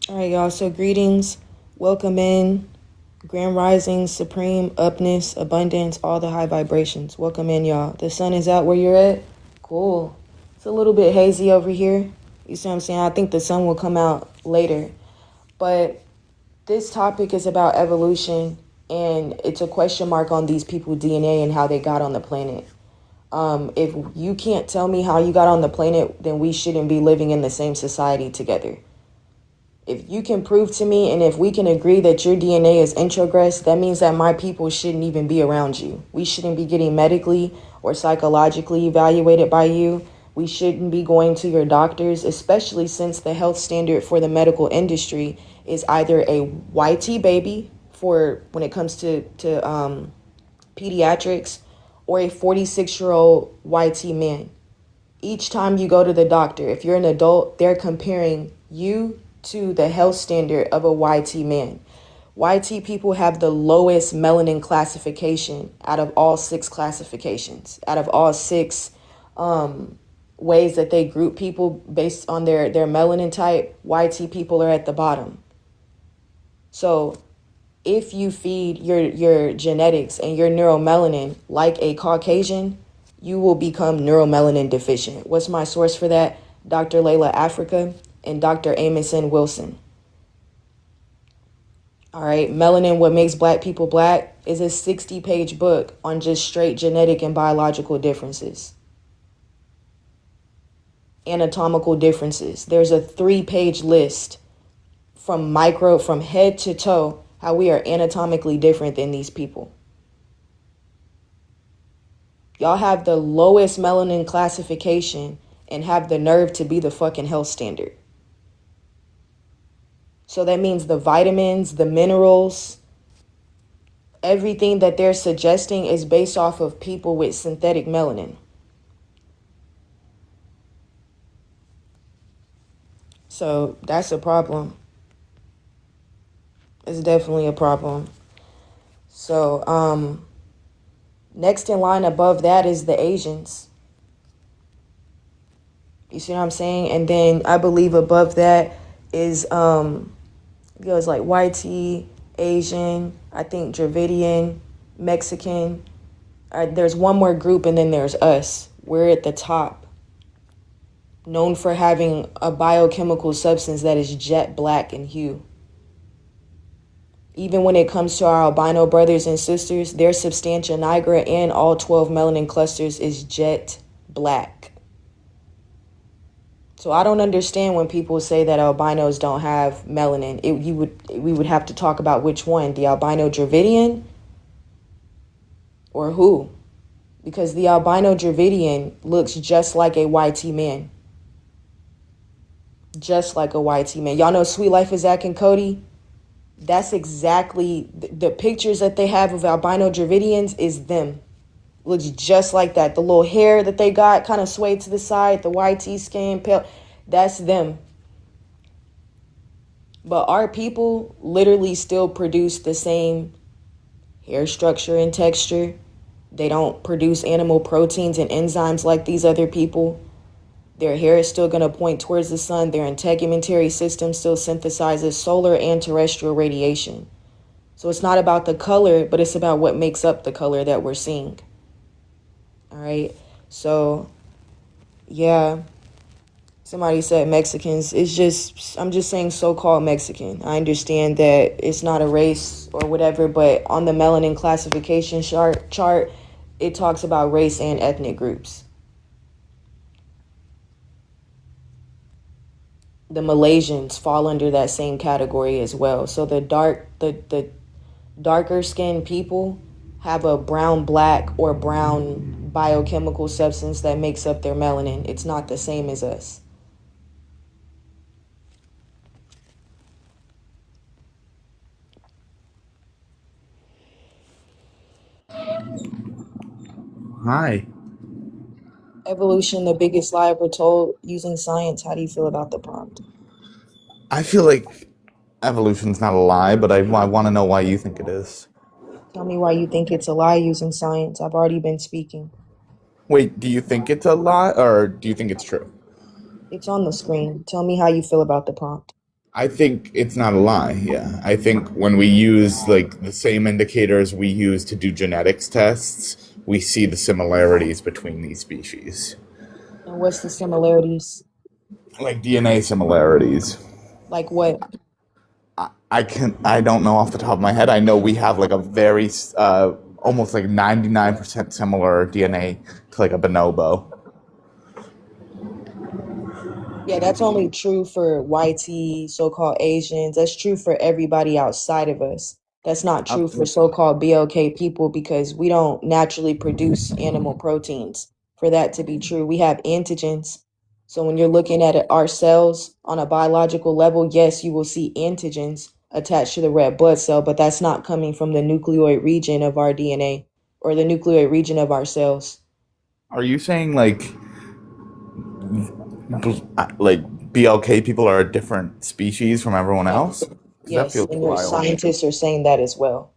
All right, y'all. So, greetings. Welcome in. Grand rising, supreme, upness, abundance, all the high vibrations. Welcome in, y'all. The sun is out where you're at. Cool. It's a little bit hazy over here. You see what I'm saying? I think the sun will come out later. But this topic is about evolution, and it's a question mark on these people's DNA and how they got on the planet. If you can't tell me how you got on the planet, then we shouldn't be living in the same society together. If you can prove to me and if we can agree that your DNA is introgress, that means that my people shouldn't even be around you. We shouldn't be getting medically or psychologically evaluated by you. We shouldn't be going to your doctors, especially since the health standard for the medical industry is either a YT baby for when it comes to pediatrics or a 46-year-old YT man. Each time you go to the doctor, if you're an adult, they're comparing you to the health standard of a YT man. YT people have the lowest melanin classification out of all 6 classifications, out of all 6 ways that they group people based on their melanin type. YT people are at the bottom. So if you feed your genetics and your neuromelanin like a Caucasian, you will become neuromelanin deficient. What's my source for that? Dr. Layla Africa and Dr. Amison Wilson. All right, Melanin, What Makes Black People Black is a 60-page book on just straight genetic and biological differences. Anatomical differences. There's a 3-page list from head to toe, how we are anatomically different than these people. Y'all have the lowest melanin classification and have the nerve to be the fucking health standard. So that means the vitamins, the minerals, everything that they're suggesting is based off of people with synthetic melanin. So that's a problem. It's definitely a problem. So next in line above that is the Asians. You see what I'm saying? And then I believe above that is it goes like YT, Asian, I think Dravidian, Mexican. There's one more group and then there's us. We're at the top. Known for having a biochemical substance that is jet black in hue. Even when it comes to our albino brothers and sisters, their substantia nigra and all 12 melanin clusters is jet black. So I don't understand when people say that albinos don't have melanin. We would have to talk about which one, the albino Dravidian or who? Because the albino Dravidian looks just like a YT man. Just like a YT man. Y'all know Sweet Life of Zach and Cody? That's exactly the pictures that they have of albino Dravidians is them. Looks just like that. The little hair that they got kind of swayed to the side, the YT skin, pale, that's them. But our people literally still produce the same hair structure and texture. They don't produce animal proteins and enzymes like these other people. Their hair is still going to point towards the sun. Their integumentary system still synthesizes solar and terrestrial radiation. So it's not about the color, but it's about what makes up the color that we're seeing. All right. So, yeah. Somebody said Mexicans. I'm just saying so-called Mexican. I understand that it's not a race or whatever, but on the melanin classification chart, it talks about race and ethnic groups. The Malaysians fall under that same category as well. So the darker skinned people have a brown black or brown biochemical substance that makes up their melanin. It's not the same as us. Hi. Evolution, the biggest lie ever told using science. How do you feel about the prompt? I feel like evolution's not a lie, but I want to know why you think it is. Tell me why you think it's a lie using science. I've already been speaking. Wait, do you think it's a lie or do you think it's true? It's on the screen. Tell me how you feel about the prompt. I think it's not a lie. Yeah, I think when we use like the same indicators we use to do genetics tests, we see the similarities between these species, And what's the similarities? like DNA similarities. Like what? I don't know off the top of my head. I know we have like a very almost like 99% similar DNA to like a bonobo. Yeah, that's only true for YT, so-called Asians. That's true for everybody outside of us. That's not true for so-called BLK people because we don't naturally produce animal proteins for that to be true. We have antigens. So when you're looking at it, our cells on a biological level, yes, you will see antigens attached to the red blood cell, but that's not coming from the nucleoid region of our DNA or the nucleoid region of our cells. Are you saying like BLK people are a different species from everyone else? Yes, Because that yes, feels and your wild. scientists are saying that as well.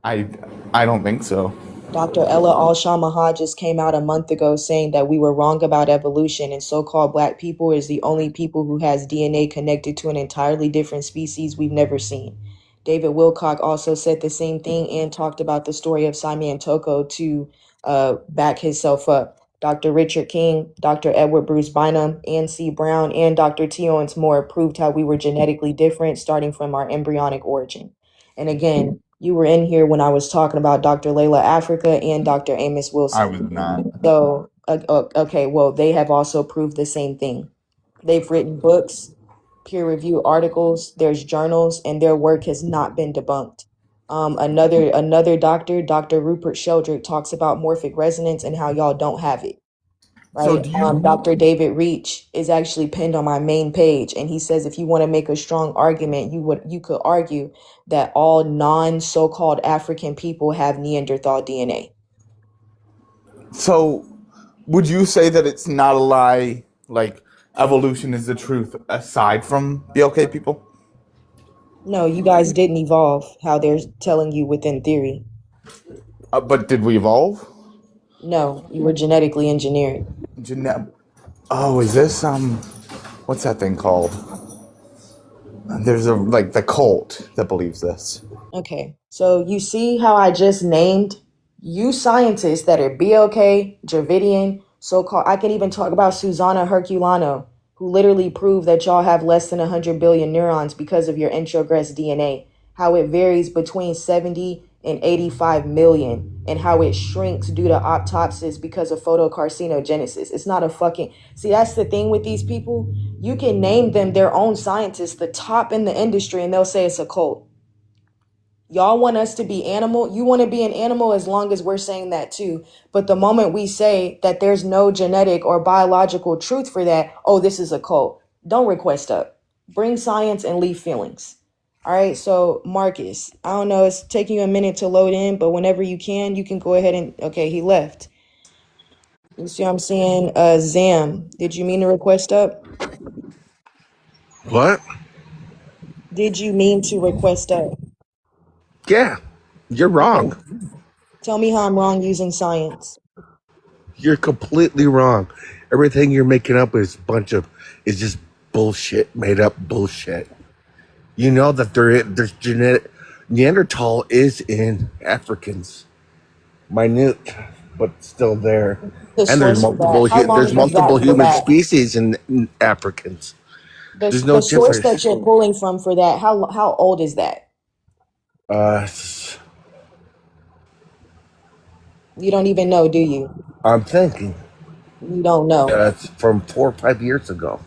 I I don't think so. Dr. Ella Al-Shamaha just came out a month ago saying that we were wrong about evolution and so-called black people is the only people who has DNA connected to an entirely different species we've never seen. David Wilcock also said the same thing and talked about the story of Simon Toko to back himself up. Dr. Richard King, Dr. Edward Bruce Bynum, Ann C. Brown, and Dr. T. Owens Moore proved how we were genetically different starting from our embryonic origin. And again, you were in here when I was talking about Dr. Layla Africa and Dr. Amos I Wilson. was not. So, okay, well, they have also proved the same thing. They've written books, peer review articles, there's journals, and their work has not been debunked. Another doctor, Dr. Rupert Sheldrake, talks about morphic resonance and how y'all don't have it. So Right. do you? Dr. David Reach is actually pinned on my main page, and he says if you want to make a strong argument, you could argue that all non so-called African people have Neanderthal DNA. So would you say that it's not a lie? Like evolution is the truth aside from BLK people? No, you guys didn't evolve how they're telling you within theory. But did we evolve? No, you were genetically engineered. Oh, is this what's that thing called? There's a like the cult that believes this. Okay, so you see how I just named you scientists that are BLK, Dravidian, so-called. I can even talk about Susanna Herculano, who literally proved that y'all have less than 100 billion neurons because of your introgress DNA, how it varies between 70 and 85 million, and how it shrinks due to autopsis because of photocarcinogenesis. It's not a fucking. See, that's the thing with these people. You can name them their own scientists, the top in the industry, and they'll say it's a cult. Y'all want us to be animal. You want to be an animal as long as we're saying that too. But the moment we say that there's no genetic or biological truth for that, oh, this is a cult. Don't request up. Bring science and leave feelings. All right. So Marcus, I don't know. It's taking you a minute to load in, but whenever you can go ahead and, okay, he left. You see what I'm saying? Zam, did you mean to request up? What? Did you mean to request up? Yeah, you're Okay. wrong. Tell me how I'm wrong using science. You're completely wrong. Everything you're making up is just bullshit, made up bullshit. You know that there's genetic Neanderthal is in Africans, minute, but still there. The And source of that. How there's long is multiple that for human that? species in Africans. There's no The source that difference. you're pulling from for that, how old is that? Uh, You don't even know, do you? I'm thinking You don't know. it's from 4 or 5 years ago.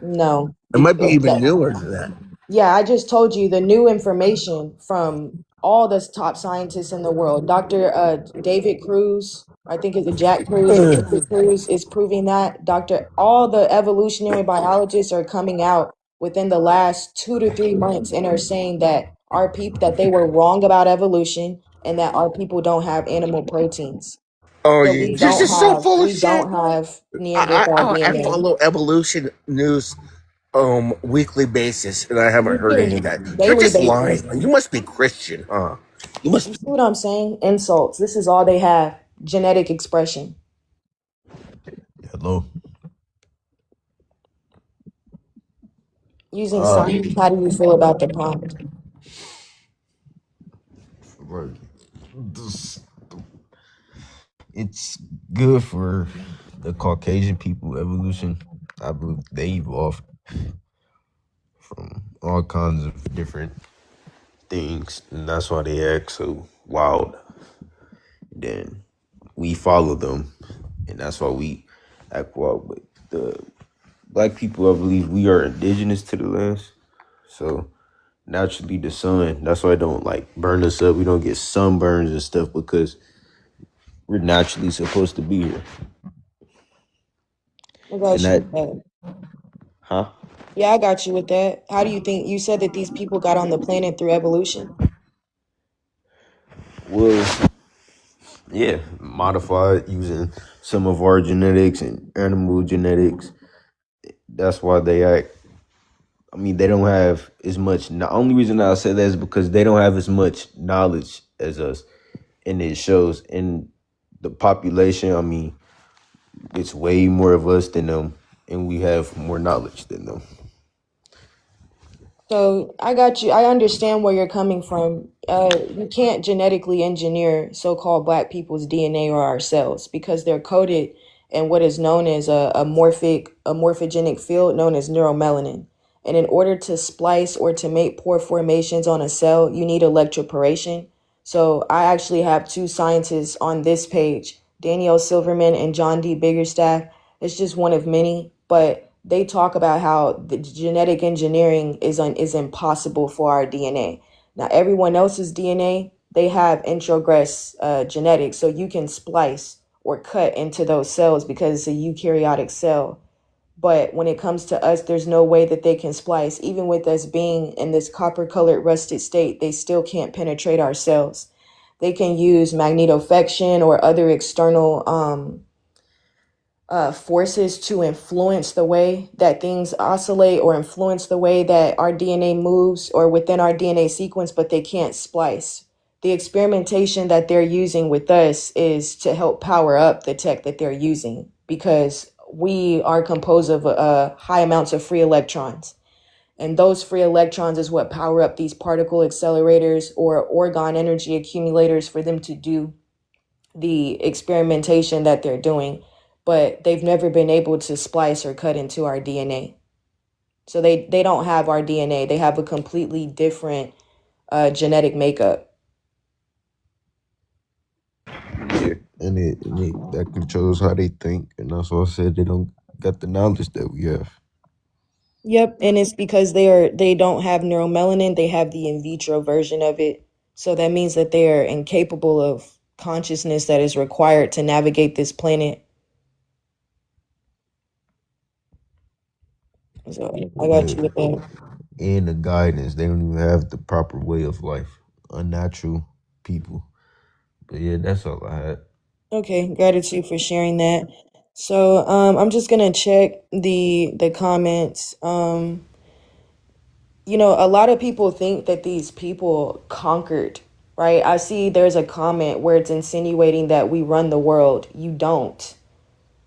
No. It might be even newer than that. Yeah, I just told you the new information from all the top scientists in the world. Dr. David Cruz, I think it's a Jack Cruz or David Cruz, is proving that. All the evolutionary biologists are coming out within the last 2 to 3 months and are saying that that they were wrong about evolution and that our people don't have animal proteins. Oh, So this is so full of we shit. don't have Neanderthal I DNA. follow evolution news weekly basis, and I haven't Me heard any of too. that. You're Daily just basis. lying. You must be Christian, huh? You You must. see what I'm saying? Insults. This is all they have. Genetic expression. Hello. Using Uh, science, how do you feel about the prompt? like this, it's good for the Caucasian people evolution. I believe they evolved from all kinds of different things, and that's why they act so wild. Then we follow them, and that's why we act wild. But the black people, I believe, we are indigenous to the lands, so naturally the sun. That's why it don't like burn us up. We don't get sunburns and stuff because we're naturally supposed to be here. I And got you that, with that. huh? Yeah, I got you with that. How do you think you said that these people got on the planet through evolution? Well, yeah, modified using some of our genetics and animal genetics. That's why they act. I mean, they don't have as much. The only reason I say that is because they don't have as much knowledge as us, and it shows in the population. I mean, it's way more of us than them, and we have more knowledge than them. So I got you. I understand where you're coming from. You can't genetically engineer so-called black people's DNA or our cells because they're coded in what is known as a morphogenic field known as neuromelanin. And in order to splice or to make pore formations on a cell, you need electroporation. So I actually have two scientists on this page, Danielle Silverman and John D. Biggerstaff. It's just one of many, but they talk about how the genetic engineering is impossible for our DNA. Now, everyone else's DNA, they have introgress genetics, so you can splice or cut into those cells because it's a eukaryotic cell. But when it comes to us, there's no way that they can splice. Even with us being in this copper colored rusted state, they still can't penetrate our cells. They can use magnetofection or other external forces to influence the way that things oscillate or influence the way that our DNA moves or within our DNA sequence, but they can't splice. The experimentation that they're using with us is to help power up the tech that they're using because we are composed of high amounts of free electrons. And those free electrons is what power up these particle accelerators or orgone energy accumulators for them to do the experimentation that they're doing, but they've never been able to splice or cut into our DNA. So they don't have our DNA. They have a completely different genetic makeup. Yeah, and it that controls how they think, and that's why I said they don't got the knowledge that we have. Yep, and it's because they don't have neuromelanin. They have the in vitro version of it. So that means that they are incapable of consciousness that is required to navigate this planet. So I got Yeah, you with that. and the guidance, they don't even have the proper way of life. Unnatural people. But yeah, that's all I had. Okay, gratitude for sharing that. So I'm just gonna check the comments. A lot of people think that these people conquered, right? I see there's a comment where it's insinuating that we run the world. You don't,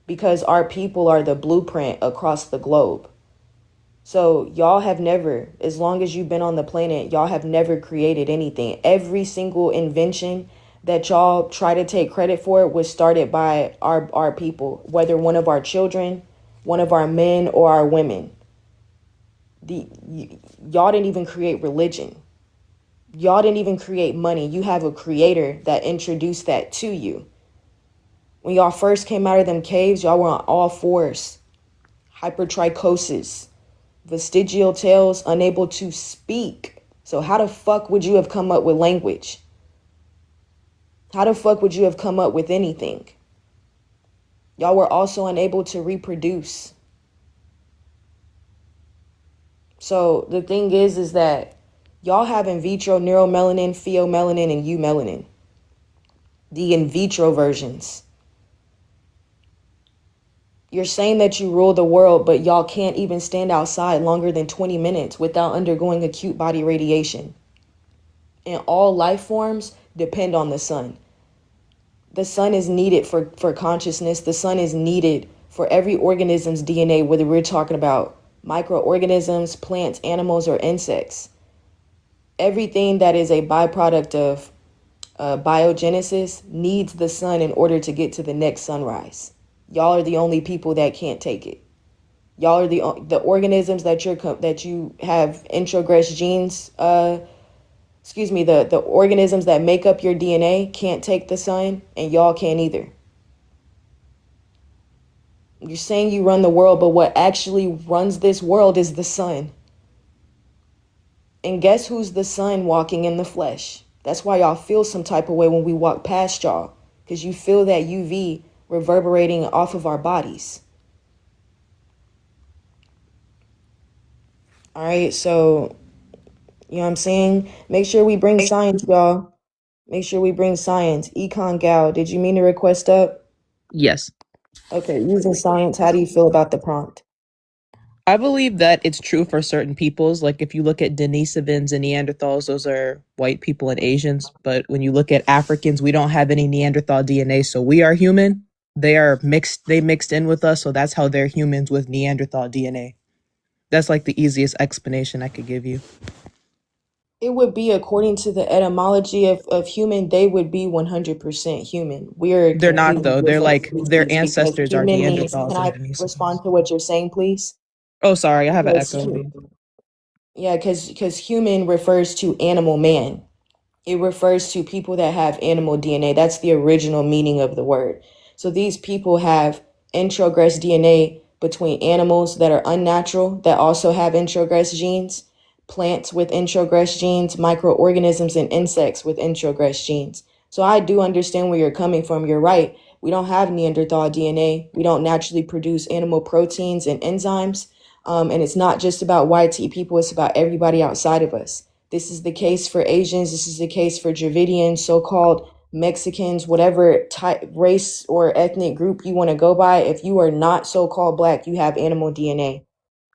because our people are the blueprint across the globe. So y'all have never, as long as you've been on the planet, y'all have never created anything. Every single invention that y'all try to take credit for was started by our people, whether one of our children, one of our men, or our women. Y'all didn't even create religion. Y'all didn't even create money. You have a creator that introduced that to you. When y'all first came out of them caves, y'all were on all fours, hypertrichosis, vestigial tails, unable to speak. So how the fuck would you have come up with language? How the fuck would you have come up with anything? Y'all were also unable to reproduce. So the thing is that y'all have in vitro neuromelanin, pheomelanin, and eumelanin. The in vitro versions. You're saying that you rule the world, but y'all can't even stand outside longer than 20 minutes without undergoing acute body radiation. And all life forms depend on the sun. The sun is needed for consciousness. The sun is needed for every organism's DNA, whether we're talking about microorganisms, plants, animals, or insects. Everything that is a byproduct of biogenesis needs the sun in order to get to the next sunrise. Y'all are the only people that can't take it. Y'all are the organisms that you have introgress genes. The organisms that make up your DNA can't take the sun, and y'all can't either. You're saying you run the world, but what actually runs this world is the sun. And guess who's the sun walking in the flesh? That's why y'all feel some type of way when we walk past y'all, because you feel that UV reverberating off of our bodies. All right, so, you know what I'm saying? Make sure we bring science, y'all. Make sure we bring science. Econ Gal, did you mean to request up? Yes. Okay, using science, how do you feel about the prompt? I believe that it's true for certain peoples. Like if you look at Denisovans and Neanderthals, those are white people and Asians. But when you look at Africans, we don't have any Neanderthal DNA, so we are human. They are mixed. They mixed in with us, so that's how they're humans with Neanderthal DNA. That's like the easiest explanation I could give you. It would be according to the etymology of human, they would be 100% human. We're They're not completely though. They're different like their species because ancestors are human means, can Neanderthals and I Denisovans. respond to what you're saying, please? Oh, sorry, I have an Because, echo. yeah, because human refers to animal man. It refers to people that have animal DNA. That's the original meaning of the word. So these people have introgress DNA between animals that are unnatural, that also have introgress genes, plants with introgress genes, microorganisms, and insects with introgress genes. So I do understand where you're coming from. You're right. We don't have Neanderthal DNA. We don't naturally produce animal proteins and enzymes. And it's not just about YT people, it's about everybody outside of us. This is the case for Asians. This is the case for Dravidians, so-called Mexicans, whatever type, race or ethnic group you want to go by. If you are not so-called black, you have animal DNA.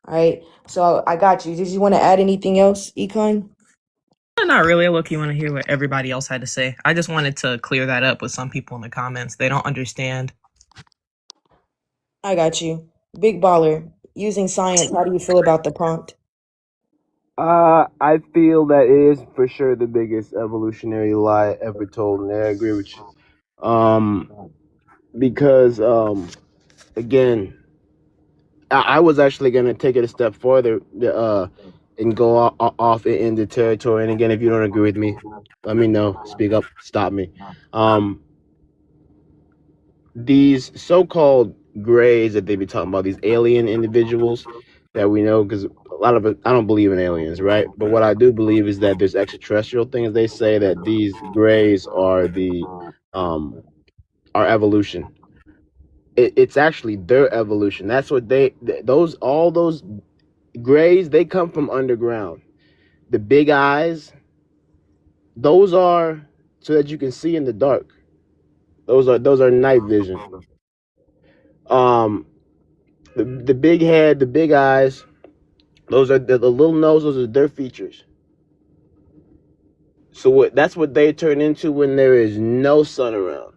All right. So I got you. Did you want to add anything else, Econ? Not really. I look, you want to hear what everybody else had to say. I just wanted to clear that up with some people in the comments. They don't understand. I got you. Big baller. Using science, how do you feel about the prompt? I feel that it is for sure the biggest evolutionary lie ever told, and I agree with you. Because again, I was actually gonna take it a step further, and go off into territory. And again, if you don't agree with me, let me know. Speak up. Stop me. These so-called grays that they be talking about, these alien individuals that we know, because a lot of it, I don't believe in aliens, right? But what I do believe is that there's extraterrestrial things. They say that these grays are our evolution. It's actually their evolution. That's what all those grays, they come from underground. The big eyes, those are so that you can see in the dark. Those are night vision. The big head, the big eyes, those are the little nose. Those are their features. So that's what they turn into when there is no sun around,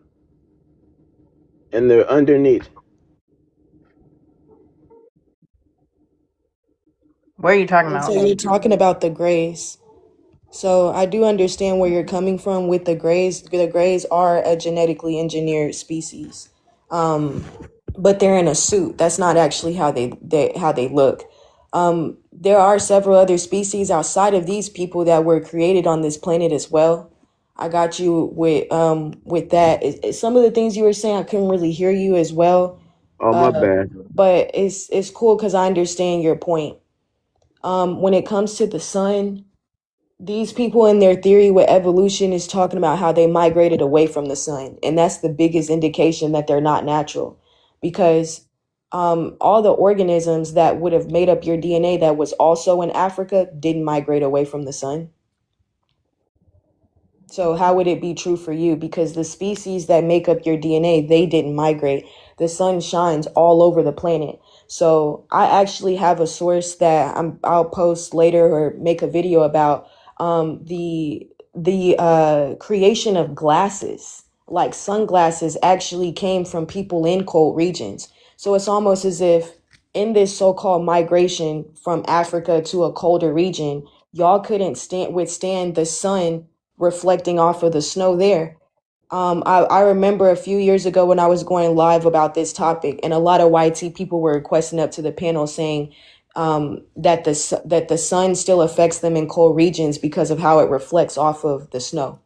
and they're underneath. What are you talking And about? so you're talking about the grays. So I do understand where you're coming from with the grays. The grays are a genetically engineered species, but they're in a suit. That's not actually how they look. There are several other species outside of these people that were created on this planet as well. I got you with that. Some of the things you were saying, I couldn't really hear you as well. Oh, my bad. But it's cool because I understand your point. When it comes to the sun, these people in their theory with evolution is talking about how they migrated away from the sun. And that's the biggest indication that they're not natural, because all the organisms that would have made up your DNA that was also in Africa didn't migrate away from the sun. So how would it be true for you? Because the species that make up your DNA, they didn't migrate. The sun shines all over the planet. So I actually have a source that I'll post later or make a video about the creation of glasses. Like sunglasses actually came from people in cold regions. So it's almost as if in this so-called migration from Africa to a colder region, y'all couldn't withstand the sun reflecting off of the snow there. I remember a few years ago when I was going live about this topic, and a lot of YT people were requesting up to the panel saying that the sun still affects them in cold regions because of how it reflects off of the snow.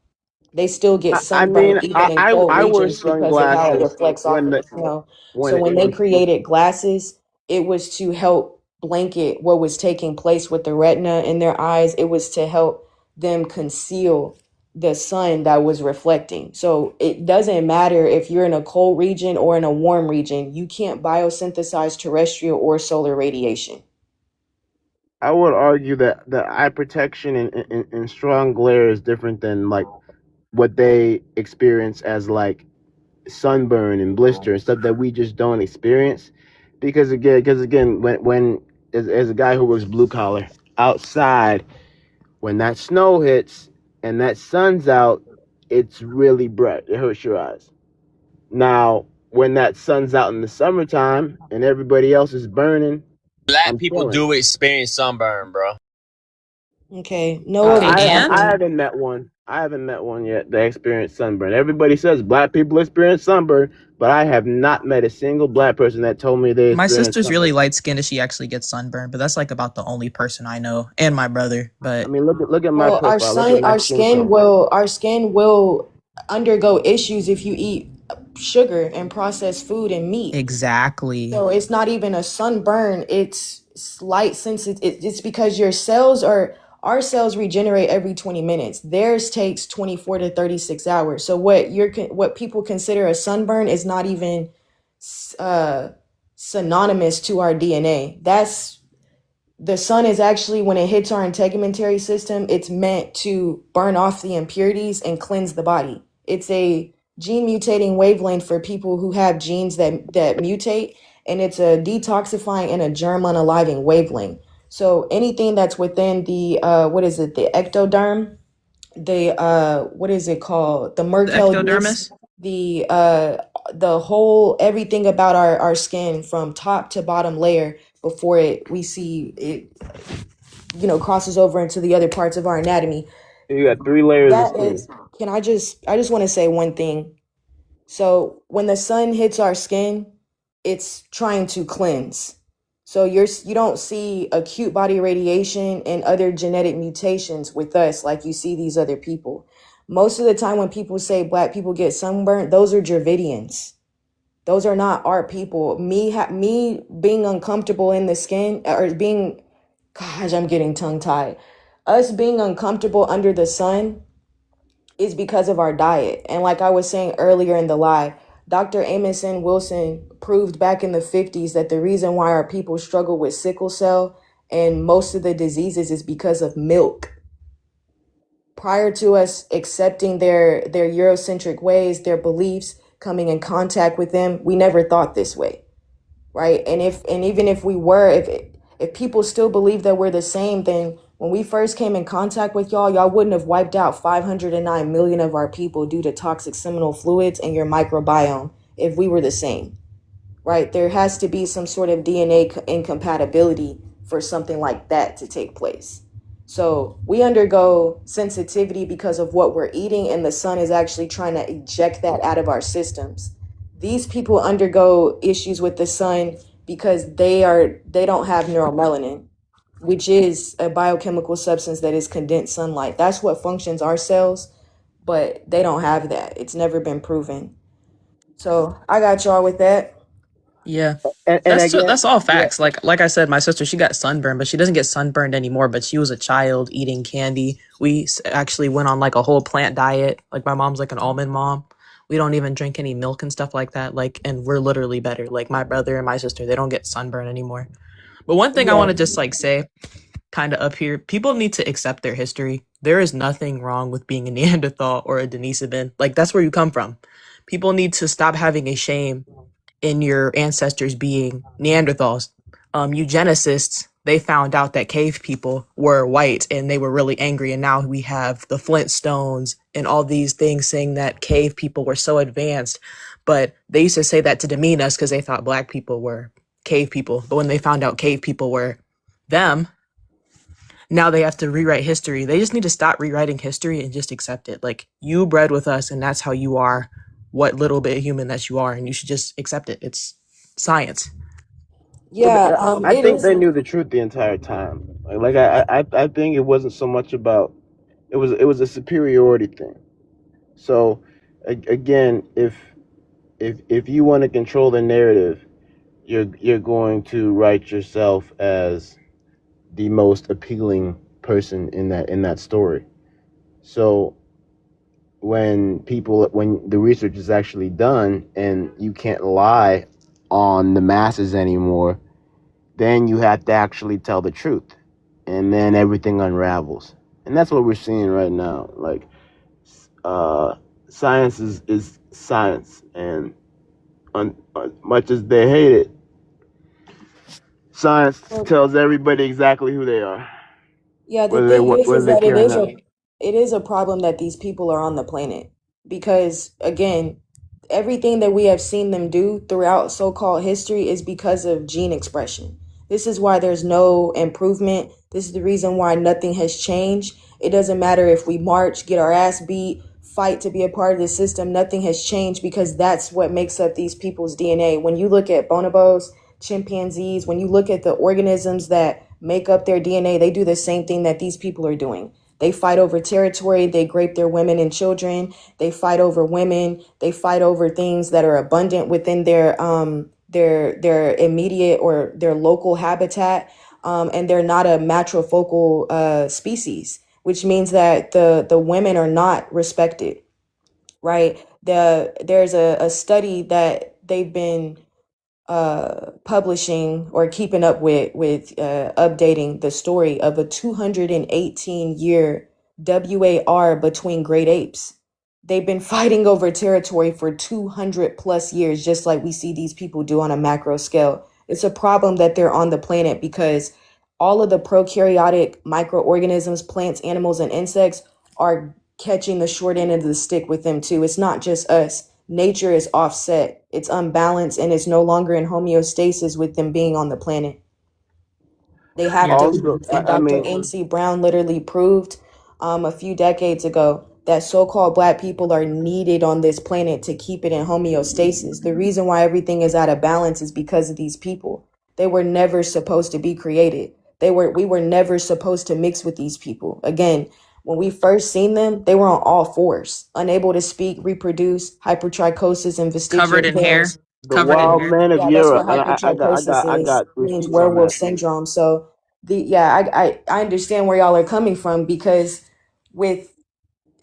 They still get I sunburned mean, even in cold I wear regions because of how it sunglasses reflects off when of the the snow. when So it when they when created glasses, it was to help blanket what was taking place with the retina in their eyes. It was to help them conceal the sun that was reflecting. So it doesn't matter if you're in a cold region or in a warm region, you can't biosynthesize terrestrial or solar radiation. I would argue that the eye protection and strong glare is different than like what they experience as like sunburn and blister and stuff that we just don't experience. Because again, when as a guy who works blue collar outside, when that snow hits and that sun's out, it's really bright. It hurts your eyes. Now, when that sun's out in the summertime and everybody else is burning, Black I'm people chilling. do experience sunburn, bro. Okay, Noah Okay, was and I talking. haven't met one. I haven't met one yet that experienced sunburn. Everybody says black people experience sunburn, but I have not met a single black person that told me they my experienced sister's really sunburn. light skinned and she actually gets sunburned, but that's like about the only person I know, and my brother. I But mean, look at my Well, profile. Look at my skin tone. our skin will undergo issues if you eat sugar and processed food and meat. exactly. So it's not even a sunburn. It's light sensitive. It's because our cells regenerate every 20 minutes. Theirs takes 24 to 36 hours. So what people consider a sunburn is not even uh, synonymous to our DNA. The sun is actually, when it hits our integumentary system, it's meant to burn off the impurities and cleanse the body. It's a gene mutating wavelength for people who have genes that mutate, and it's a detoxifying and a germ unaliving wavelength. So anything that's within the the ectoderm, what is it called? The The Merkel disc, ectodermis? the whole everything about our skin from top to bottom layer before we see it, crosses over into the other parts of our anatomy. You got 3 layers of That skin. is, I just want to say one thing. So when the sun hits our skin, it's trying to cleanse. So you don't see acute body radiation and other genetic mutations with us like you see these other people. Most of the time when people say black people get sunburned, those are Dravidians. Those are not our people. Me being uncomfortable in the skin, or being, gosh, I'm getting tongue tied. Us being uncomfortable under the sun is because of our diet. And like I was saying earlier in the live, Dr. Amos N. Wilson proved back in the 50s that the reason why our people struggle with sickle cell and most of the diseases is because of milk. Prior to us accepting their Eurocentric ways, their beliefs, coming in contact with them, we never thought this way, right? And even if we were, if people still believe that we're the same, then when we first came in contact with y'all wouldn't have wiped out 509 million of our people due to toxic seminal fluids and your microbiome if we were the same, right? There has to be some sort of DNA incompatibility for something like that to take place. So we undergo sensitivity because of what we're eating, and the sun is actually trying to eject that out of our systems. These people undergo issues with the sun because they don't have neuromelanin, which is a biochemical substance that is condensed sunlight. That's what functions our cells, but they don't have that. It's never been proven. So I got y'all with that. Yeah. And again, That's all yeah, facts. Like I said, my sister, she got sunburned, but she doesn't get sunburned anymore. But she was a child eating candy. Actually went on like a whole plant diet. Like my mom's like an almond mom. We don't even drink any milk and stuff like that. Like, and we're literally better. Like my brother and my sister, they don't get sunburned anymore. But one thing I Yeah. want to just like say, kind of up here, people need to accept their history. There is nothing wrong with being a Neanderthal or a Denisovan. Like that's where you come from. People need to stop having a shame in your ancestors being Neanderthals. Eugenicists, they found out that cave people were white and they were really angry. And now we have the Flintstones and all these things saying that cave people were so advanced. But they used to say that to demean us because they thought black people were cave people. But when they found out cave people were them, now they have to rewrite history. They just need to stop rewriting history and just accept it. Like, you bred with us, and that's how you are, what little bit human that you are, and you should just accept it. It's science. Yeah, I it think is. they knew the truth the entire time. I think it wasn't so much about it was a superiority thing. So again, if you want to control the narrative, you're going to write yourself as the most appealing person in that story. So when the research is actually done and you can't lie on the masses anymore, then you have to actually tell the truth, and then everything unravels. And that's what we're seeing right now. Like, science is science, and much as they hate it, science tells everybody exactly who they are, Yeah, the whether thing is they that care or not. it is a problem that these people are on the planet because again, everything that we have seen them do throughout so-called history is because of gene expression. This is why there's no improvement. This is the reason why nothing has changed. It doesn't matter if we march, get our ass beat, fight to be a part of the system, nothing has changed because that's what makes up these people's DNA. When you look at bonobos, chimpanzees, when you look at the organisms that make up their DNA, they do the same thing that these people are doing. They fight over territory, they grape their women and children, they fight over women, they fight over things that are abundant within their immediate or their local habitat. And they're not a matrifocal species, which means that the women are not respected, right? There's a study that they've been publishing or keeping up with updating the story of a 218-year WAR between great apes. They've been fighting over territory for 200 plus years, just like we see these people do on a macro scale. It's a problem that they're on the planet because all of the prokaryotic microorganisms, plants, animals, and insects are catching the short end of the stick with them too. It's not just us. Nature is offset, it's unbalanced, and it's no longer in homeostasis with them being on the planet. They have Yeah. to Also, move. And Dr. N.C. Brown literally proved a few decades ago that so-called black people are needed on this planet to keep it in homeostasis. The reason why everything is out of balance is because of these people. They were never supposed to be created. We were never supposed to mix with these people. Again, when we first seen them, they were on all fours, unable to speak, reproduce, hypertrichosis, and Covered vestigial in hair. hairs. the Covered in wild hair. man of Yeah, that's what Europe, and hypertrichosis I is. got It means receipts on werewolf that. syndrome. So I understand where y'all are coming from because with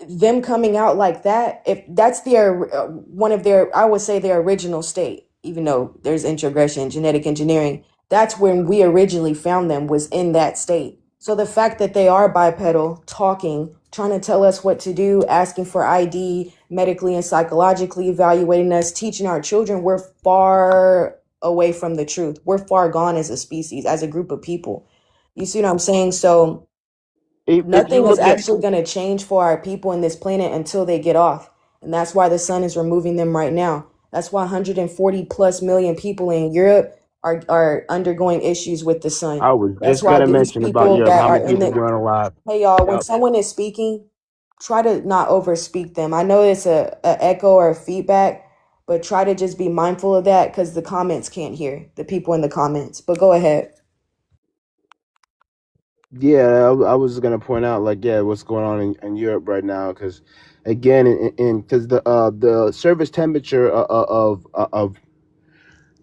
them coming out like that, if that's their one of their, I would say their original state, even though there's introgression, genetic engineering, that's when we originally found them, was in that state. So the fact that they are bipedal, talking, trying to tell us what to do, asking for ID, medically and psychologically evaluating us, teaching our children, we're far away from the truth. We're far gone as a species, as a group of people. You see what I'm saying? So If you nothing is look at actually going to change for our people in this planet until they get off. And that's why the sun is removing them right now. That's why 140 plus million people in Europe are undergoing issues with the sun. I was That's just why gonna these mention about people Europe, that how are many in people the, weren't alive. hey y'all, when Yep. someone is speaking, try to not overspeak them. I know it's a echo or a feedback, but try to just be mindful of that because the comments can't hear the people in the comments. But go ahead. Yeah, I was gonna point out, like, yeah, what's going on in Europe right now, because again, because the surface temperature of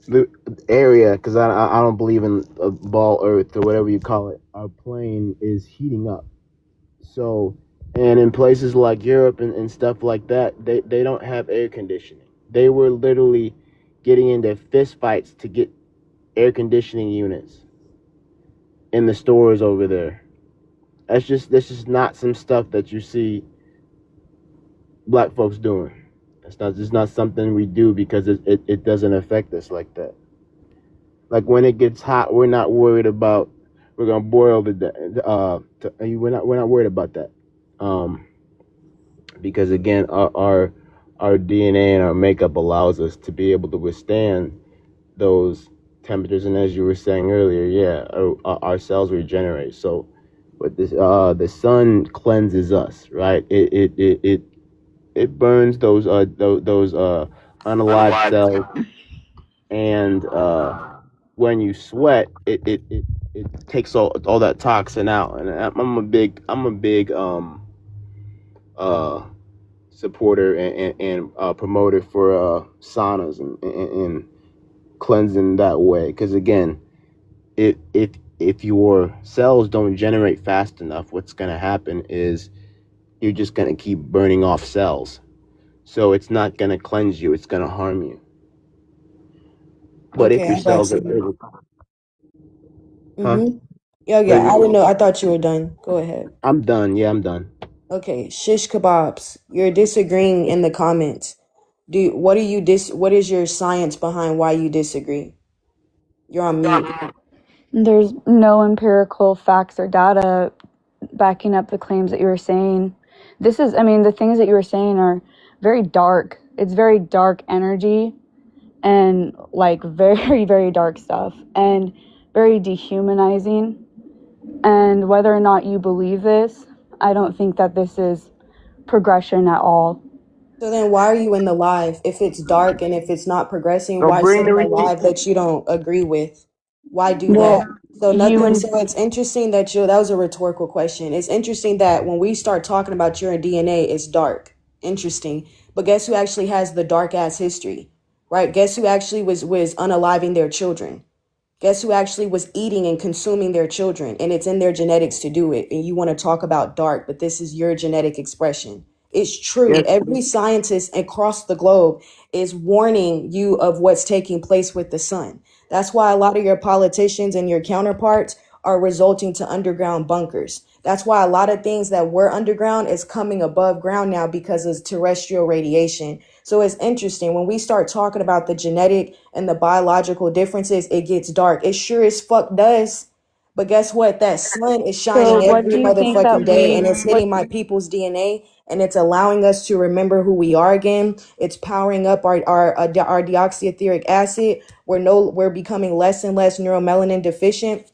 the area, because I don't believe in ball Earth or whatever you call it, our plane is heating up. So, and in places like Europe and stuff like that, they don't have air conditioning. They were literally getting into fist fights to get air conditioning units in the stores over there. That's just not some stuff that you see black folks doing. It's not something we do because it doesn't affect us like that. Like when it gets hot, we're not worried about we're gonna boil we're not worried about that. Um, because again, our DNA and our makeup allows us to be able to withstand those temperatures, and as you were saying earlier, yeah, our cells regenerate. So, but this the sun cleanses us, right? It burns those unalive cells, and when you sweat, it takes all that toxin out. And I'm a big uh supporter and promoter for saunas and cleansing that way. Because again, if your cells don't generate fast enough, what's gonna happen is you're just gonna keep burning off cells. So it's not gonna cleanse you; it's gonna harm you. But if Okay, your I got cells are you. huh? Mm-hmm. Yeah, But I didn't know. I thought you were done. Go ahead. I'm done. Yeah, I'm done. Okay, shish kebabs. You're disagreeing in the comments. What do you what is your science behind why you disagree? You're on mute. There's no empirical facts or data backing up the claims that you were saying. The things that you were saying are very dark. It's very dark energy and like very, very dark stuff and very dehumanizing. And whether or not you believe this, I don't think that this is progression at all. So then why are you in the live? If it's dark and if it's not progressing, So why bring sit the in the receipt. live that you don't agree with? Why do Well, that? So you nothing. and So it's interesting that that was a rhetorical question. It's interesting that when we start talking about your DNA, it's dark. Interesting. But guess who actually has the dark ass history? Right? Guess who actually was unaliving their children? Guess who actually was eating and consuming their children? And it's in their genetics to do it. And you want to talk about dark, but this is your genetic expression. It's true. Yes. Every scientist across the globe is warning you of what's taking place with the sun. That's why a lot of your politicians and your counterparts are resulting to underground bunkers. That's why a lot of things that were underground is coming above ground now because of terrestrial radiation. So it's interesting when we start talking about the genetic and the biological differences, it gets dark. It sure as fuck does. But guess what? That sun is so shining what every do you think that motherfucking day and it's hitting my people's DNA and it's allowing us to remember who we are again. It's powering up our deoxyetheric acid. We're becoming less and less neuromelanin deficient.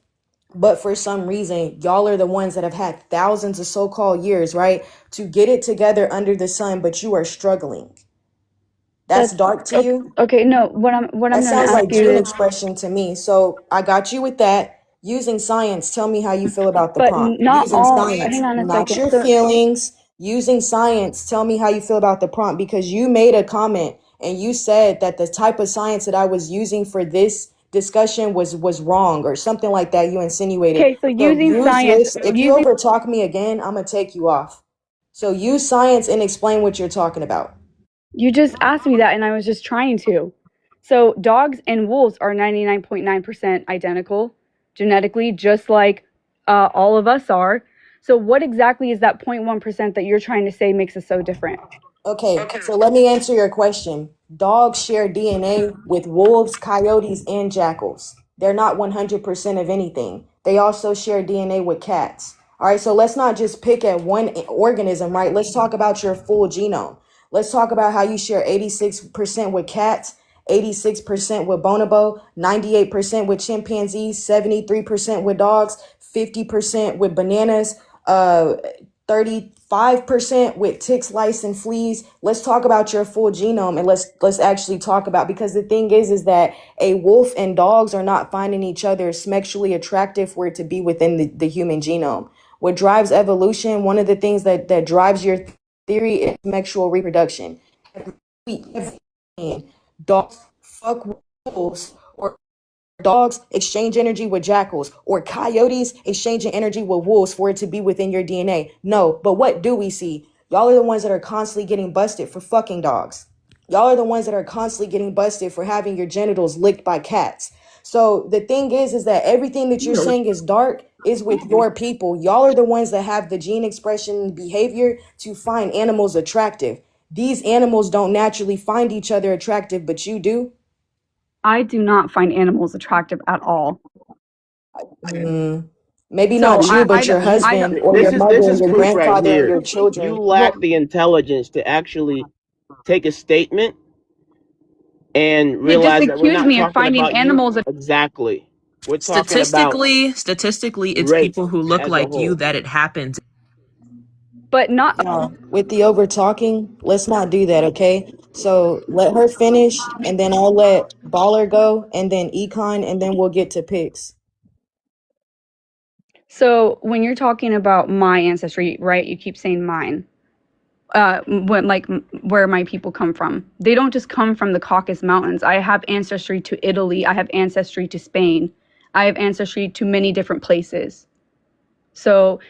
But for some reason, y'all are the ones that have had thousands of so-called years, right, to get it together under the sun, but you are struggling. That's dark to you? okay, no, what I'm That gonna sounds ask like you gene is, expression to me. So I got you with that. Using science, tell me how you feel about the but prompt. not Using all, science, hang on a not second. your So feelings. Using science, tell me how you feel about the prompt because you made a comment and you said that the type of science that I was using for this discussion was wrong or something like that. You insinuated. okay, so So using use science, this. If you over talk me again, I'm gonna take you off. So use science and explain what you're talking about. you just asked me that and I was just trying to. So dogs and wolves are 99.9% identical genetically, just like all of us are. So what exactly is that 0.1% that you're trying to say makes us so different? Okay, so let me answer your question. Dogs share DNA with wolves, coyotes, and jackals. They're not 100% of anything. They also share DNA with cats. All right, so let's not just pick at one organism, right? Let's talk about your full genome. Let's talk about how you share 86% with cats, 86% with bonobo, 98% with chimpanzees, 73% with dogs, 50% with bananas, 35% with ticks, lice, and fleas. Let's talk about your full genome and let's actually talk about because the thing is that a wolf and dogs are not finding each other sexually attractive for it to be within the human genome. What drives evolution, one of the things that drives your theory is sexual reproduction. Dogs fuck wolves or dogs exchange energy with jackals or coyotes exchanging energy with wolves for it to be within your DNA. No, but what do we see? Y'all are the ones that are constantly getting busted for fucking dogs. Y'all are the ones that are constantly getting busted for having your genitals licked by cats. So the thing is that everything that you're saying is dark is with your people. Y'all are the ones that have the gene expression and behavior to find animals attractive. These animals don't naturally find each other attractive, but you do. I do not find animals attractive at all. Maybe So not you, but your I don't. husband or your This mother and is your proof right grandfather and here. your You children. lack the intelligence to actually take a statement and They just realize that we're accused not me of talking finding about you animals. exactly. We're talking about Statistically, it's race people who look as a like you whole. that it happens. But not No, with the over talking, let's not do that, okay? So let her finish, and then I'll let Baller go, and then Econ, and then we'll get to picks. so when you're talking about my ancestry, right? You keep saying mine. Where my people come from. They don't just come from the Caucasus Mountains. I have ancestry to Italy. I have ancestry to Spain. I have ancestry to many different places. So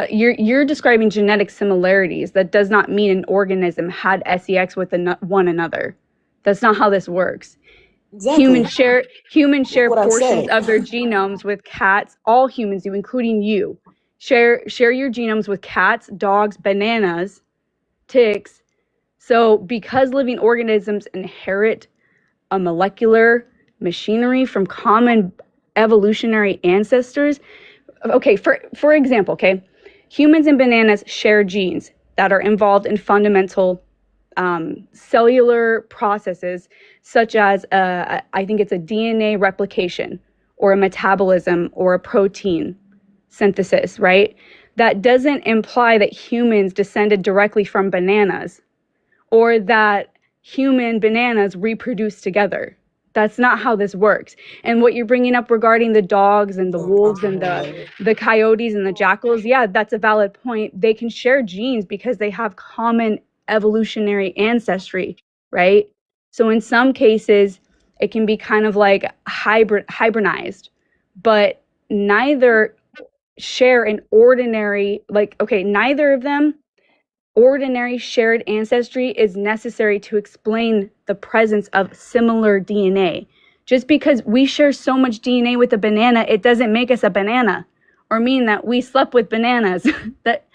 you're describing genetic similarities. That does not mean an organism had sex with one another. That's not how this works. Exactly. Humans share what I portions said. of their genomes with cats. All humans do, including you. Share your genomes with cats, dogs, bananas, ticks. So because living organisms inherit a molecular machinery from common evolutionary ancestors. Okay, for example, okay, humans and bananas share genes that are involved in fundamental cellular processes, such as I think it's a DNA replication or a metabolism or a protein synthesis, right? That doesn't imply that humans descended directly from bananas or that human bananas reproduce together. That's not how this works. And what you're bringing up regarding the dogs and the wolves and the coyotes and the jackals, yeah, that's a valid point. They can share genes because they have common evolutionary ancestry, right? So in some cases, it can be kind of like hybridized, but neither share an ordinary, neither of them ordinary shared ancestry is necessary to explain the presence of similar DNA. Just because we share so much DNA with a banana, it doesn't make us a banana or mean that we slept with bananas.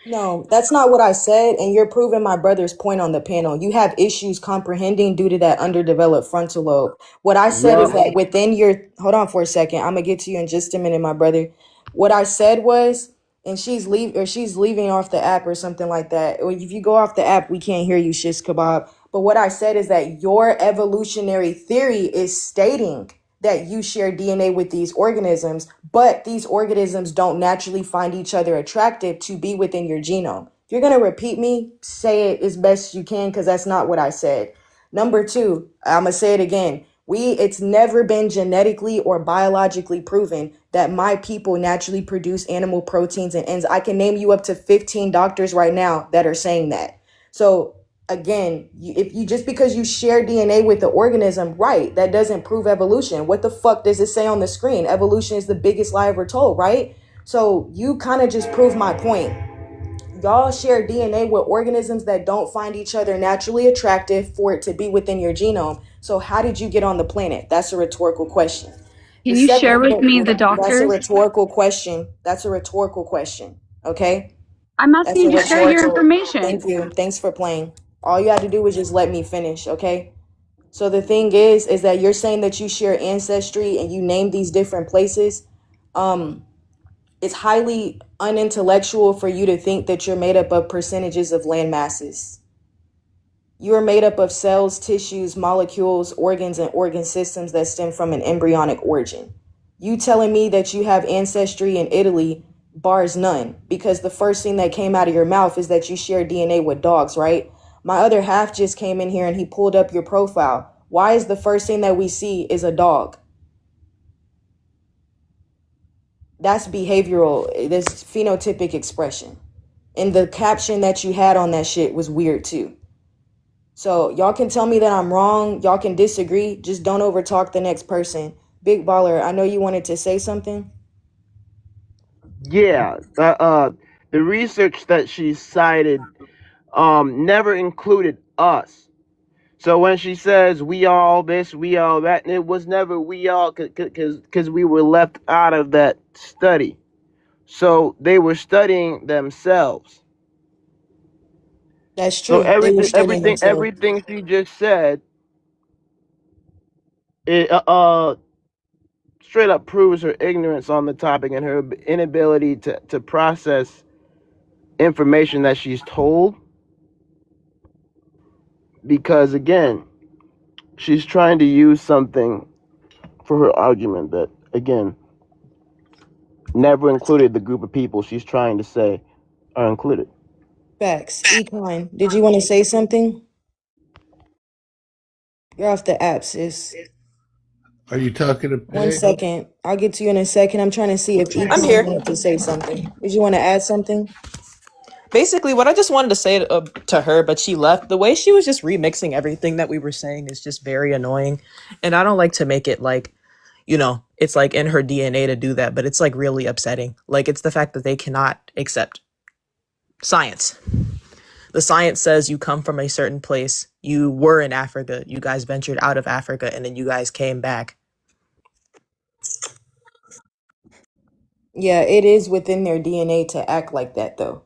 No, that's not what I said, and you're proving my brother's point on the panel. You have issues comprehending due to that underdeveloped frontal lobe. What I said is Yep. that within your, hold on for a second, I'm gonna get to you in just a minute, my brother. What I said was, and she's leaving off the app or something like that. Or if you go off the app, we can't hear you, shish kebab. But what I said is that your evolutionary theory is stating that you share DNA with these organisms, but these organisms don't naturally find each other attractive to be within your genome. If you're going to repeat me, say it as best you can, because that's not what I said. Number two, I'm going to say it again. It's never been genetically or biologically proven that my people naturally produce animal proteins and enzymes. I can name you up to 15 doctors right now that are saying that. So again, if you just because you share DNA with the organism, right, that doesn't prove evolution. What the fuck does it say on the screen? Evolution is the biggest lie ever told, right? So you kind of just proved my point. Y'all share DNA with organisms that don't find each other naturally attractive for it to be within your genome. So how did you get on the planet? That's a rhetorical question. Can you share with me the That's a doctors? rhetorical question. That's a rhetorical question. Okay? I'm asking you to share your information. Thank you. Thanks for playing. All you had to do was just let me finish, okay? So the thing is that you're saying that you share ancestry and you name these different places. It's highly unintellectual for you to think that you're made up of percentages of land masses. You are made up of cells, tissues, molecules, organs, and organ systems that stem from an embryonic origin. You telling me that you have ancestry in Italy bars none, because the first thing that came out of your mouth is that you share DNA with dogs, right? My other half just came in here and he pulled up your profile. Why is the first thing that we see is a dog? That's behavioral, this phenotypic expression. And the caption that you had on that shit was weird too. So y'all can tell me that I'm wrong. Y'all can disagree. Just don't overtalk the next person. Big Baller, I know you wanted to say something. Yeah. The research that she cited never included us. So when she says we all this, we all that, it was never we all because we were left out of that study. So they were studying themselves. That's true. So everything she just said, it straight up proves her ignorance on the topic and her inability to process information that she's told. Because again, she's trying to use something for her argument that, again, never included the group of people she's trying to say are included. Facts. Econ, did you want to say something? You're off the app, sis. Are you talking to 1 Pig? second. I'll get to you in a second. I'm trying to see if I'm Econ here. wanted to say something. Did you want to add something? Basically, what I just wanted to say to her, but she left. The way she was just remixing everything that we were saying is just very annoying. And I don't like to make it like, it's like in her DNA to do that, but it's like really upsetting. Like, it's the fact that they cannot accept science. The science says you come from a certain place. You were in Africa. You guys ventured out of Africa, and then you guys came back. Yeah, it is within their DNA to act like that, though.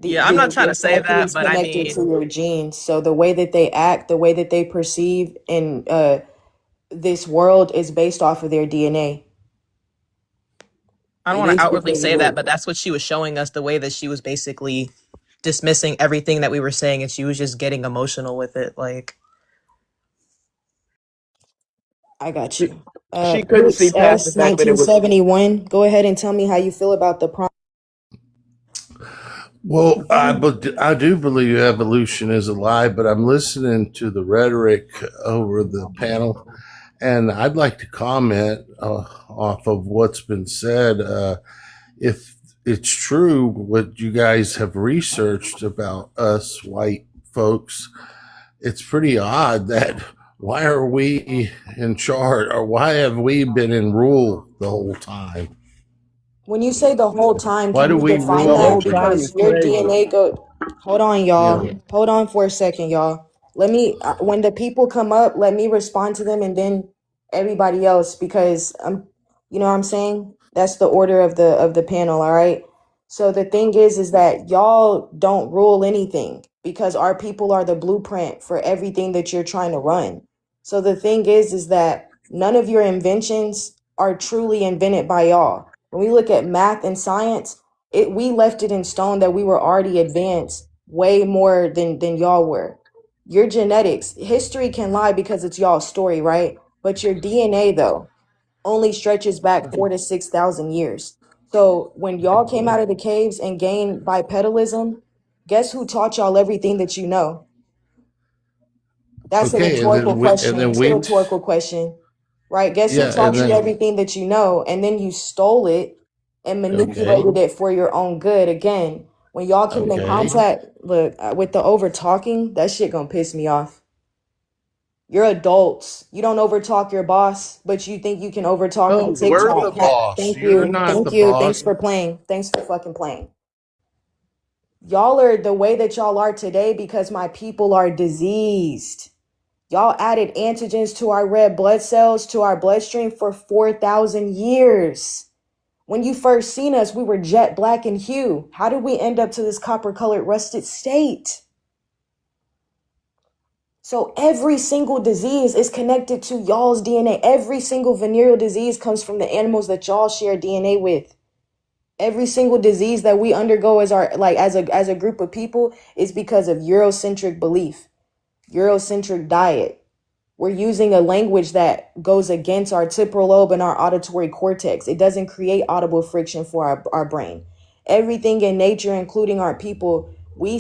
Yeah, I'm not trying to say that, It's but I connected mean, to your genes. So the way that they act, the way that they perceive in this world is based off of their DNA. I don't It want is to what outwardly they say that, do. but that's what she was showing us, the way that she was basically dismissing everything that we were saying, and she was just getting emotional with it. Like, I got you. She couldn't see Bruce past the S. fact that it was 1971. Go ahead and tell me how you feel about the prompt. Well, I do believe evolution is a lie, but I'm listening to the rhetoric over the panel, and I'd like to comment off of what's been said. If it's true what you guys have researched about us white folks, it's pretty odd that why are we in charge, or why have we been in rule the whole time? When you say the whole time, Why can do you we define rule the whole that? everything? time Because is your crazy. DNA go. Hold on, y'all. Yeah. Hold on for a second, y'all. Let me. When the people come up, let me respond to them, and then everybody else, because you know what I'm saying. That's the order of the panel. All right. So the thing is that y'all don't rule anything because our people are the blueprint for everything that you're trying to run. So the thing is that none of your inventions are truly invented by y'all. When we look at math and science, we left it in stone that we were already advanced way more than y'all were. Your genetics, history can lie because it's y'all's story, right? But your DNA though only stretches back 4 to 6,000 years. So when y'all came out of the caves and gained bipedalism, guess who taught y'all everything that you know? That's a Okay, rhetorical question. and then It's a we, rhetorical question, right? Guess who yeah, and taught you then everything that you know, and then you stole it and okay, manipulated it for your own good. Again, when y'all came in okay. contact, look, with the over talking, that shit gonna piss me off. You're adults. You don't overtalk your boss, but you think you can overtalk No, on we're the TikTok. boss. Thank You're you. not the Thank you. Thanks boss. for playing. Thanks for fucking playing. Y'all are the way that y'all are today because my people are diseased. Y'all added antigens to our red blood cells, to our bloodstream for 4,000 years. When you first seen us, we were jet black in hue. How did we end up to this copper colored rusted state? So every single disease is connected to y'all's DNA. Every single venereal disease comes from the animals that y'all share DNA with. Every single disease that we undergo as as a group of people is because of Eurocentric belief, Eurocentric diet. We're using a language that goes against our temporal lobe and our auditory cortex. It doesn't create audible friction for our brain. Everything in nature, including our people, we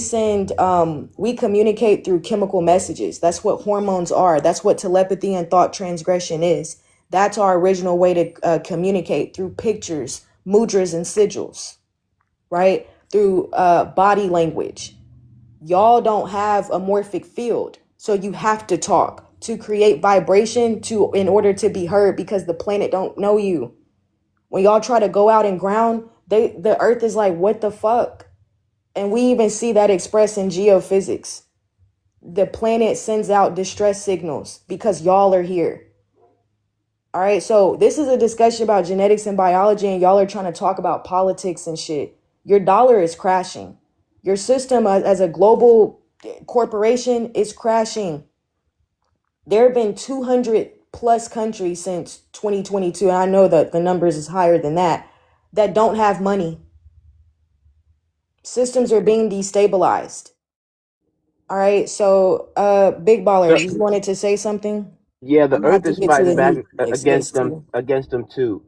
communicate through chemical messages. That's what hormones are. That's what telepathy and thought transgression is. That's our original way to communicate, through pictures, mudras, and sigils, right? Through body language. Y'all don't have a morphic field, so you have to talk to create vibration in order to be heard, because the planet don't know you. When y'all try to go out and ground, the earth is like, what the fuck? And we even see that expressed in geophysics. The planet sends out distress signals because y'all are here. All right, so this is a discussion about genetics and biology, and y'all are trying to talk about politics and shit. Your dollar is crashing. Your system as a global corporation is crashing. There have been 200 plus countries since 2022, and I know that the numbers is higher than that don't have money. Systems are being destabilized. All right, so Big Baller, So, you wanted to say something? Yeah, the I'm gonna have Earth to is get to fighting the back New York against space them too. too.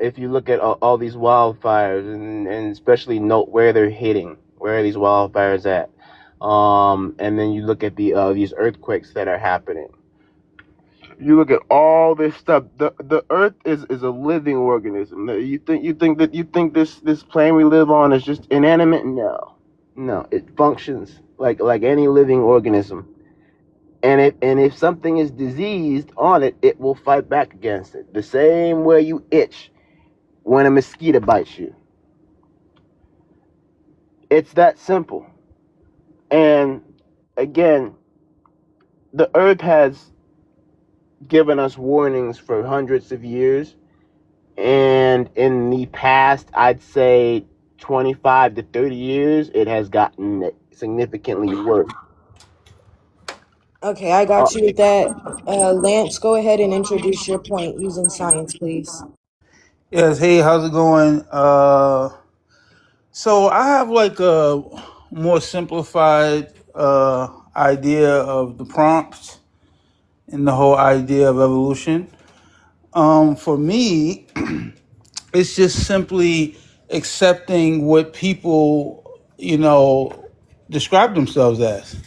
If you look at all these wildfires and especially note where they're hitting, where are these wildfires at? And then you look at these earthquakes that are happening. You look at all this stuff. The Earth is a living organism. You think this plane we live on is just inanimate? No, no. It functions like any living organism. And if something is diseased on it, it will fight back against it. The same way you itch when a mosquito bites you. It's that simple. And again, the Earth has given us warnings for hundreds of years. And in the past, I'd say 25 to 30 years, it has gotten significantly worse. Okay, I Uh, got you with that. Lance, go ahead and introduce your point using science, please. Yes, hey, how's it going? So I have like a more simplified idea of the prompt and the whole idea of evolution. For me, it's just simply accepting what people, describe themselves as.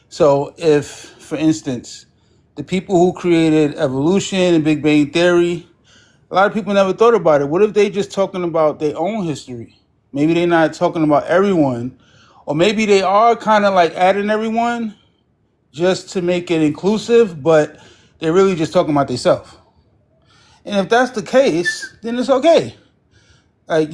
So if, for instance, the people who created evolution and Big Bang Theory, a lot of people never thought about it. What if they just talking about their own history? Maybe they're not talking about everyone, or maybe they are kind of like adding everyone just to make it inclusive, but they're really just talking about themselves. And if that's the case, then it's okay. Like,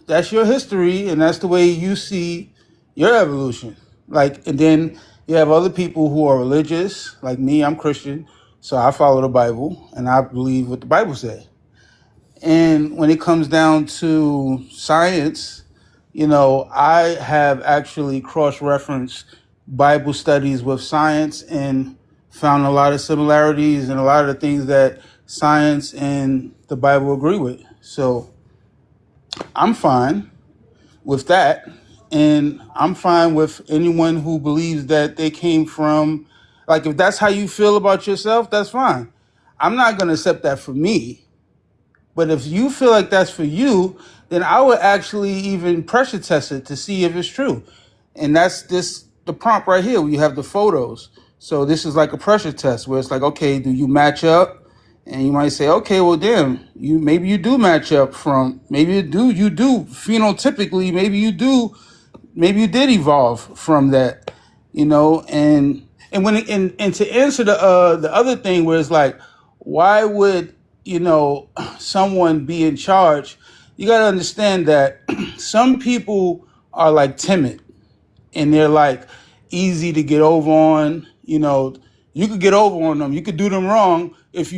that's your history and that's the way you see your evolution. Like, and then you have other people who are religious, like me, I'm Christian, so I follow the Bible and I believe what the Bible says. And when it comes down to science, I have actually cross-referenced Bible studies with science and found a lot of similarities and a lot of the things that science and the Bible agree with. So I'm fine with that. And I'm fine with anyone who believes that they came from, like, if that's how you feel about yourself, that's fine. I'm not going to accept that for me. But if you feel like that's for you, then I would actually even pressure test it to see if it's true. And that's the prompt right here where you have the photos. So this is like a pressure test where it's like, okay, do you match up? And you might say, okay, well, damn, maybe you do match up from, maybe you do phenotypically, maybe you did evolve from that, and to answer the other thing where it's like, why would someone be in charge? You got to understand that some people are like timid and they're like easy to get over on. You could get over on them, you could do them wrong if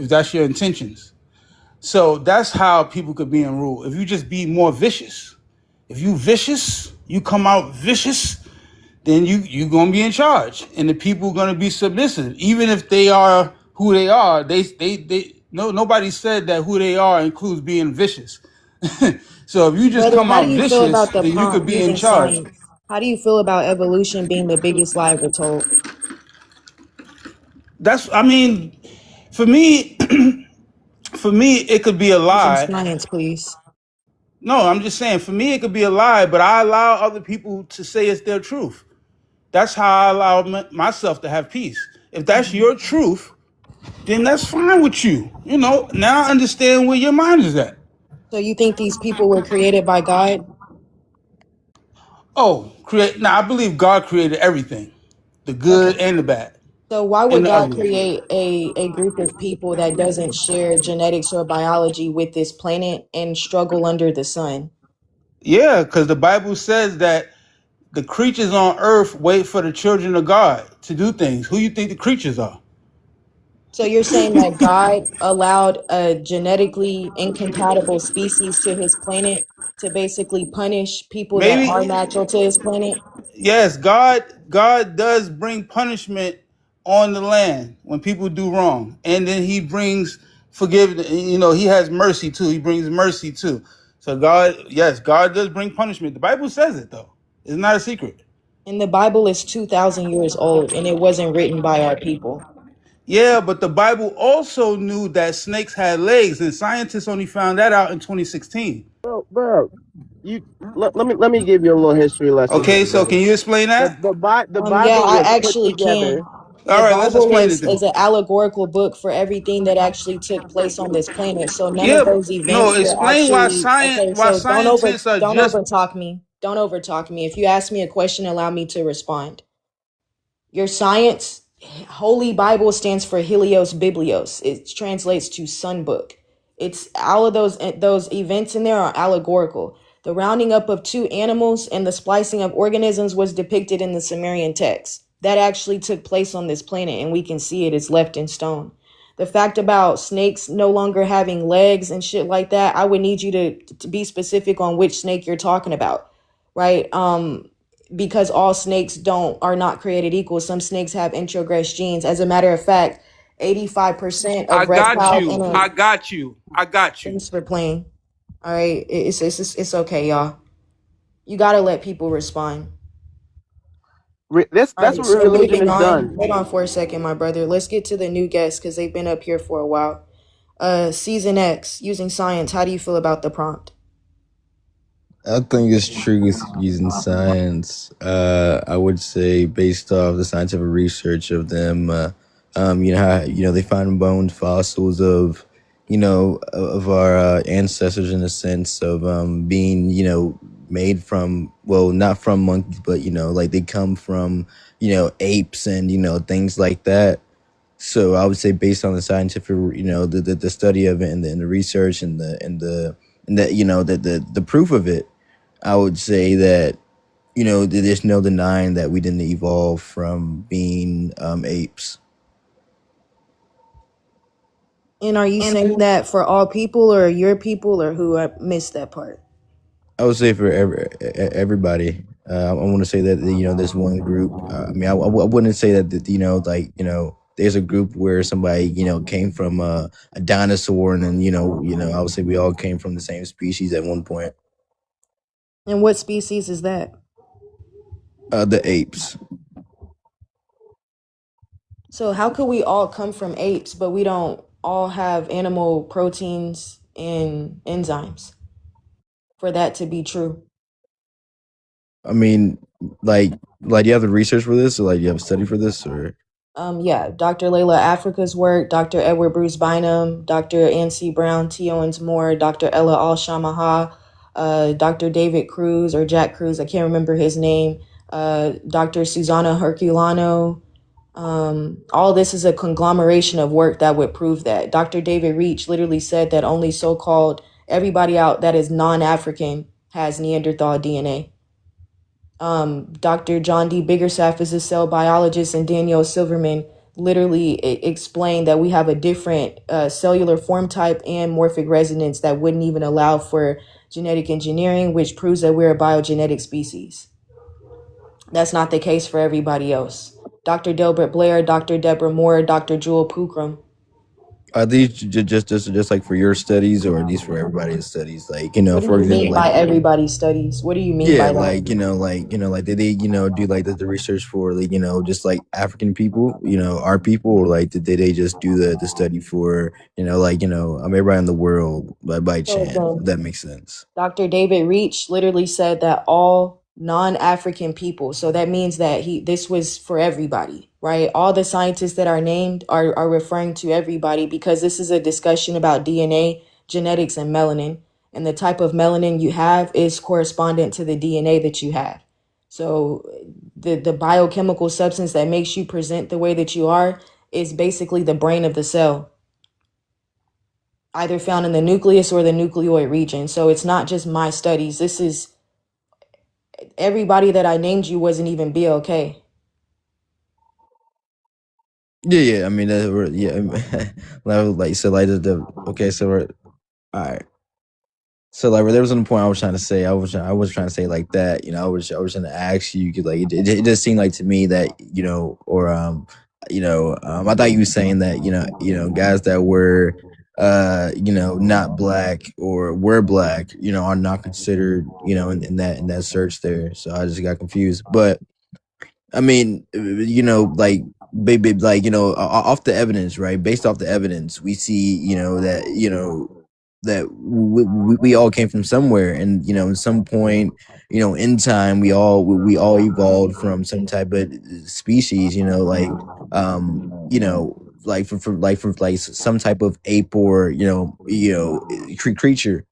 that's your intentions. So that's how people could be in rule. If you just be more vicious, if you vicious, you come out vicious, then you gonna be in charge, and the people gonna be submissive, even if they are who they are. Nobody said that who they are includes being vicious. So if you just Brother, come how do out you feel vicious, about the then you could prompt be in using charge. science? How do you feel about evolution being the biggest lie ever told? I mean, for me, it could be a Using lie. science, please. No, I'm just saying, for me, it could be a lie, but I allow other people to say it's their truth. That's how I allow myself to have peace. If that's your truth, then that's fine with you. Now I understand where your mind is at. So you think these people were created by God? Oh, Now I believe God created everything, the Okay. good and the bad, So why and would the God ugly. create a group of people that doesn't share genetics or biology with this planet and struggle under the sun? Yeah, because the Bible says that the creatures on earth wait for the children of God to do things. Who you think the creatures are? So you're saying that God allowed a genetically incompatible species to his planet to basically punish people that are Maybe. natural to his planet? Yes, God does bring punishment on the land when people do wrong, and then He brings forgiveness. He has mercy too. He brings mercy too. So God does bring punishment. The Bible says it though. It's not a secret. And the Bible is 2,000 years old and it wasn't written by our people. Yeah, but the Bible also knew that snakes had legs, and scientists only found that out in 2016. Bro, you let me give you a little history lesson Okay, here, so brother. can you explain that? The Yeah, Bible I was put actually together. can. All The right, let's Bible explain it is then. an allegorical book for everything that actually took place on this planet. So none of Yeah, those no, events were explain actually okay. why So scientists are don't just overtalk me. Don't overtalk me. If you ask me a question, allow me to respond. Your science, Holy Bible stands for Helios Biblios. It translates to Sun Book. It's all of those events in there are allegorical. The rounding up of two animals and the splicing of organisms was depicted in the Sumerian text. That actually took place on this planet, and we can see it. It's left in stone. The fact about snakes no longer having legs and shit like that, I would need you to be specific on which snake you're talking about, right? Because all snakes are not created equal. Some snakes have introgress genes. As a matter of fact, 85% I of got reptile you. I got you. I got you. thanks for playing. All right, it's okay, y'all. You gotta let people respond. That's All what right, so religion moving has on. done. Hold on for a second, my brother. Let's get to the new guests because they've been up here for a while. Season X, using science. How do you feel about the prompt? I think it's truth using science. I would say based off the scientific research of them, you know how they find bones, fossils of of our ancestors in a sense of being made from, well, not from monkeys, but like they come from apes and things like that. So I would say based on the scientific, the study of it and the research and the proof of it, I would say that there's no denying that we didn't evolve from being apes. And are you saying that for all people or your people or who? I missed that part. I would say for everybody. I want to say that there's one group. I mean, I wouldn't say that there's a group where somebody came from a dinosaur and then I would say we all came from the same species at one point. And what species is that? The apes. So how could we all come from apes, but we don't all have animal proteins and enzymes for that to be true? I mean, like you have the research for this, or like you have a study for this, or Yeah, Dr. Layla Africa's work, Dr. Edward Bruce Bynum, Dr. N.C. Brown, T. Owens Moore, Dr. Ella Al-Shamaha, Dr. David Cruz or Jack Cruz, I can't remember his name, Dr. Susanna Herculano. All this is a conglomeration of work that would prove that. Dr. David Reach literally said that only so-called everybody out that is non-African has Neanderthal DNA. Dr. John D. Biggerstaff is a cell biologist, and Danielle Silverman literally explained that we have a different cellular form type and morphic resonance that wouldn't even allow for genetic engineering, which proves that we're a biogenetic species. That's not the case for everybody else. Dr. Delbert Blair, Dr. Deborah Moore, Dr. Jewel Pookrum. are these just like for your studies, or are these for everybody's studies? Like What do for you example, mean by like everybody's studies? What do you mean yeah, by that? like like did they do like the research for like just like African people, our people, or like did they just do the study for like everybody in the world by So chance? again, If that makes sense. Dr. David Reach literally said that all non-African people, so that means that this was for everybody, right? All the scientists that are named are referring to everybody because this is a discussion about DNA, genetics, and melanin. And the type of melanin you have is correspondent to the DNA that you have. So the biochemical substance that makes you present the way that you are is basically the brain of the cell, either found in the nucleus or the nucleoid region. So it's not just my studies. This is everybody that I named you wasn't even BLK. Yeah. I mean, yeah. Like so, like okay. So we're all right. So like there was one point I was trying to say, I was trying to say like that, I was trying to ask you, cause like it just seemed like to me that or I thought you were saying that guys that were not black or were black are not considered in that search there. So I just got confused. But I mean, like baby, like, off the evidence, right? Based off the evidence, we see, that, that we all came from somewhere, and at some point, in time, we all evolved from some type of species, like, like from some type of ape, or creature.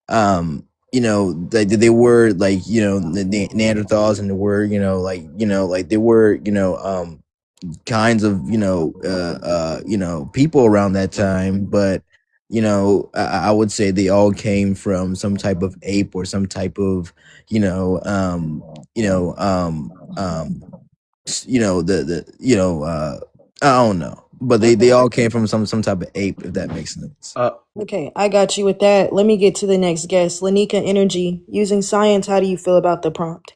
They were like, the Neanderthals, and they were, like they were, kinds of, people around that time, but I would say they all came from some type of ape, or some type of, you know you know I don't know, but they Okay. all came from some type of ape, if that makes sense. Okay, I got you with that. Let me get to the next guest. Lanika Energy, using science, how do you feel about the prompt?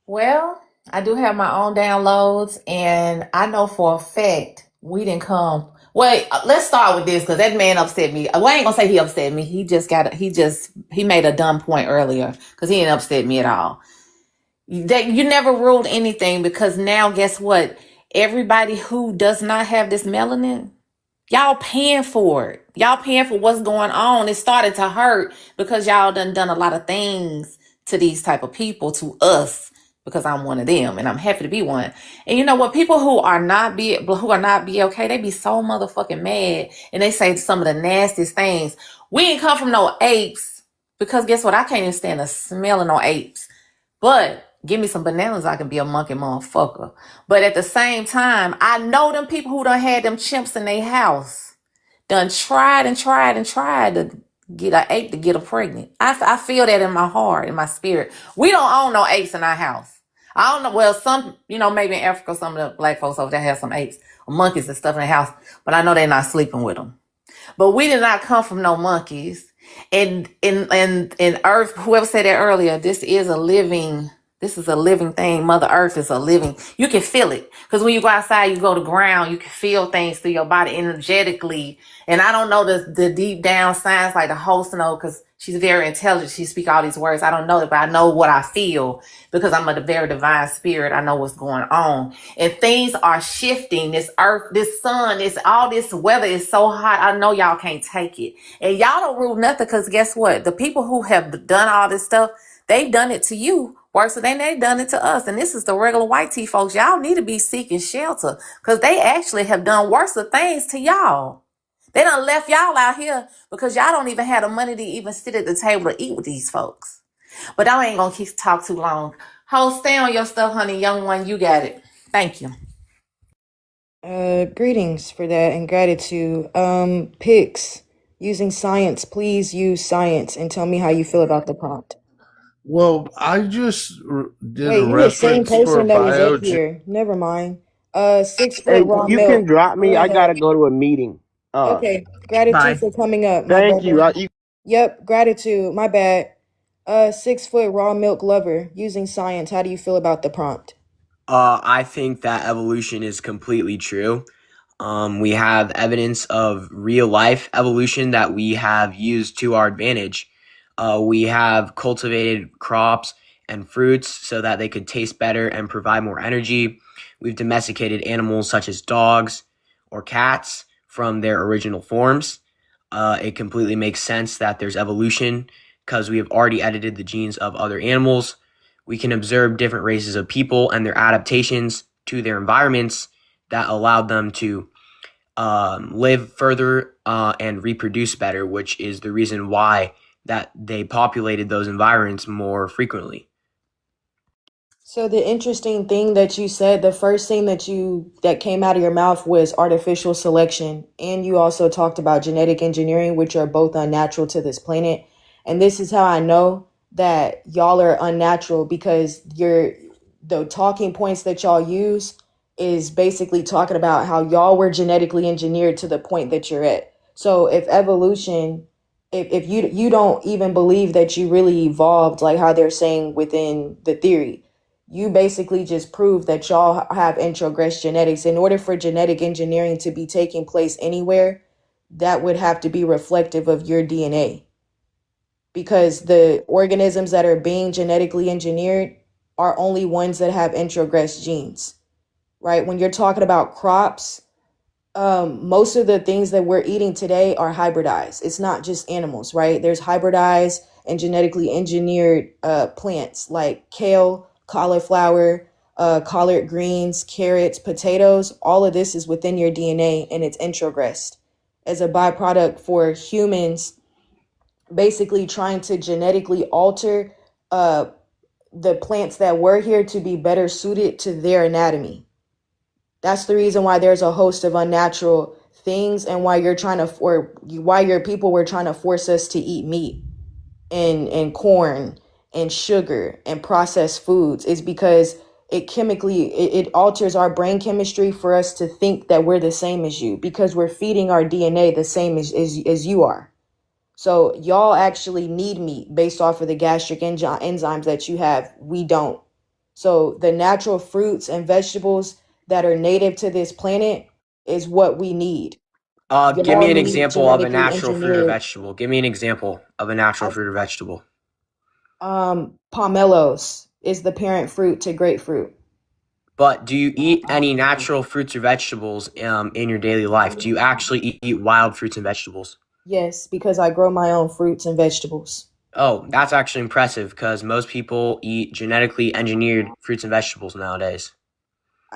Well, I do have my own downloads, and I know for a fact we didn't come. Wait, let's start with this because that man upset me. Well, I ain't gonna say he upset me. He made a dumb point earlier because he didn't upset me at all. That you never ruled anything, because now guess what? Everybody who does not have this melanin, y'all paying for it. Y'all paying for what's going on. It started to hurt because y'all done a lot of things to these type of people, to us, because I'm one of them and I'm happy to be one. And you know what? People who are not be okay, they be so motherfucking mad, and they say some of the nastiest things. We ain't come from no apes, because guess what? I can't even stand the smell of no apes. But give me some bananas, I can be a monkey motherfucker. But at the same time, I know them people who done had them chimps in their house, done tried and tried and tried to get an ape to get her pregnant. I feel that in my heart, in my spirit. We don't own no apes in our house. I don't know. Well, some, maybe in Africa, some of the black folks over there have some apes or monkeys and stuff in their house, but I know they're not sleeping with them. But we did not come from no monkeys. And in Earth, whoever said that earlier, this is a living thing. Mother Earth is a living. You can feel it. Because when you go outside, you go to ground, you can feel things through your body energetically. And I don't know the deep down science like the host know, because she's very intelligent. She speaks all these words. I don't know it, but I know what I feel because I'm a very divine spirit. I know what's going on. And things are shifting. This earth, this sun, all this weather is so hot. I know y'all can't take it. And y'all don't rule nothing, because guess what? The people who have done all this stuff, they've done it to you worse than they've done it to us. And this is the regular white tea folks. Y'all need to be seeking shelter, because they actually have done worse things to y'all. They done left y'all out here because y'all don't even have the money to even sit at the table to eat with these folks. But I ain't gonna keep talk too long. Host, stay on your stuff, honey. Young one, you got it. Thank you. Greetings for that and gratitude. Pix, using science, please use science and tell me how you feel about the prompt. Well, I just did Wait, a you the same reference for person that was up bio. here. Never mind. 6 foot Hey, raw you can milk. drop Go me. I ahead. gotta go to a meeting. Okay, gratitude Bye. for coming up, my Thank you. brother. Yep, gratitude. My bad. 6 foot raw milk lover, using science. How do you feel about the prompt? I think that evolution is completely true. We have evidence of real life evolution that we have used to our advantage. We have cultivated crops and fruits so that they could taste better and provide more energy. We've domesticated animals such as dogs or cats from their original forms. It completely makes sense that there's evolution because we have already edited the genes of other animals. We can observe different races of people and their adaptations to their environments that allowed them to live further and reproduce better, which is the reason why that they populated those environments more frequently. So the interesting thing that you said, the first thing that came out of your mouth was artificial selection, and you also talked about genetic engineering, which are both unnatural to this planet. And this is how I know that y'all are unnatural, because the talking points that y'all use is basically talking about how y'all were genetically engineered to the point that you're at. So if evolution, if you don't even believe that you really evolved like how they're saying within the theory, you basically just prove that y'all have introgressed genetics. In order for genetic engineering to be taking place anywhere, that would have to be reflective of your DNA, because the organisms that are being genetically engineered are only ones that have introgressed genes. right? When you're talking about crops, most of the things that we're eating today are hybridized. It's not just animals, right? There's hybridized and genetically engineered plants like kale, cauliflower, collard greens, carrots, potatoes. All of this is within your DNA and it's introgressed as a byproduct for humans, basically trying to genetically alter the plants that were here to be better suited to their anatomy. That's the reason why there's a host of unnatural things and why why your people were trying to force us to eat meat and corn and sugar and processed foods is because it alters our brain chemistry for us to think that we're the same as you because we're feeding our DNA the same as you are. So y'all actually need meat based off of the gastric enzymes that you have. We don't. So the natural fruits and vegetables that are native to this planet is what we need. Give me Y'all an need example of a genetically natural fruit or engineered vegetable. Give me an example of a natural fruit or vegetable. pomelos is the parent fruit to grapefruit. But do you eat any natural fruits or vegetables in your daily life? Do you actually eat wild fruits and vegetables? Yes, because I grow my own fruits and vegetables. Oh, that's actually impressive because most people eat genetically engineered fruits and vegetables nowadays.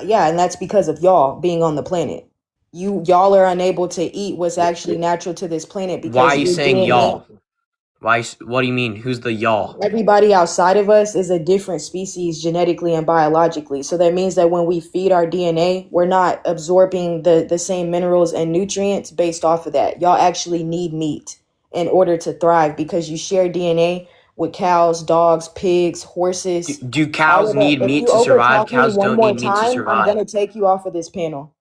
Yeah, and that's because of y'all being on the planet. Y'all are unable to eat what's actually natural to this planet Why because are you your saying DNA. y'all? What do you mean? Who's the y'all? Everybody outside of us is a different species genetically and biologically. So that means that when we feed our DNA, we're not absorbing the same minerals and nutrients based off of that. Y'all actually need meat in order to thrive because you share DNA with cows, dogs, pigs, horses. Do All cows of that. need If meat you to survive? overtalk me Cows one don't more need meat to time, I'm survive. going to take you off of this panel.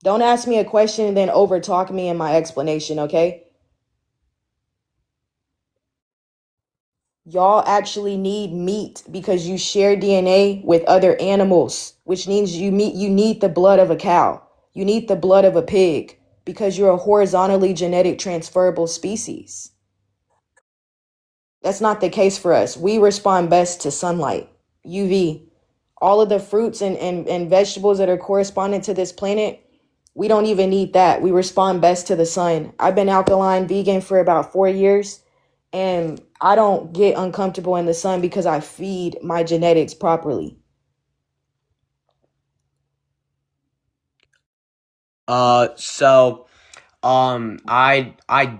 Don't ask me a question and then overtalk me in my explanation, okay? Y'all actually need meat because you share DNA with other animals, which means you need the blood of a cow. You need the blood of a pig because you're a horizontally genetic transferable species. That's not the case for us. We respond best to sunlight, UV. All of the fruits and vegetables that are corresponding to this planet, we don't even need that. We respond best to the sun. I've been alkaline vegan for about 4 years, and I don't get uncomfortable in the sun because I feed my genetics properly. I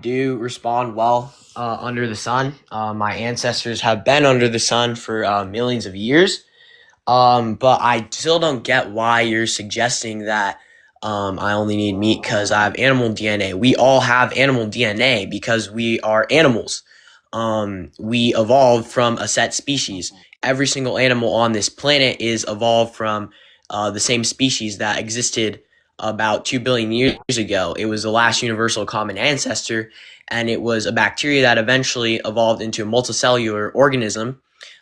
do respond well under the sun. My ancestors have been under the sun for millions of years. But I still don't get why you're suggesting that I only need meat because I have animal DNA. We all have animal DNA because we are animals. We evolved from a set species. Every single animal on this planet is evolved from the same species that existed about 2 billion years ago. It was the last universal common ancestor, and it was a bacteria that eventually evolved into a multicellular organism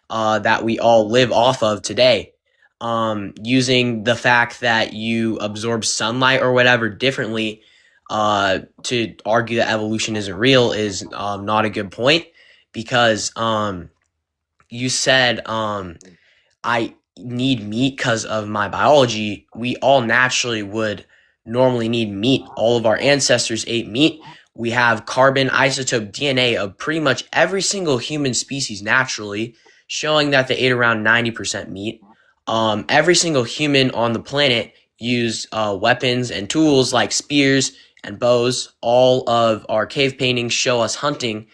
that we all live off of today. Using the fact that you absorb sunlight or whatever differently to argue that evolution isn't real is not a good point because you said I need meat because of my biology. We all naturally would normally need meat. All of our ancestors ate meat. We have carbon isotope DNA of pretty much every single human species naturally, showing that they ate around 90% meat. Every single human on the planet used weapons and tools like spears and bows. All of our cave paintings show us hunting.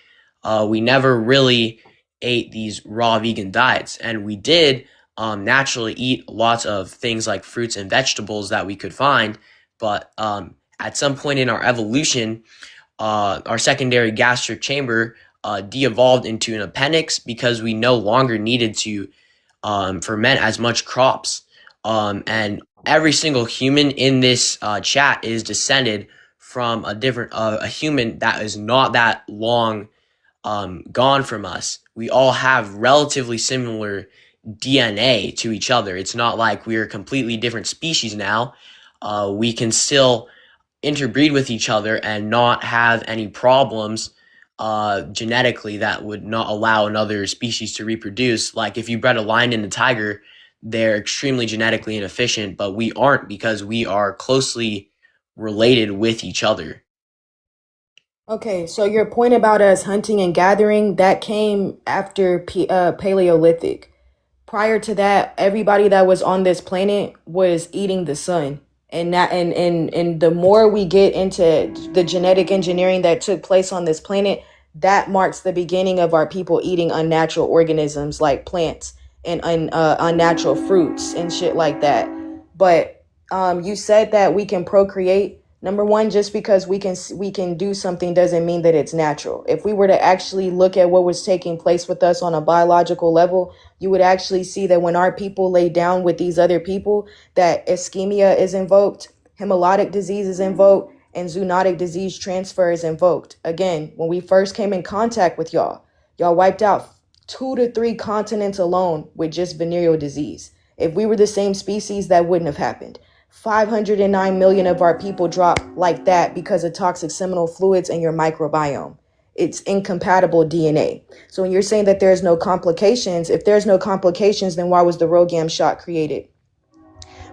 We never really ate these raw vegan diets, and we did naturally eat lots of things like fruits and vegetables that we could find. But at some point in our evolution, our secondary gastric chamber de-evolved into an appendix because we no longer needed to ferment as much crops. And every single human in this chat is descended from a human that is not that long gone from us. We all have relatively similar DNA to each other. It's not like we're completely different species now. We can still interbreed with each other and not have any problems genetically that would not allow another species to reproduce. Like if you bred a lion and a tiger, they're extremely genetically inefficient, but we aren't because we are closely related with each other. Okay, so your point about us hunting and gathering, that came after Paleolithic. Prior to that, everybody that was on this planet was eating the sun. And the more we get into the genetic engineering that took place on this planet, that marks the beginning of our people eating unnatural organisms like plants and unnatural fruits and shit like that. But you said that we can procreate. Number one, just because we can do something doesn't mean that it's natural. If we were to actually look at what was taking place with us on a biological level, you would actually see that when our people lay down with these other people, that ischemia is invoked, hemolytic disease is invoked, and zoonotic disease transfer is invoked. Again, when we first came in contact with y'all wiped out 2 to 3 continents alone with just venereal disease. If we were the same species, that wouldn't have happened. 509 million of our people drop like that because of toxic seminal fluids and your microbiome. It's incompatible DNA. So when you're saying that there's no complications, if there's no complications, then why was the RhoGAM shot created?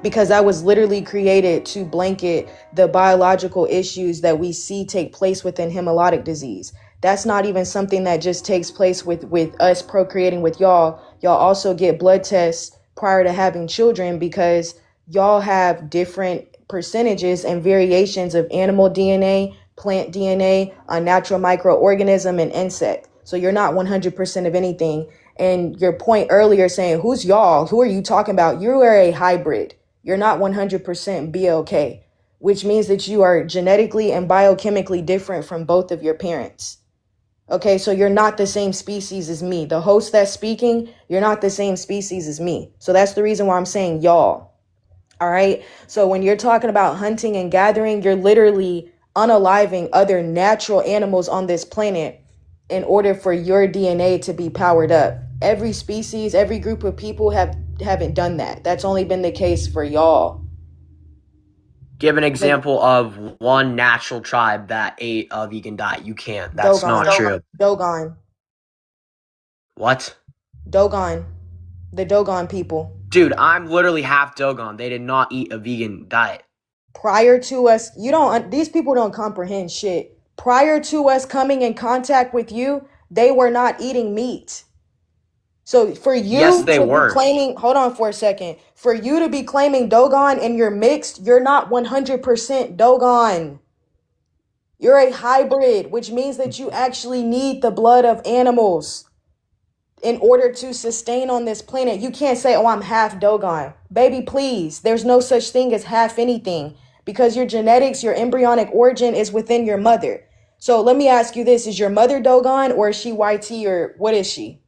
Because that was literally created to blanket the biological issues that we see take place within hemolytic disease. That's not even something that just takes place with us procreating with y'all. Y'all also get blood tests prior to having children because y'all have different percentages and variations of animal DNA, plant DNA, unnatural microorganism, and insect. So you're not 100% of anything. And your point earlier saying, who's y'all? Who are you talking about? You are a hybrid. You're not 100% BLK, which means that you are genetically and biochemically different from both of your parents. Okay, so you're not the same species as me. The host that's speaking, you're not the same species as me. So that's the reason why I'm saying y'all. All right. So when you're talking about hunting and gathering, you're literally unaliving other natural animals on this planet in order for your DNA to be powered up. Every species, every group of people haven't done that. That's only been the case for y'all. Give an example of one natural tribe that ate a vegan diet. You can't. That's Dogon. not true. Dogon. What? Dogon. The Dogon people. Dude, I'm literally half Dogon. They did not eat a vegan diet. Prior to us, these people don't comprehend shit. Prior to us coming in contact with you, they were not eating meat. So for you Yes, they to were. be claiming, hold on for a second. For you to be claiming Dogon and you're mixed, you're not 100% Dogon. You're a hybrid, which means that you actually need the blood of animals in order to sustain on this planet. You can't say, oh, I'm half Dogon. Baby, please. There's no such thing as half anything because your genetics, your embryonic origin is within your mother. So let me ask you this. Is your mother Dogon or is she YT or what is she?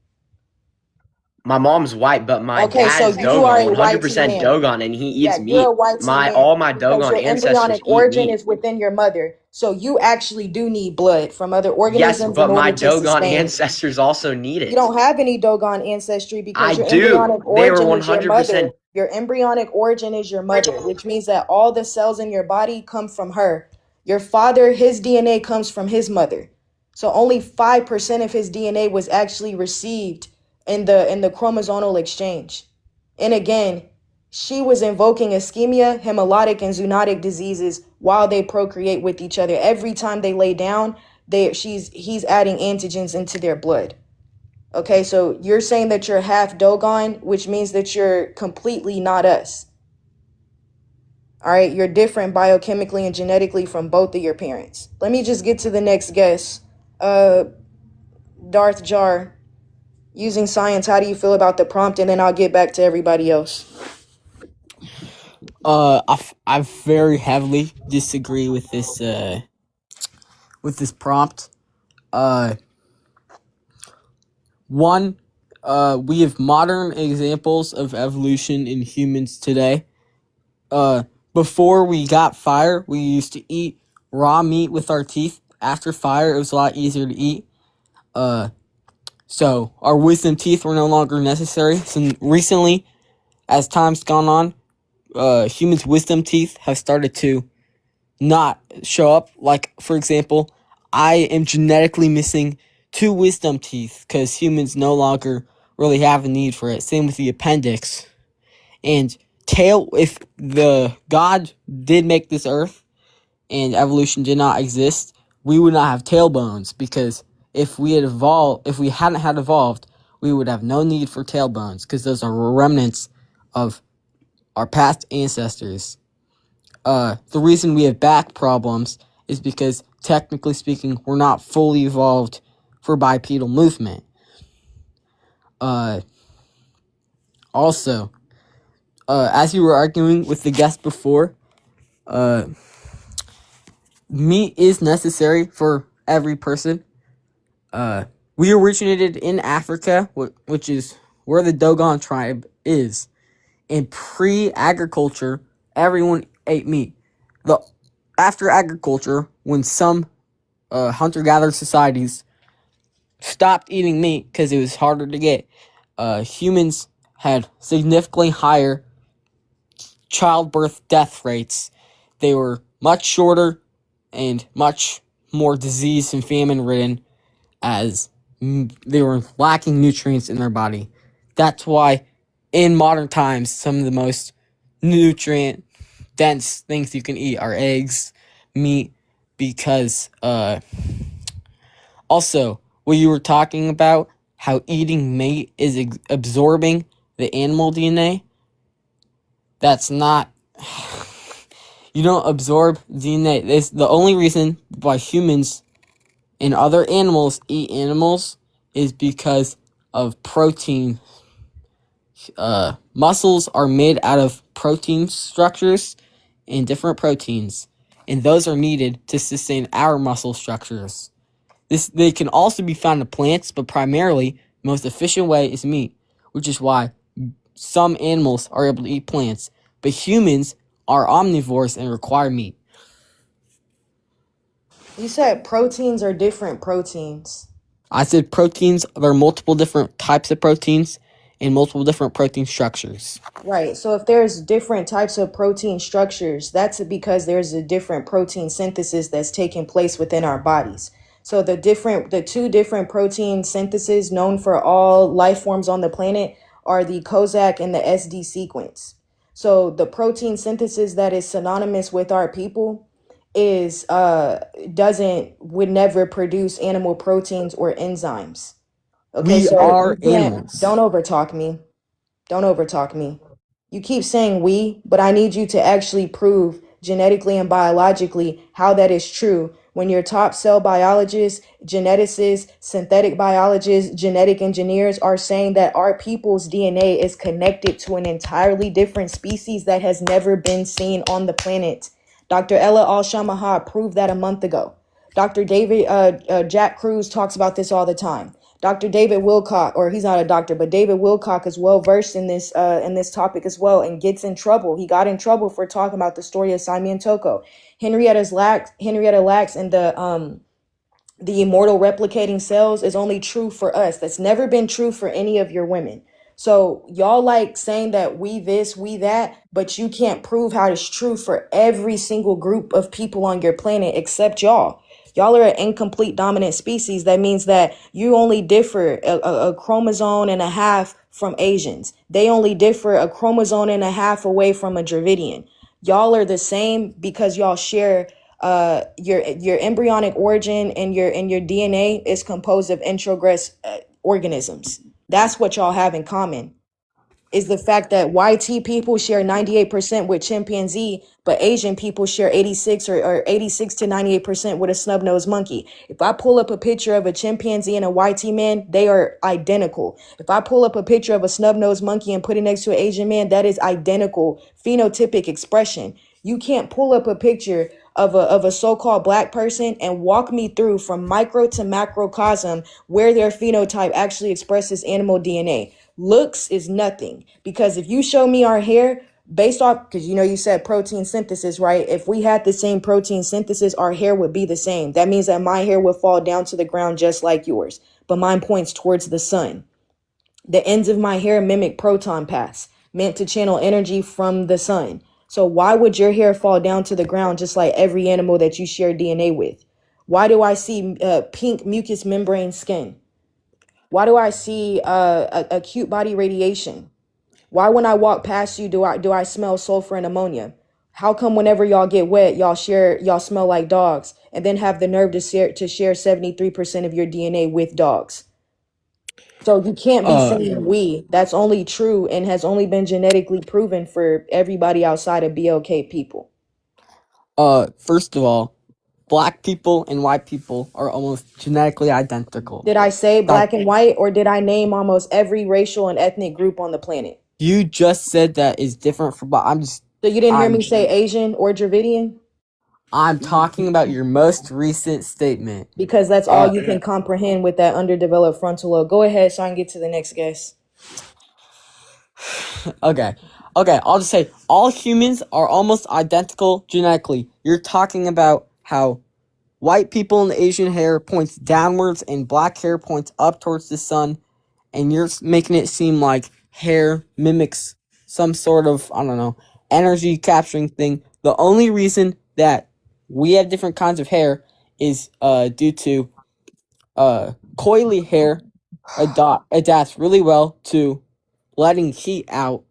My mom's white, but my Okay, so dad is you are a Dogon, YT 100% man. Dogon, and he eats Yeah, you're a meat. YT man All my because Dogon your ancestors embryonic eat origin meat. is within your mother. So you actually do need blood from other Yes, organisms but in my order to Dogon sustain. ancestors also need You it. don't have any Dogon ancestry because I your do. embryonic They were origin is your 100%. mother. Your embryonic origin is your mother, which means that all the cells in your body come from her. Your father, his DNA comes from his mother. So only 5% of his DNA was actually received in the chromosomal exchange. And again, she was invoking ischemia, hemolytic, and zoonotic diseases while they procreate with each other. Every time they lay down, he's adding antigens into their blood. Okay, so you're saying that you're half Dogon, which means that you're completely not us. All right, you're different biochemically and genetically from both of your parents. Let me just get to the next guest. Darth Jar, using science, how do you feel about the prompt? And then I'll get back to everybody else. I very heavily disagree with this prompt. One, we have modern examples of evolution in humans today. Before we got fire, we used to eat raw meat with our teeth. After fire, it was a lot easier to eat. So our wisdom teeth were no longer necessary. So recently, as time's gone on, humans' wisdom teeth have started to not show up. Like, for example, I am genetically missing 2 wisdom teeth because humans no longer really have a need for it. Same with the appendix. And if the God did make this earth and evolution did not exist, we would not have tailbones, because if we hadn't had evolved, we would have no need for tailbones, because those are remnants of our past ancestors. The reason we have back problems is because, technically speaking, we're not fully evolved for bipedal movement. Also, as you were arguing with the guest before, meat is necessary for every person. We originated in Africa, which is where the Dogon tribe is. In pre-agriculture, everyone ate meat. After agriculture, when some hunter-gatherer societies stopped eating meat because it was harder to get, humans had significantly higher childbirth death rates. They were much shorter and much more disease and famine ridden, as they were lacking nutrients in their body. That's why in modern times some of the most nutrient dense things you can eat are eggs, meat, because also what you were talking about, how eating meat is absorbing the animal DNA. That's not, you don't absorb DNA. It's the only reason why humans and other animals eat animals is because of protein. Muscles are made out of protein structures and different proteins, and those are needed to sustain our muscle structures. They can also be found in plants, but primarily the most efficient way is meat, which is why some animals are able to eat plants, but humans are omnivores and require meat. You said proteins are different proteins. I said proteins, there are multiple different types of proteins and multiple different protein structures. Right. So if there's different types of protein structures, that's because there's a different protein synthesis that's taking place within our bodies. So the two different protein syntheses known for all life forms on the planet are the Kozak and the SD sequence. So the protein synthesis that is synonymous with our people is would never produce animal proteins or enzymes. Okay, We so are you can't, animals. don't overtalk me. Don't overtalk me. You keep saying we, but I need you to actually prove genetically and biologically how that is true when your top cell biologists, geneticists, synthetic biologists, genetic engineers are saying that our people's DNA is connected to an entirely different species that has never been seen on the planet. Dr. Ella Al-Shamaha proved that a month ago. Dr. David Jack Cruz talks about this all the time. Dr. David Wilcock, or he's not a doctor, but David Wilcock is well versed in this topic as well, and gets in trouble. He got in trouble for talking about the story of Simon Toko. Henrietta Lacks and the immortal replicating cells is only true for us. That's never been true for any of your women. So y'all like saying that we this, we that, but you can't prove how it's true for every single group of people on your planet except y'all. Y'all are an incomplete dominant species. That means that you only differ a chromosome and a half from Asians. They only differ a chromosome and a half away from a Dravidian. Y'all are the same because y'all share your embryonic origin, and your DNA is composed of introgress organisms. That's what y'all have in common, is the fact that YT people share 98% with chimpanzee, but Asian people share 86 or 86 to 98% with a snub-nosed monkey. If I pull up a picture of a chimpanzee and a YT man, they are identical. If I pull up a picture of a snub-nosed monkey and put it next to an Asian man, that is identical phenotypic expression. You can't pull up a picture of a so-called black person and walk me through from micro to macrocosm where their phenotype actually expresses animal DNA. Looks is nothing, because if you show me our hair based off, because you said protein synthesis, right? If we had the same protein synthesis, our hair would be the same. That means that my hair would fall down to the ground just like yours, but mine points towards the sun. The ends of my hair mimic proton paths, meant to channel energy from the sun. So why would your hair fall down to the ground just like every animal that you share DNA with? Why do I see pink mucous membrane skin? Why do I see acute body radiation? Why when I walk past you do I smell sulfur and ammonia? How come whenever y'all get wet, y'all smell like dogs and then have the nerve to share 73% of your DNA with dogs? So you can't be Uh, saying we. That's only true and has only been genetically proven for everybody outside of BLK people. first of all, black people and white people are almost genetically identical. Did I say That black and white, or did I name almost every racial and ethnic group on the planet? you just said that is different from. So you didn't hear me I'm say Asian or Dravidian? I'm talking about your most recent statement. Because that's Uh, all you can comprehend with that underdeveloped frontal lobe. Go ahead so I can get to the next guest. okay. I'll just say all humans are almost identical genetically. You're talking about how white people and Asian hair points downwards and black hair points up towards the sun, and you're making it seem like hair mimics some sort of, I don't know, energy capturing thing. The only reason that we have different kinds of hair is due to coily hair adapts really well to letting heat out,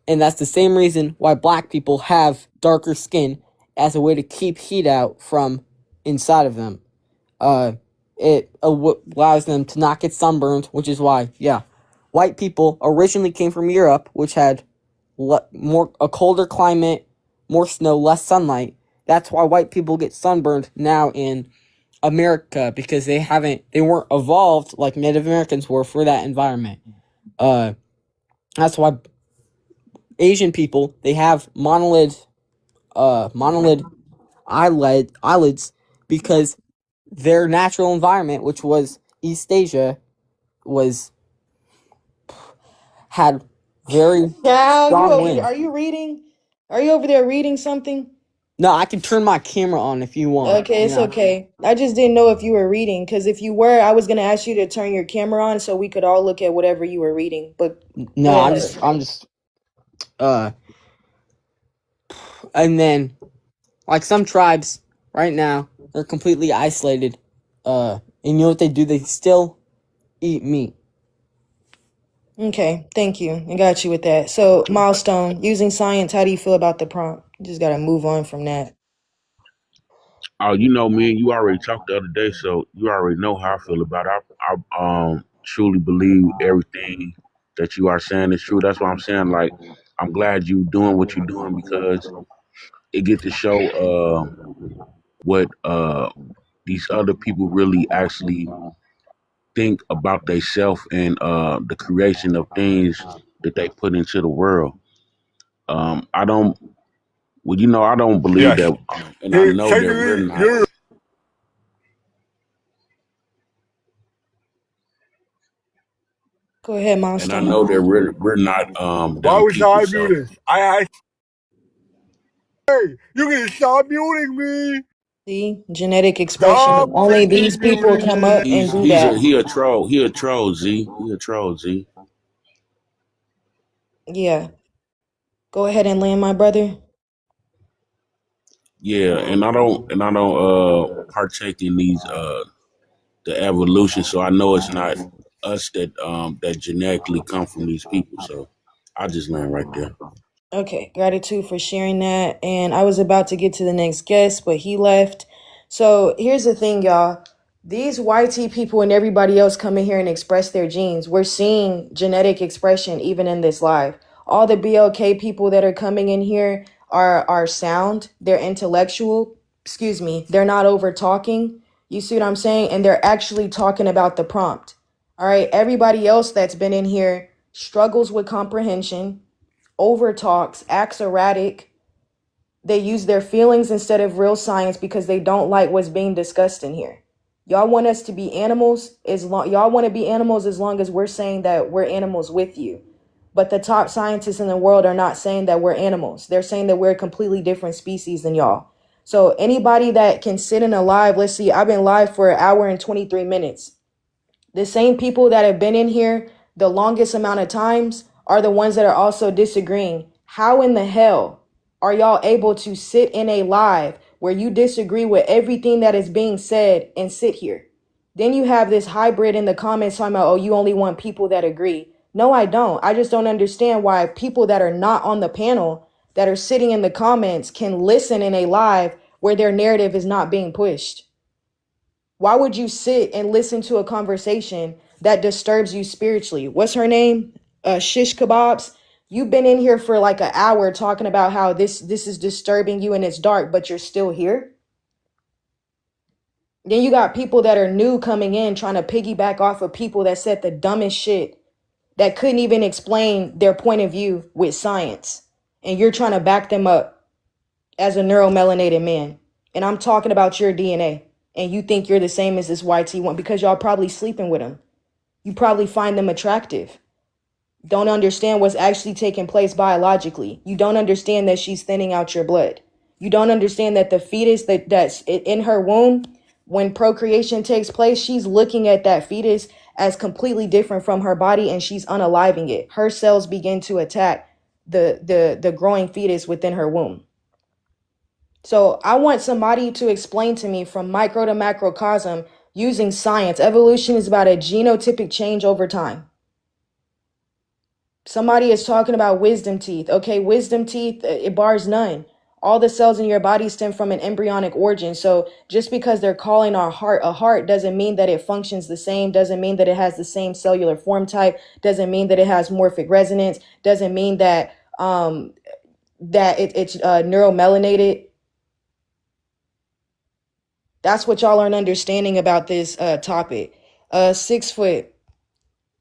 and that's the same reason why black people have darker skin as a way to keep heat out from inside of them. It allows them to not get sunburned, which is why, white people originally came from Europe, which had a colder climate, more snow, less sunlight. That's why white people get sunburned now in America, because they weren't evolved like Native Americans were for that environment. That's why Asian people, they have monolid eyelids, because their natural environment, which was East Asia, had very strong wind. Are you reading? Are you over there reading something? No, I can turn my camera on if you want. Okay, it's okay. I just didn't know if you were reading, because if you were, I was gonna ask you to turn your camera on so we could all look at whatever you were reading. But No, go I'm ahead. just and then like some tribes right now, they're completely isolated. And you know what they do? They still eat meat. Okay, thank you. I got you with that. So, Milestone, using science, how do you feel about the prompt? You just gotta move on from that. Oh, you know, me and you already talked the other day, so you already know how I feel about it. I truly believe everything that you are saying is true. That's why I'm saying, like, I'm glad you doing what you're doing because it get to show what these other people really actually think about themselves and the creation of things that they put into the world. I don't, well, you know, I don't believe Yes. that, and I know that we're Technically, not. you're. Go ahead, And I know Milestone. that we're not Why dumb was people. I So muted? Hey, you can stop muting me. See, genetic expression. Stop Only these freaking people muting come up me. and do he's that. he a troll. He a troll. Z. He a troll. Z. Yeah. Go ahead and land, my brother. Yeah, and I don't partake in these the evolution. So I know it's not us that genetically come from these people. So I just land right there. Okay, gratitude for sharing that. And I was about to get to the next guest, but he left. So here's the thing, y'all. These YT people and everybody else come in here and express their genes. We're seeing genetic expression even in this live. All the BLK people that are coming in here are sound. They're intellectual. Excuse me. They're not over talking. You see what I'm saying? And they're actually talking about the prompt. All right. Everybody else that's been in here struggles with comprehension, overtalks, acts erratic. They use their feelings instead of real science because they don't like what's being discussed in here. Y'all want us to be animals y'all want to be animals as long as we're saying that we're animals with you. But the top scientists in the world are not saying that we're animals. They're saying that we're a completely different species than y'all. So anybody that can sit in a live, let's see, I've been live for 1 hour and 23 minutes. The same people that have been in here the longest amount of times are the ones that are also disagreeing. How in the hell are y'all able to sit in a live where you disagree with everything that is being said and sit here? Then you have this hybrid in the comments talking about, oh, you only want people that agree. No, I don't. I just don't understand why people that are not on the panel, that are sitting in the comments, can listen in a live where their narrative is not being pushed. Why would you sit and listen to a conversation that disturbs you spiritually? What's her name? Shish Kebabs. You've been in here for like an hour talking about how this is disturbing you and it's dark, but you're still here. Then you got people that are new coming in trying to piggyback off of people that said the dumbest shit, that couldn't even explain their point of view with science. And you're trying to back them up as a neuromelanated man. And I'm talking about your DNA. And you think you're the same as this YT one because y'all probably sleeping with them. You probably find them attractive. Don't understand what's actually taking place biologically. You don't understand that she's thinning out your blood. You don't understand that the fetus that's in her womb, when procreation takes place, she's looking at that fetus as completely different from her body, and she's unaliving it. Her cells begin to attack the growing fetus within her womb. So I want somebody to explain to me from micro to macrocosm using science. Evolution is about a genotypic change over time. Somebody is talking about wisdom teeth. Okay, wisdom teeth, it bars none. All the cells in your body stem from an embryonic origin. So just because they're calling our heart a heart doesn't mean that it functions the same, doesn't mean that it has the same cellular form type, doesn't mean that it has morphic resonance, doesn't mean that it's neuromelanated. That's what y'all aren't understanding about this topic. 6 foot.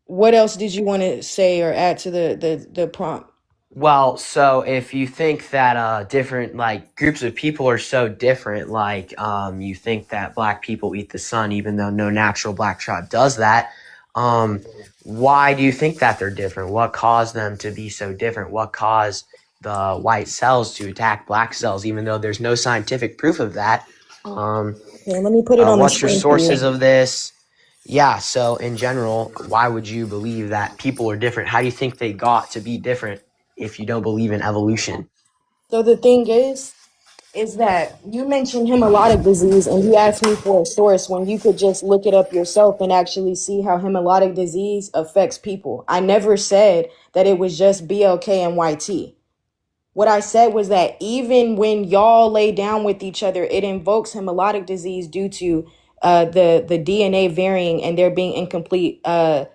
What else did you want to say or add to the prompt? Well, so if you think that different like groups of people are so different, like you think that black people eat the sun, even though no natural black tribe does that, why do you think that they're different? What caused them to be so different? What caused the white cells to attack black cells, even though there's no scientific proof of that? Okay, let me put it on the What's your screen for you. sources of this? Yeah, so in general, why would you believe that people are different? How do you think they got to be different if you don't believe in evolution? So the thing is that you mentioned hemolytic disease and you asked me for a source when you could just look it up yourself and actually see how hemolytic disease affects people. I never said that it was just BLK and YT. What I said was that even when y'all lay down with each other, it invokes hemolytic disease due to the DNA varying and there being incompatible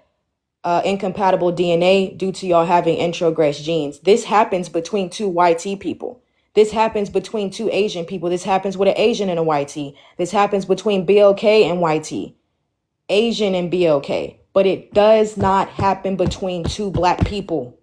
DNA due to y'all having introgress genes. This happens between two YT people. This happens between two Asian people. This happens with an Asian and a YT. This happens between BLK and YT, Asian and BLK. But it does not happen between two black people.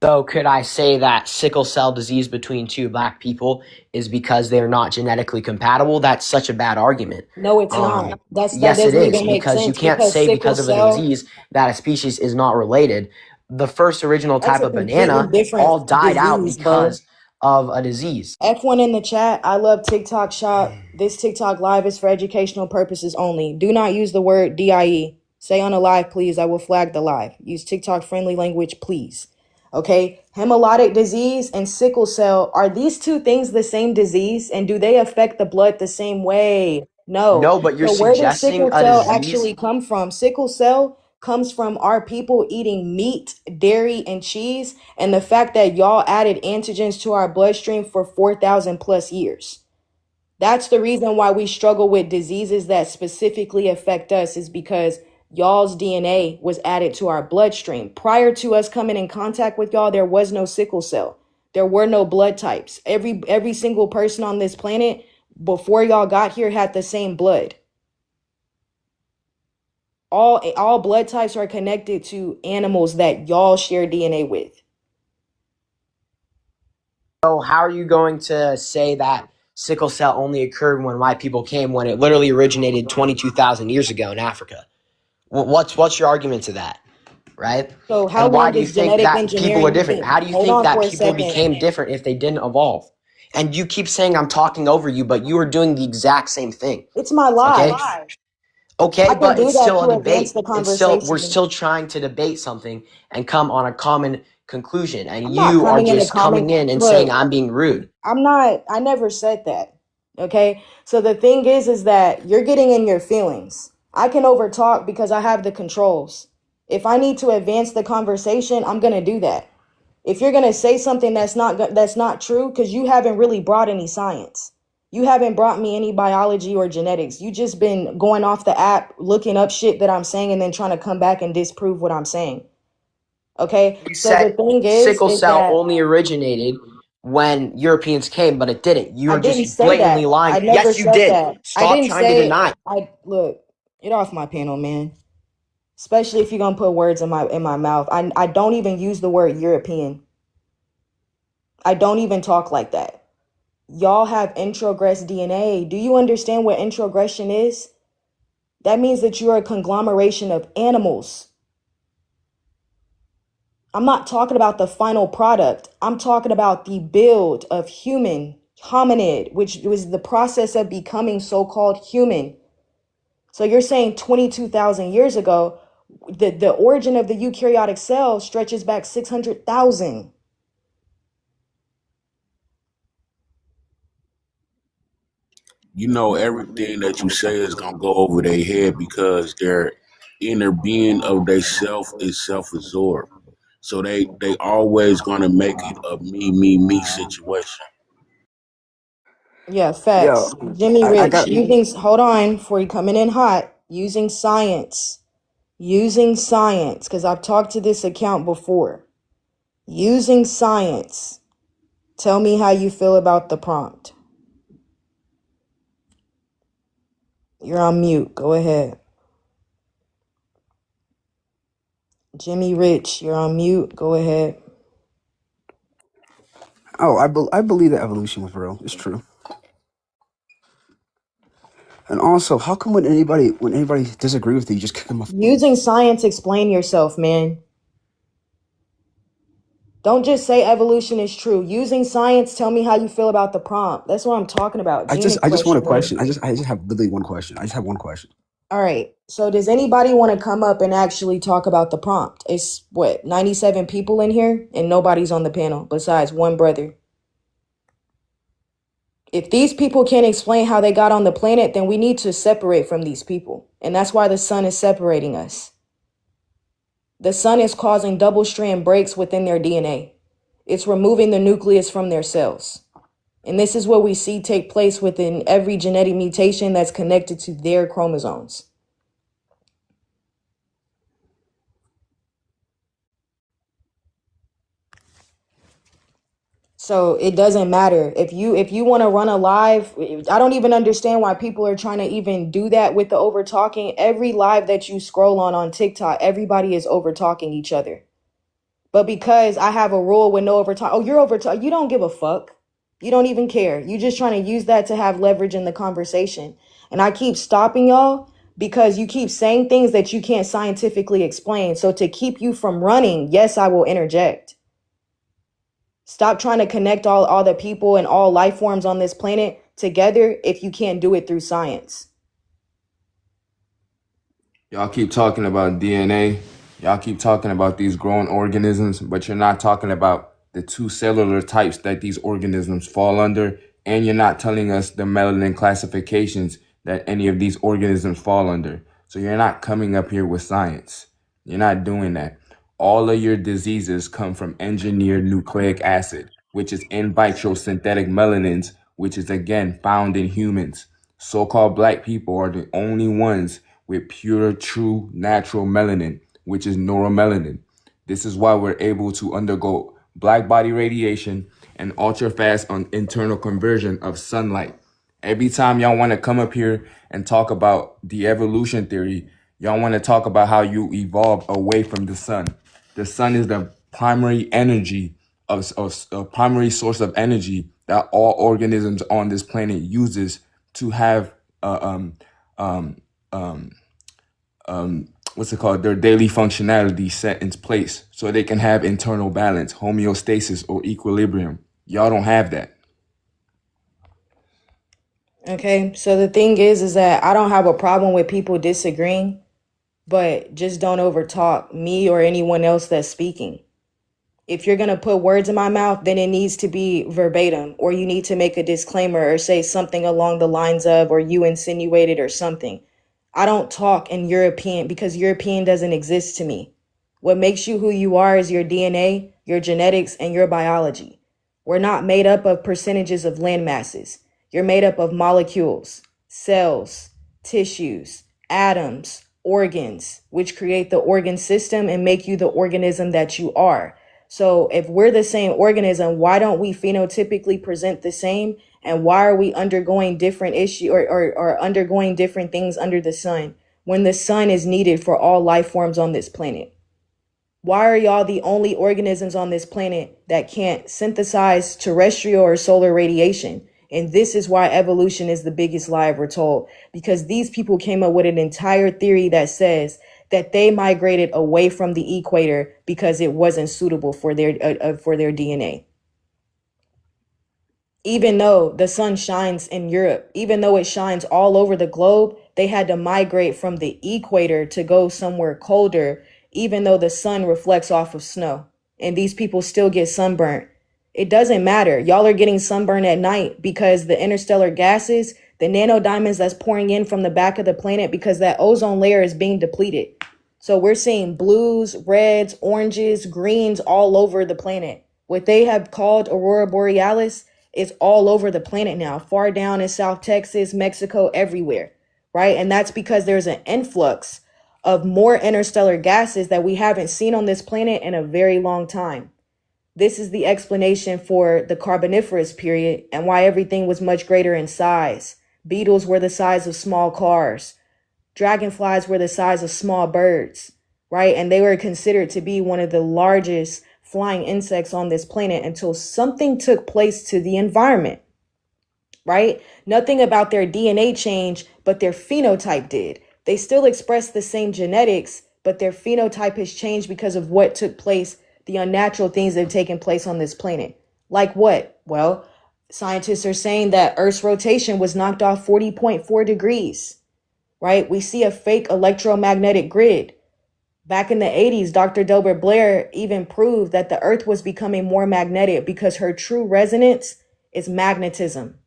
So could I say that sickle cell disease between two black people is because they're not genetically compatible? That's such a bad argument. No, it's not. That Yes, it doesn't is, even make because you sense can't because say sickle because of a cell, disease that a species is not related. The first original that's type a of completely banana different all died out disease, bro. because of a disease. F1 in the chat. I love TikTok shop. This TikTok live is for educational purposes only. Do not use the word DIE. Say on a live, please. I will flag the live. Use TikTok friendly language, please. Okay. Hemolytic disease and sickle cell. Are these two things the same disease? And do they affect the blood the same way? No. No, but you're So where does suggesting sickle a cell disease. actually come from? Sickle cell comes from our people eating meat, dairy, and cheese, and the fact that y'all added antigens to our bloodstream for 4,000 plus years. That's the reason why we struggle with diseases that specifically affect us, is because y'all's DNA was added to our bloodstream. Prior to us coming in contact with y'all, there was no sickle cell. There were no blood types. Every single person on this planet before y'all got here had the same blood. All blood types are connected to animals that y'all share DNA with. So how are you going to say that sickle cell only occurred when white people came, when it literally originated 22,000 years ago in Africa? What's your argument to that, right? So how And why long do you does think genetic that people are engineering different? been? How do you Hold think on that for a people second. became different if they didn't evolve? And you keep saying I'm talking over you, but you are doing the exact same thing. It's my Okay? live. Okay, I can but do it's that still a to advance debate. the It's still, we're conversation. still trying to debate something and come on a common conclusion. And I'm not you are coming in a just coming comment. in and saying Look, I'm being rude. I never said that. Okay. So the thing is that you're getting in your feelings. I can overtalk because I have the controls. If I need to advance the conversation, I'm going to do that. If you're going to say something that's not true, because you haven't really brought any science. You haven't brought me any biology or genetics. You just been going off the app, looking up shit that I'm saying, and then trying to come back and disprove what I'm saying. Okay? You So the said thing sickle is cell that only originated when Europeans came, but it didn't. You I are didn't just say that. blatantly lying. I never Yes, you said did. that. I Stop didn't trying to say, deny. look, get off my panel, man. Especially if you're gonna put words in my mouth. I don't even use the word European. I don't even talk like that. Y'all have introgress DNA. Do you understand what introgression is? That means that you're a conglomeration of animals. I'm not talking about the final product. I'm talking about the build of human, hominid, which was the process of becoming so-called human. So you're saying 22,000 years ago, the origin of the eukaryotic cell stretches back 600,000. You know, everything that you say is gonna go over their head because their inner being of they self is self-absorbed. So they always gonna make it a me situation. Yeah, Yo, facts. Jimmy I Rich, got hold on before you coming in hot, using science. Using science, because I've talked to this account before. Using science. Tell me how you feel about the prompt. You're on mute. Go ahead. Jimmy Rich, you're on mute. Go ahead. I believe that evolution was real. It's true. And also, how come when anybody disagree with you just kick them off? Using science, explain yourself, man. Don't just say evolution is true. Using science, tell me how you feel about the prompt. That's what I'm talking about. Gene I just want a expression, man. question. I just have literally one question. I just have one question. All right. So does anybody want to come up and actually talk about the prompt? It's what, 97 people in here and nobody's on the panel besides one brother. If these people can't explain how they got on the planet, then we need to separate from these people. And that's why the sun is separating us. The sun is causing double strand breaks within their DNA. It's removing the nucleus from their cells. And this is what we see take place within every genetic mutation that's connected to their chromosomes. So it doesn't matter if you want to run a live. I don't even understand why people are trying to even do that with the over talking. Every live that you scroll on TikTok, everybody is over talking each other. But because I have a rule with no over talk, oh, you're over talk. You don't give a fuck. You don't even care. You just trying to use that to have leverage in the conversation. And I keep stopping y'all because you keep saying things that you can't scientifically explain. So to keep you from running, yes, I will interject. Stop trying to connect all the people and all life forms on this planet together if you can't do it through science. Y'all keep talking about DNA. Y'all keep talking about these growing organisms, but you're not talking about the two cellular types that these organisms fall under, and you're not telling us the melanin classifications that any of these organisms fall under. So you're not coming up here with science. You're not doing that. All of your diseases come from engineered nucleic acid, which is in vitro synthetic melanins, which is again found in humans. So-called black people are the only ones with pure, true, natural melanin, which is neuromelanin. This is why we're able to undergo black body radiation and ultra fast on internal conversion of sunlight. Every time y'all want to come up here and talk about the evolution theory, y'all want to talk about how you evolved away from the sun. The sun is the primary energy of a primary source of energy that all organisms on this planet uses to have what's it called? Their daily functionality set in place so they can have internal balance, homeostasis, or equilibrium. Y'all don't have that. Okay, so the thing is that I don't have a problem with people disagreeing, but just don't overtalk me or anyone else that's speaking. If you're going to put words in my mouth, then it needs to be verbatim, or you need to make a disclaimer or say something along the lines of, or you insinuated or something. I don't talk in European because European doesn't exist to me. What makes you who you are is your DNA, your genetics, and your biology. We're not made up of percentages of land masses. You're made up of molecules, cells, tissues, atoms, organs, which create the organ system and make you the organism that you are. So if we're the same organism, why don't we phenotypically present the same? And why are we undergoing different or undergoing different things under the sun when the sun is needed for all life forms on this planet? Why are y'all the only organisms on this planet that can't synthesize terrestrial or solar radiation? And this is why evolution is the biggest lie ever told, because these people came up with an entire theory that says that they migrated away from the equator because it wasn't suitable for their DNA. Even though the sun shines in Europe, even though it shines all over the globe, they had to migrate from the equator to go somewhere colder, even though the sun reflects off of snow. And these people still get sunburnt. It doesn't matter. Y'all are getting sunburned at night because the interstellar gases, the nanodiamonds that's pouring in from the back of the planet, because that ozone layer is being depleted. So we're seeing blues, reds, oranges, greens all over the planet. What they have called aurora borealis is all over the planet now, far down in South Texas, Mexico, everywhere, right? And that's because there's an influx of more interstellar gases that we haven't seen on this planet in a very long time. This is the explanation for the Carboniferous period and why everything was much greater in size. Beetles were the size of small cars. Dragonflies were the size of small birds, right? And they were considered to be one of the largest flying insects on this planet until something took place to the environment, right? Nothing about their DNA changed, but their phenotype did. They still express the same genetics, but their phenotype has changed because of what took place, the unnatural things that have taken place on this planet. Like what? Well, scientists are saying that Earth's rotation was knocked off 40.4 degrees, right? We see a fake electromagnetic grid. Back in the 80s, Dr. Delbert Blair even proved that the Earth was becoming more magnetic because her true resonance is magnetism.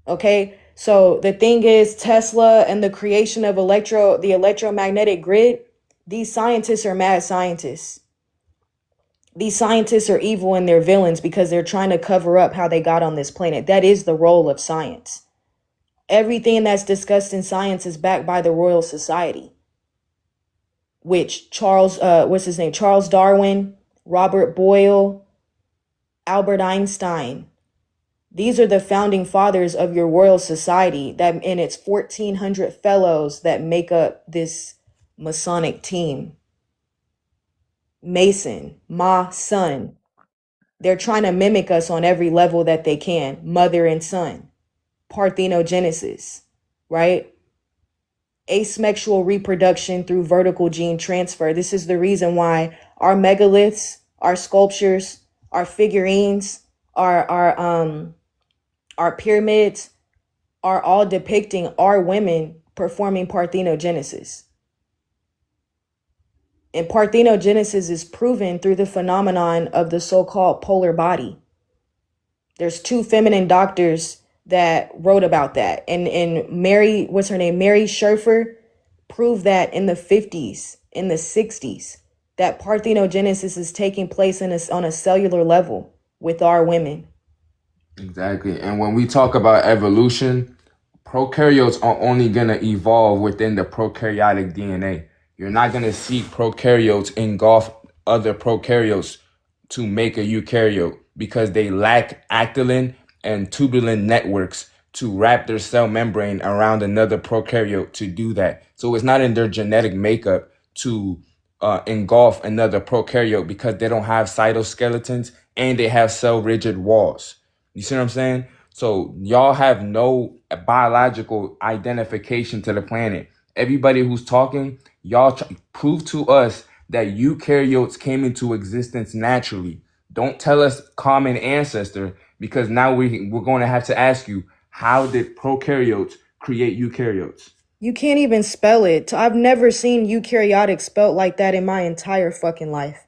Okay, so the thing is, Tesla and the creation of the electromagnetic grid, these scientists are mad scientists. These scientists are evil and they're villains because they're trying to cover up how they got on this planet. That is the role of science. Everything that's discussed in science is backed by the Royal Society, which Charles Darwin, Robert Boyle, Albert Einstein. These are the founding fathers of your Royal Society, that and it's 1,400 fellows that make up this Masonic team. Mason, son. They're trying to mimic us on every level that they can. Mother and son. Parthenogenesis, right? Asexual reproduction through vertical gene transfer. This is the reason why our megaliths, our sculptures, our figurines, our pyramids are all depicting our women performing parthenogenesis. And parthenogenesis is proven through the phenomenon of the so-called polar body. There's 2 feminine doctors that wrote about that. And Mary, what's her name? Mary Scherfer proved that in the 50s, in the 60s, that parthenogenesis is taking place on a cellular level with our women. Exactly. And when we talk about evolution, prokaryotes are only going to evolve within the prokaryotic DNA. You're not going to see prokaryotes engulf other prokaryotes to make a eukaryote because they lack actinin and tubulin networks to wrap their cell membrane around another prokaryote to do that. So it's not in their genetic makeup to engulf another prokaryote because they don't have cytoskeletons and they have cell rigid walls. You see what I'm saying? So y'all have no biological identification to the planet. Everybody who's talking, y'all prove to us that eukaryotes came into existence naturally. Don't tell us common ancestor, because now we're going to have to ask you, how did prokaryotes create eukaryotes? You can't even spell it. I've never seen eukaryotic spelled like that in my entire fucking life.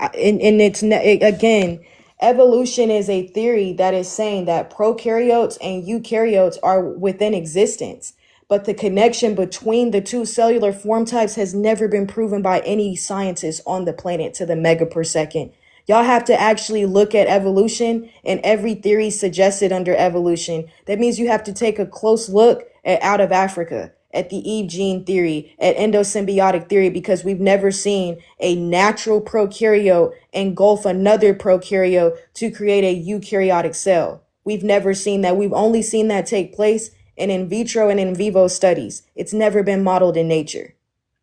Again, evolution is a theory that is saying that prokaryotes and eukaryotes are within existence. but the connection between the two cellular form types has never been proven by any scientist on the planet to the mega per second. Y'all have to actually look at evolution and every theory suggested under evolution. That means you have to take a close look at Out of Africa, at the Eve gene theory, at endosymbiotic theory, because we've never seen a natural prokaryote engulf another prokaryote to create a eukaryotic cell. We've never seen that. We've only seen that take place in vitro and in vivo studies. It's never been modeled in nature.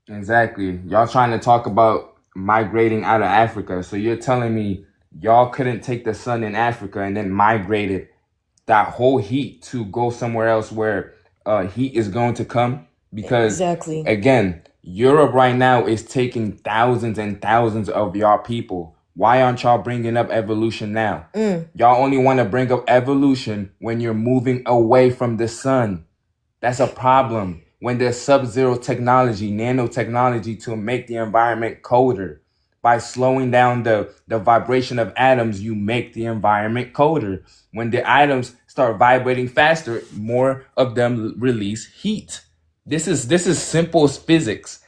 Exactly. Y'all trying to talk about migrating out of Africa. So you're telling me y'all couldn't take the sun in Africa and then migrated that whole heat to go somewhere else where heat is going to come? Because Exactly. again, Europe right now is taking thousands and thousands of y'all people. Why aren't y'all bringing up evolution now? Y'all only want to bring up evolution when you're moving away from the sun. That's a problem. When there's sub-zero technology, nanotechnology to make the environment colder. By slowing down the vibration of atoms, you make the environment colder. When the atoms start vibrating faster, more of them release heat. This is simple physics.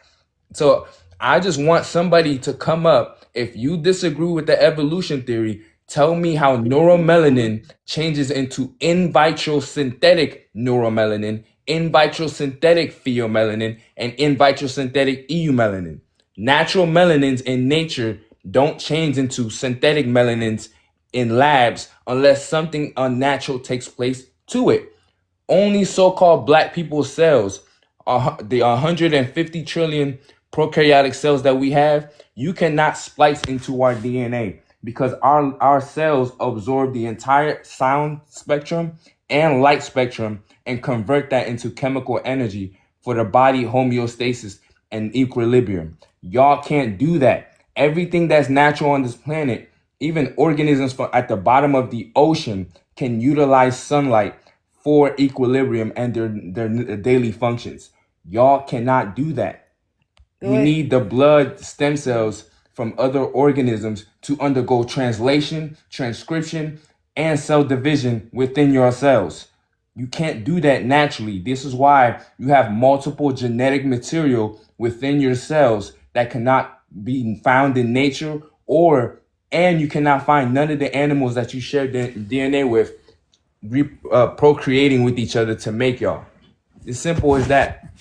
So I just want somebody to come up. If you disagree with the evolution theory, tell me how neuromelanin changes into in vitro synthetic neuromelanin, in vitro synthetic pheomelanin, and in vitro synthetic eumelanin. Natural melanins in nature don't change into synthetic melanins in labs unless something unnatural takes place to it. Only so-called black people's cells, the 150 trillion prokaryotic cells that we have, you cannot splice into our DNA because our cells absorb the entire sound spectrum and light spectrum and convert that into chemical energy for the body homeostasis and equilibrium. Y'all can't do that. Everything that's natural on this planet, even organisms at the bottom of the ocean, can utilize sunlight for equilibrium and their daily functions. Y'all cannot do that. We need the blood stem cells from other organisms to undergo translation, transcription, and cell division within your cells. You can't do that naturally. This is why you have multiple genetic material within your cells that cannot be found in nature, and you cannot find none of the animals that you share DNA with procreating with each other to make y'all. It's simple as that.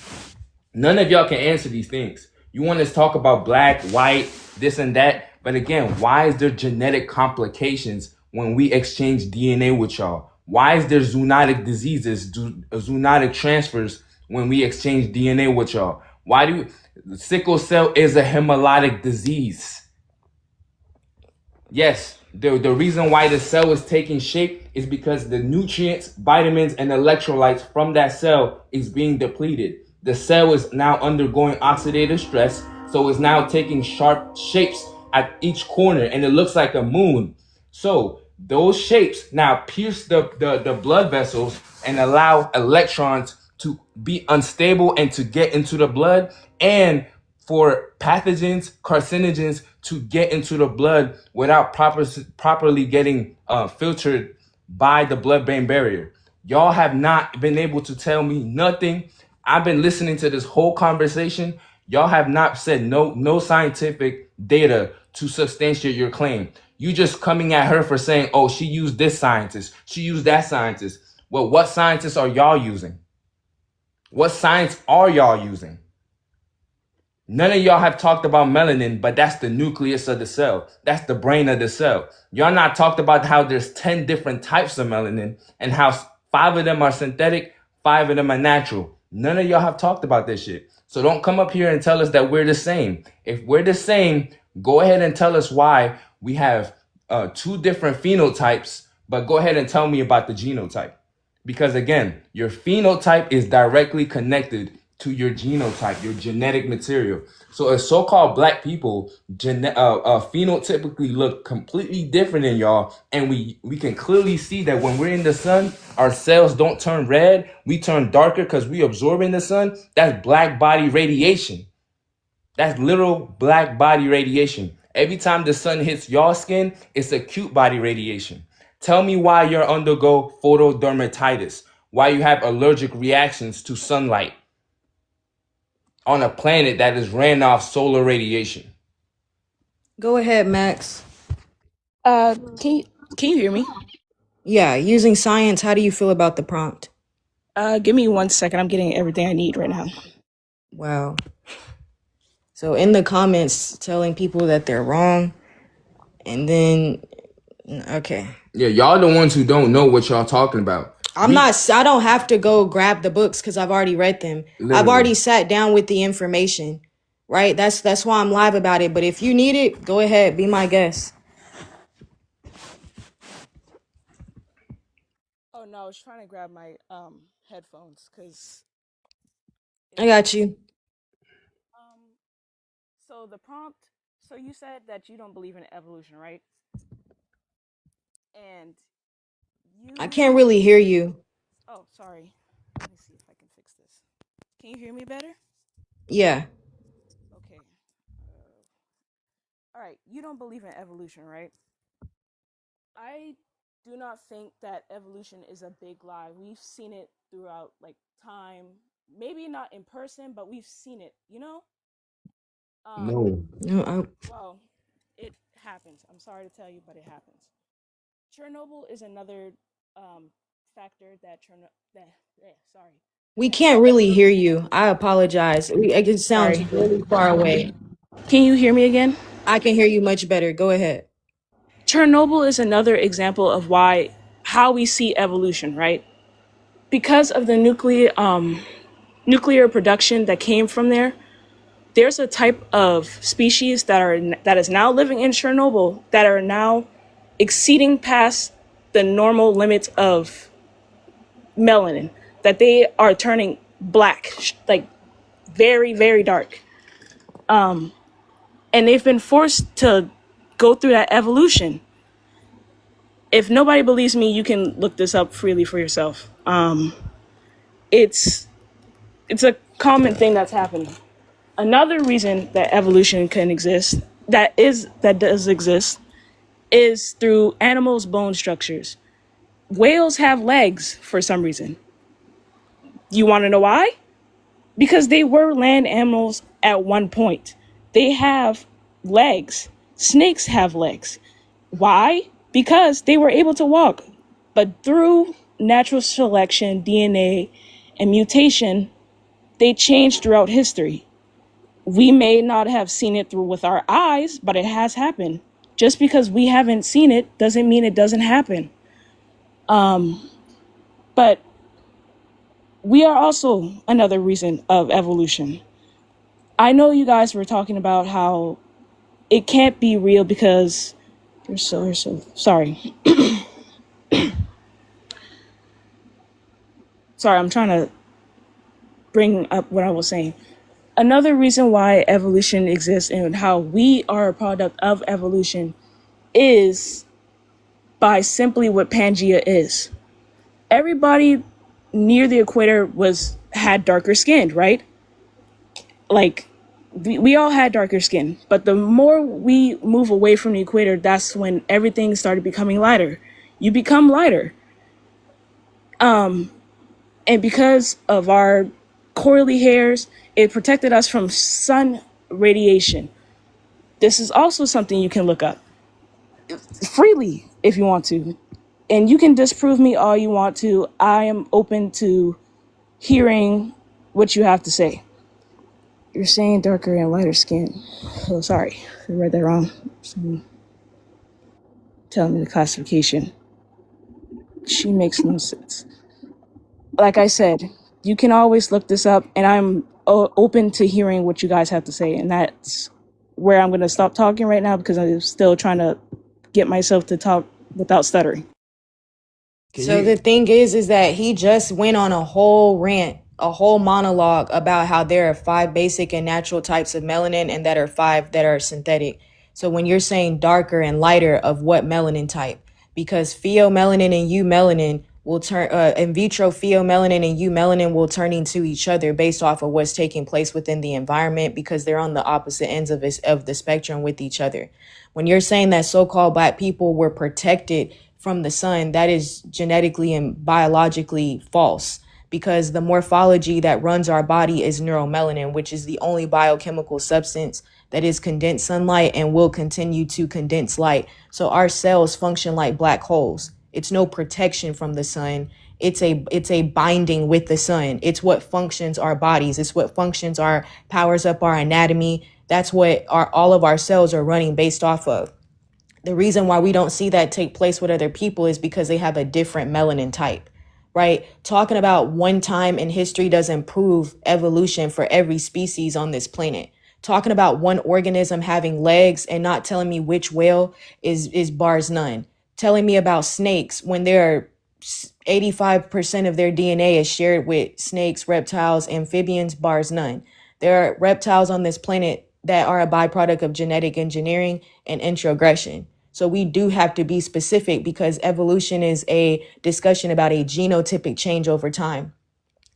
None of y'all can answer these things. You want to talk about black, white, this and that. But again, why is there genetic complications when we exchange DNA with y'all? Why is there zoonotic diseases, zoonotic transfers when we exchange DNA with y'all? Sickle cell is a hemolytic disease. Yes, the reason why the cell is taking shape is because the nutrients, vitamins, and electrolytes from that cell is being depleted. The cell is now undergoing oxidative stress, so it's now taking sharp shapes at each corner, and it looks like a moon. So those shapes now pierce the blood vessels and allow electrons to be unstable and to get into the blood, and for pathogens, carcinogens to get into the blood without properly getting filtered by the blood-brain barrier. Y'all have not been able to tell me nothing. I've been listening to this whole conversation. Y'all have not said no scientific data to substantiate your claim. You just coming at her for saying, oh, she used this scientist, she used that scientist. Well, what scientists are y'all using? What science are y'all using? None of y'all have talked about melanin, but that's the nucleus of the cell. That's the brain of the cell. Y'all not talked about how there's 10 different types of melanin and how 5 of them are synthetic, 5 of them are natural. None of y'all have talked about this shit. So don't come up here and tell us that we're the same. If we're the same, go ahead and tell us why we have 2 different phenotypes, but go ahead and tell me about the genotype. Because again, your phenotype is directly connected to your genotype, your genetic material. So as so-called black people, phenotypically look completely different than y'all. And we can clearly see that when we're in the sun, our cells don't turn red. We turn darker because we absorb in the sun. That's black body radiation. That's literal black body radiation. Every time the sun hits y'all skin, it's acute body radiation. Tell me why you undergo photodermatitis. why you have allergic reactions to sunlight on a planet that is ran off solar radiation. Go ahead, Max. Can you hear me? Yeah, using science, how do you feel about the prompt? Give me 1 second. I'm getting everything I need right now. Wow. So in the comments telling people that they're wrong, and then okay. Yeah, y'all the ones who don't know what y'all talking about. I don't have to go grab the books because I've already read them. Literally. I've already sat down with the information. Right? That's why I'm live about it. But if you need it, go ahead, be my guest. Oh no, I was trying to grab my headphones because I got you. So the prompt. So you said that you don't believe in evolution, right? And I can't really hear you. Oh, sorry. Let me see if I can fix this. Can you hear me better? Yeah. Okay. All right. You don't believe in evolution, right? I do not think that evolution is a big lie. We've seen it throughout like time. Maybe not in person, but we've seen it, you know? No. Well, it happens. I'm sorry to tell you, but it happens. Chernobyl is another factor that sorry. We can't really hear you. I apologize. It sounds Sorry. really far away. Can you hear me again? I can hear you much better. Go ahead. Chernobyl is another example of how we see evolution, right? Because of the nuclear production that came from there, there's a type of species that is now living in Chernobyl that are now exceeding past the normal limits of melanin, that they are turning black, like very, very dark. And they've been forced to go through that evolution. If nobody believes me, you can look this up freely for yourself. It's a common thing that's happening. Another reason that evolution can exist, that does exist, is through animals' bone structures. Whales have legs for some reason. You want to know why? Because they were land animals at one point. They have legs. Snakes have legs. Why? Because they were able to walk. But through natural selection, DNA, and mutation, they changed throughout history. We may not have seen it through with our eyes, but it has happened. Just because we haven't seen it doesn't mean it doesn't happen. But we are also another reason of evolution. I know you guys were talking about how it can't be real because you're so sorry. Sorry, I'm trying to bring up what I was saying. Another reason why evolution exists and how we are a product of evolution is by simply what Pangea is. Everybody near the equator had darker skin, right? Like, we all had darker skin, but the more we move away from the equator, that's when everything started becoming lighter. You become lighter. And because of our coily hairs, it protected us from sun radiation. This is also something you can look up freely if you want to. And you can disprove me all you want to. I am open to hearing what you have to say. You're saying darker and lighter skin. Oh, sorry. I read that wrong. Someone telling me the classification. She makes no sense. Like I said, you can always look this up, and I'm open to hearing what you guys have to say. And that's where I'm going to stop talking right now because I'm still trying to get myself to talk without stuttering. The thing is that he just went on a whole rant, a whole monologue about how there are 5 basic and natural types of melanin and that are 5 that are synthetic. So when you're saying darker and lighter, of what melanin type? Because pheomelanin and eumelanin will turn, in vitro pheomelanin and eumelanin will turn into each other based off of what's taking place within the environment because they're on the opposite ends of the spectrum with each other. When you're saying that so-called Black people were protected from the sun, that is genetically and biologically false, because the morphology that runs our body is neuromelanin, which is the only biochemical substance that is condensed sunlight and will continue to condense light. So our cells function like black holes. It's no protection from the sun. It's a binding with the sun. It's what functions our bodies. It's what functions our powers up our anatomy. That's what all of our cells are running based off of. The reason why we don't see that take place with other people is because they have a different melanin type, right? Talking about one time in history doesn't prove evolution for every species on this planet. Talking about one organism having legs and not telling me which whale is bars none. Telling me about snakes when there are 85% of their DNA is shared with snakes, reptiles, amphibians, bars none. There are reptiles on this planet that are a byproduct of genetic engineering and introgression. So we do have to be specific, because evolution is a discussion about a genotypic change over time.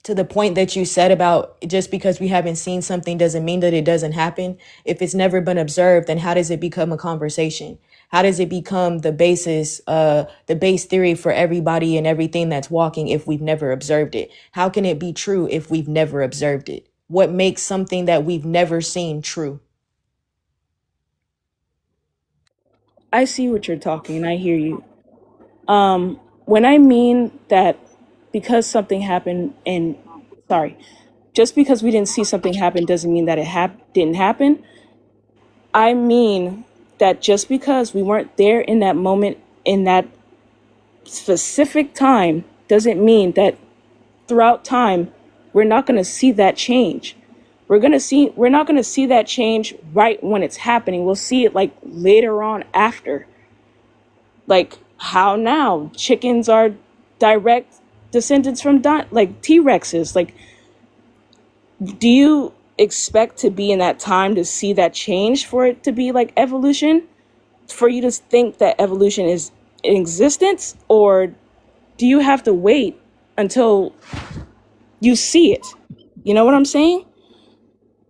To the point that you said about just because we haven't seen something doesn't mean that it doesn't happen. If it's never been observed, then how does it become a conversation? How does it become the base theory for everybody and everything that's walking if we've never observed it? How can it be true if we've never observed it? What makes something that we've never seen true? I see what you're talking, and I hear you. When I mean that because something happened, and sorry, just because we didn't see something happen doesn't mean that it didn't happen. I mean that just because we weren't there in that moment, in that specific time, doesn't mean that throughout time we're not going to see that change. We're not going to see that change right when it's happening. We'll see it like later on after. Like how now chickens are direct descendants from like T-Rexes. Like, do you expect to be in that time to see that change for it to be like evolution? For you to think that evolution is in existence? Or do you have to wait until you see it? You know what I'm saying?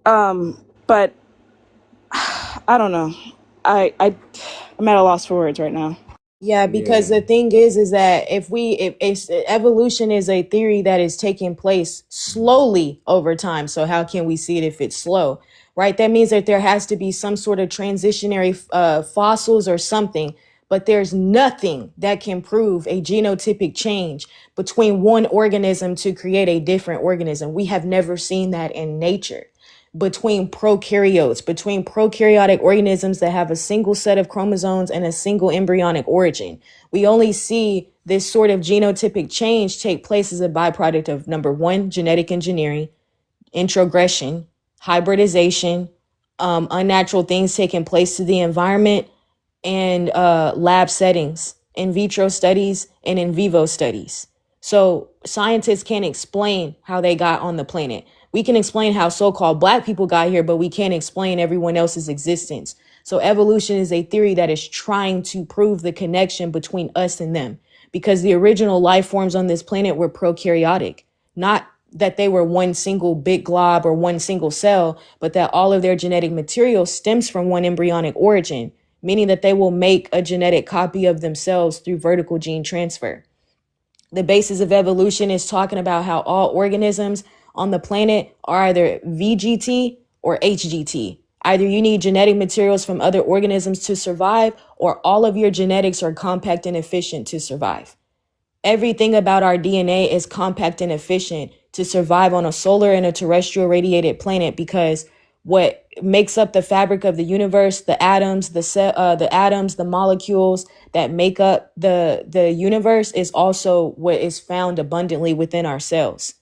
But I don't know. I'm at a loss for words right now. Yeah, because the thing is that if evolution is a theory that is taking place slowly over time, so how can we see it if it's slow, right? That means that there has to be some sort of transitionary fossils or something, but there's nothing that can prove a genotypic change between one organism to create a different organism. We have never seen that in nature. Between prokaryotic organisms that have a single set of chromosomes and a single embryonic origin. We only see this sort of genotypic change take place as a byproduct of, number one, genetic engineering, introgression, hybridization, unnatural things taking place to the environment, and lab settings, in vitro studies, and in vivo studies. So scientists can't explain how they got on the planet. We can explain how so-called Black people got here, but we can't explain everyone else's existence. So evolution is a theory that is trying to prove the connection between us and them, because the original life forms on this planet were prokaryotic, not that they were one single big glob or one single cell, but that all of their genetic material stems from one embryonic origin, meaning that they will make a genetic copy of themselves through vertical gene transfer. The basis of evolution is talking about how all organisms on the planet are either VGT or HGT. Either you need genetic materials from other organisms to survive, or all of your genetics are compact and efficient to survive. Everything about our DNA is compact and efficient to survive on a solar and a terrestrial radiated planet, because what makes up the fabric of the universe, the atoms, the molecules that make up the universe, is also what is found abundantly within our cells.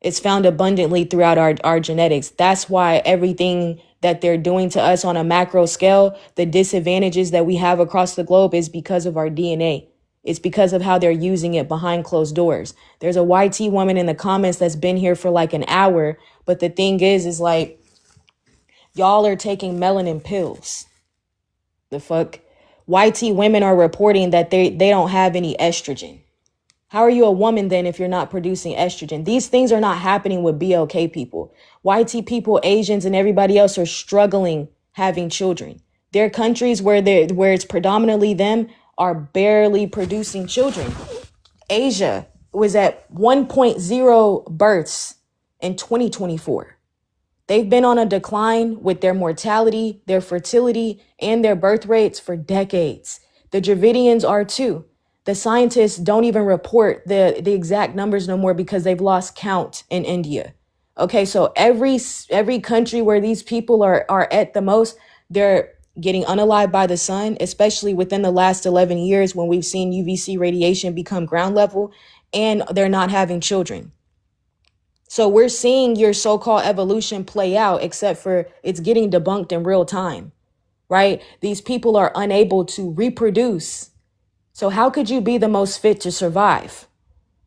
It's found abundantly throughout our genetics. That's why everything that they're doing to us on a macro scale, the disadvantages that we have across the globe, is because of our DNA. It's because of how they're using it behind closed doors. There's a YT woman in the comments that's been here for like an hour. But the thing is like, y'all are taking melanin pills. The fuck? YT women are reporting that they don't have any estrogen. How are you a woman then if you're not producing estrogen? These things are not happening with BLK people. YT people, Asians, and everybody else are struggling having children. There are countries where it's predominantly them are barely producing children. Asia was at 1.0 births in 2024. They've been on a decline with their mortality, their fertility, and their birth rates for decades. The Dravidians are too. The scientists don't even report the exact numbers no more because they've lost count in India. Okay, so every country where these people are at the most, they're getting unalived by the sun, especially within the last 11 years when we've seen UVC radiation become ground level, and they're not having children. So we're seeing your so-called evolution play out, except for it's getting debunked in real time, right? These people are unable to reproduce. So how could you be the most fit to survive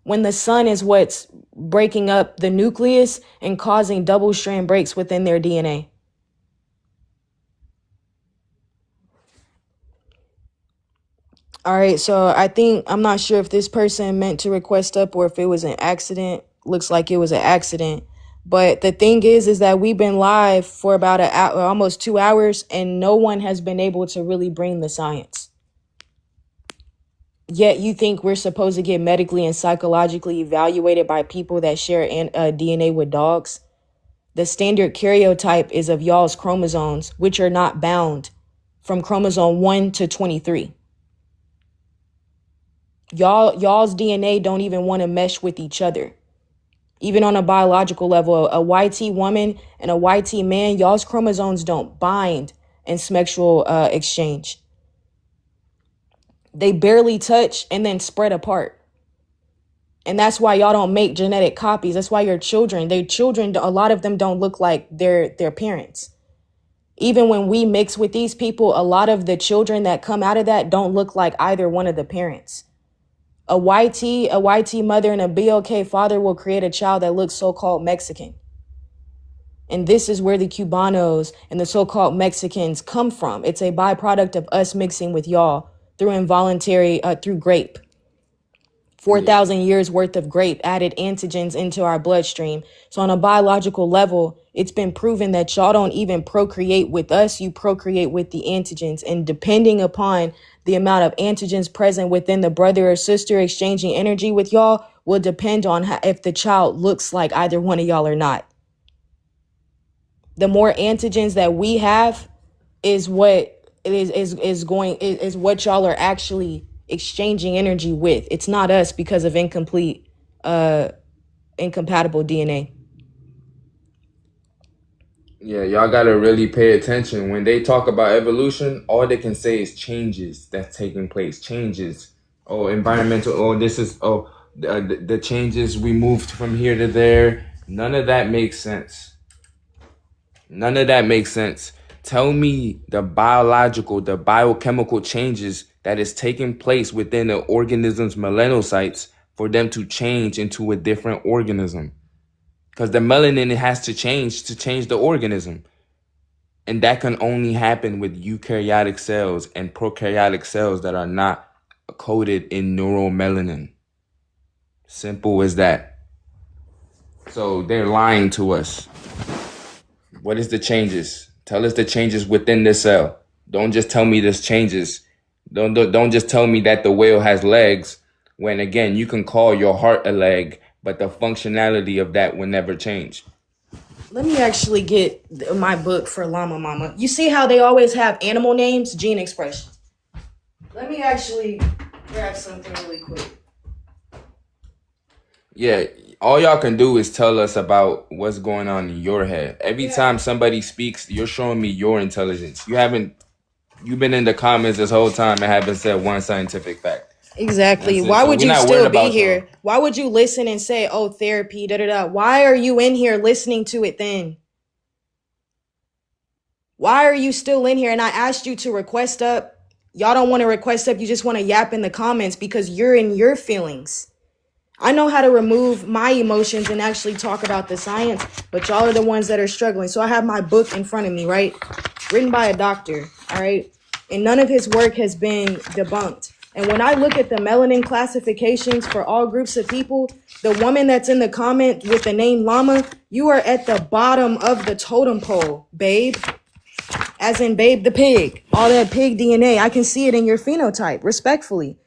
when the sun is what's breaking up the nucleus and causing double strand breaks within their DNA? All right, so I'm not sure if this person meant to request up or if it was an accident. Looks like it was an accident. But the thing is that we've been live for about almost 2 hours, and no one has been able to really bring the science. Yet you think we're supposed to get medically and psychologically evaluated by people that share DNA with dogs? The standard karyotype is of y'all's chromosomes, which are not bound from chromosome 1 to 23. Y'all's DNA don't even want to mesh with each other. Even on a biological level, a YT woman and a YT man, y'all's chromosomes don't bind in sexual exchange. They barely touch and then spread apart. And that's why y'all don't make genetic copies. That's why their children, a lot of them don't look like their parents. Even when we mix with these people, a lot of the children that come out of that don't look like either one of the parents. A YT mother and a BLK father will create a child that looks so-called Mexican. And this is where the Cubanos and the so-called Mexicans come from. It's a byproduct of us mixing with y'all through grape. 4,000 years worth of grape added antigens into our bloodstream. So on a biological level, it's been proven that y'all don't even procreate with us. You procreate with the antigens. And depending upon the amount of antigens present within the brother or sister exchanging energy with y'all will depend on if the child looks like either one of y'all or not. The more antigens that we have is what is what y'all are actually exchanging energy with. It's not us because of incompatible DNA. Yeah, y'all gotta really pay attention. When they talk about evolution, all they can say is changes that's taking place. Changes. Oh, environmental. Oh, the changes, we moved from here to there. None of that makes sense. None of that makes sense. Tell me the biochemical changes that is taking place within the organism's melanocytes for them to change into a different organism. Because the melanin has to change the organism. And that can only happen with eukaryotic cells and prokaryotic cells that are not coated in neuromelanin. Simple as that. So they're lying to us. What is the changes? Tell us the changes within the cell. Don't just tell me there's changes. Don't just tell me that the whale has legs when, again, you can call your heart a leg, but the functionality of that will never change. Let me actually get my book for Llama Mama. You see how they always have animal names? Gene expression. Let me actually grab something really quick. Yeah, all y'all can do is tell us about what's going on in your head. Every time somebody speaks, you're showing me your intelligence. You've been in the comments this whole time and haven't said one scientific fact. Exactly. That's it. Why So would we're you not still worried be about here? y'all. Why would you listen and say, oh, therapy, da da da? Why are you in here listening to it then? Why are you still in here? And I asked you to request up. Y'all don't want to request up. You just want to yap in the comments because you're in your feelings. I know how to remove my emotions and actually talk about the science, but y'all are the ones that are struggling. So I have my book in front of me, right? Written by a doctor, all right? And none of his work has been debunked. And when I look at the melanin classifications for all groups of people, the woman that's in the comment with the name Llama, you are at the bottom of the totem pole, babe. as in Babe the Pig, all that pig DNA. I can see it in your phenotype, respectfully.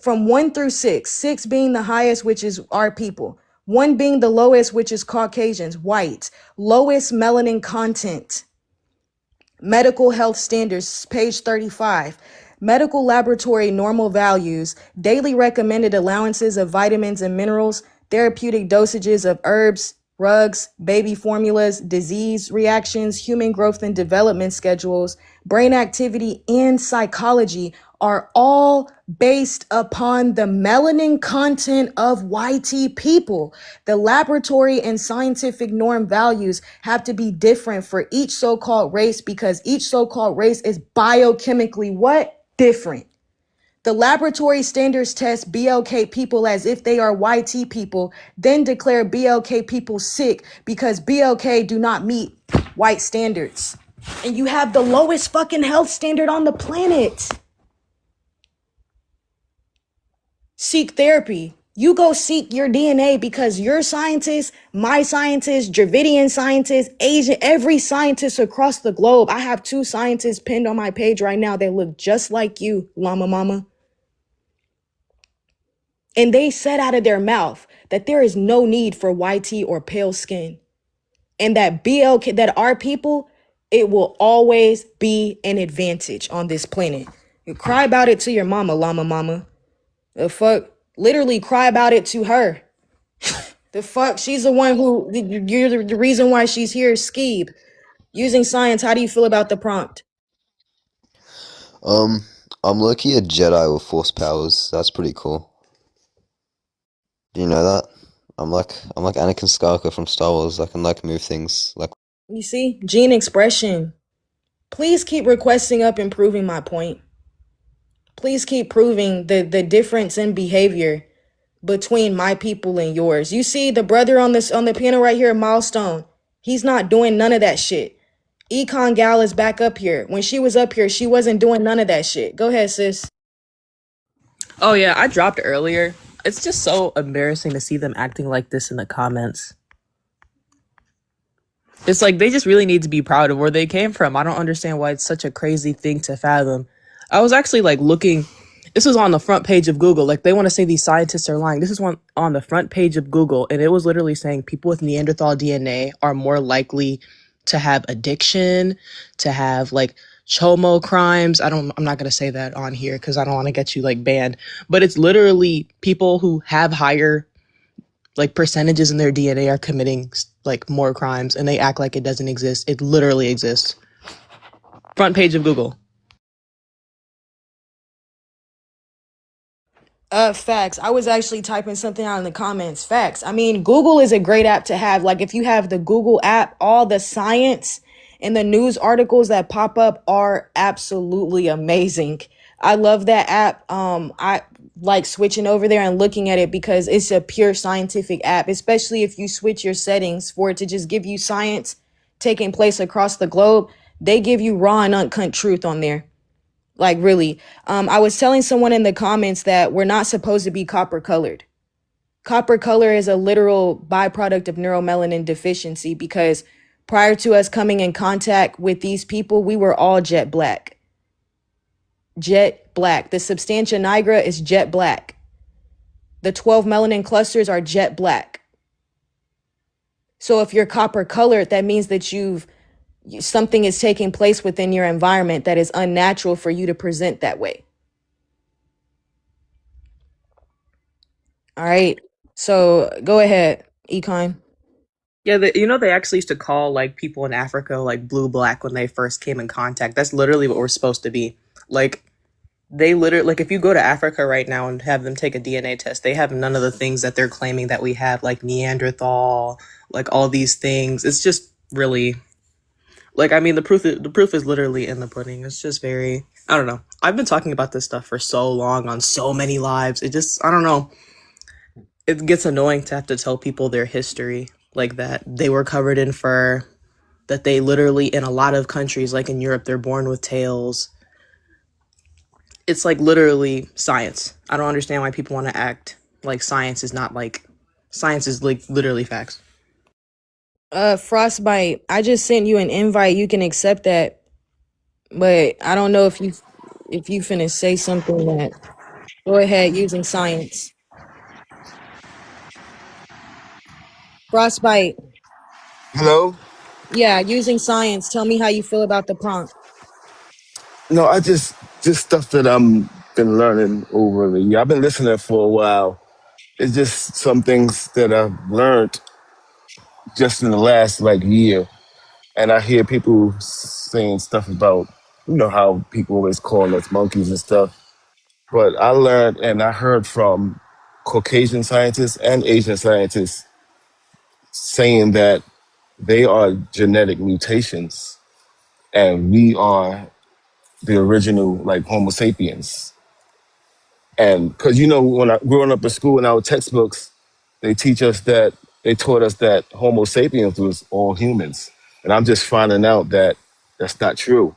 From 1 through 6, 6 being the highest, which is our people, 1 being the lowest, which is Caucasians, white, lowest melanin content. Medical health standards, page 35. Medical laboratory normal values, daily recommended allowances of vitamins and minerals, therapeutic dosages of herbs, rugs, baby formulas, disease reactions, human growth and development schedules, brain activity, and psychology are all based upon the melanin content of YT people. The laboratory and scientific norm values have to be different for each so-called race because each so-called race is biochemically what? Different. The laboratory standards test BLK people as if they are YT people, then declare BLK people sick because BLK do not meet white standards. And you have the lowest fucking health standard on the planet. Seek therapy. You go seek your DNA because your scientists, my scientists, Dravidian scientists, Asian, every scientist across the globe. I have 2 scientists pinned on my page right now. They look just like you, Llama Mama. And they said out of their mouth that there is no need for YT or pale skin. And that BLK, that our people, it will always be an advantage on this planet. You cry about it to your mama, Llama Mama. The fuck? Literally cry about it to her. The fuck? She's the one who, you're the reason why she's here, Skeeb. Using science, how do you feel about the prompt? I'm lucky a Jedi with force powers. That's pretty cool. Do you know that? I'm like Anakin Skywalker from Star Wars. I can like move things like. You see? Gene expression. Please keep requesting up and proving my point. Please keep proving the difference in behavior between my people and yours. You see the brother on the piano right here, Milestone. He's not doing none of that shit. Econ Gal is back up here. When she was up here, she wasn't doing none of that shit. Go ahead, sis. Oh yeah, I dropped earlier. It's just so embarrassing to see them acting like this in the comments. It's like they just really need to be proud of where they came from. I don't understand why it's such a crazy thing to fathom. I was actually like looking, this was on the front page of Google. Like they want to say these scientists are lying. This is one on the front page of Google. And it was literally saying people with Neanderthal DNA are more likely to have addiction, to have like chomo crimes. I'm not going to say that on here because I don't want to get you like banned. But it's literally people who have higher like percentages in their DNA are committing like more crimes and they act like it doesn't exist. It literally exists. Front page of Google. Facts. I was actually typing something out in the comments. Facts. I mean, Google is a great app to have. Like if you have the Google app, all the science and the news articles that pop up are absolutely amazing. I love that app. I like switching over there and looking at it because it's a pure scientific app, especially if you switch your settings for it to just give you science taking place across the globe. They give you raw and uncut truth on there. Like really. I was telling someone in the comments that we're not supposed to be copper colored. Copper color is a literal byproduct of neuromelanin deficiency because prior to us coming in contact with these people, we were all jet black. Jet black. The substantia nigra is jet black. The 12 melanin clusters are jet black. So if you're copper colored, that means that something is taking place within your environment that is unnatural for you to present that way. All right. So go ahead, Econ. Yeah, they actually used to call like people in Africa like blue black when they first came in contact. That's literally what we're supposed to be. Like they literally, like if you go to Africa right now and have them take a DNA test, they have none of the things that they're claiming that we have, like Neanderthal, like all these things. It's just really like, I mean, the proof is literally in the pudding. It's just very, I don't know. I've been talking about this stuff for so long on so many lives. It just, I don't know. It gets annoying to have to tell people their history like that. They were covered in fur, that they literally, in a lot of countries, like in Europe, they're born with tails. It's like literally science. I don't understand why people want to act like science is not like, science is like literally facts. Frostbite, I just sent you an invite. You can accept that. but I don't know if you finna say something that. Go ahead, using science. Frostbite. Hello? Yeah, using science. Tell me how you feel about the prompt. No, I just stuff that I'm been learning over the year. I've been listening for a while. It's just some things that I've learned just in the last like year. And I hear people saying stuff about, how people always call us monkeys and stuff. But I learned and I heard from Caucasian scientists and Asian scientists saying that they are genetic mutations and we are the original like Homo sapiens. And because when I growing up in school in our textbooks, they teach us that they taught us that Homo sapiens was all humans. And I'm just finding out that that's not true.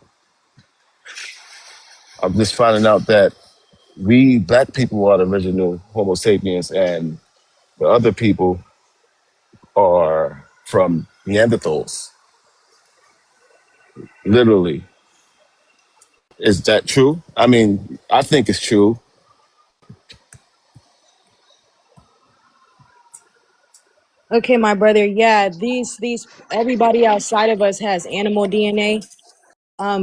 I'm just finding out that we black people are the original Homo sapiens and the other people are from Neanderthals, literally. Is that true? I mean, I think it's true. Okay, my brother. Yeah, these everybody outside of us has animal DNA.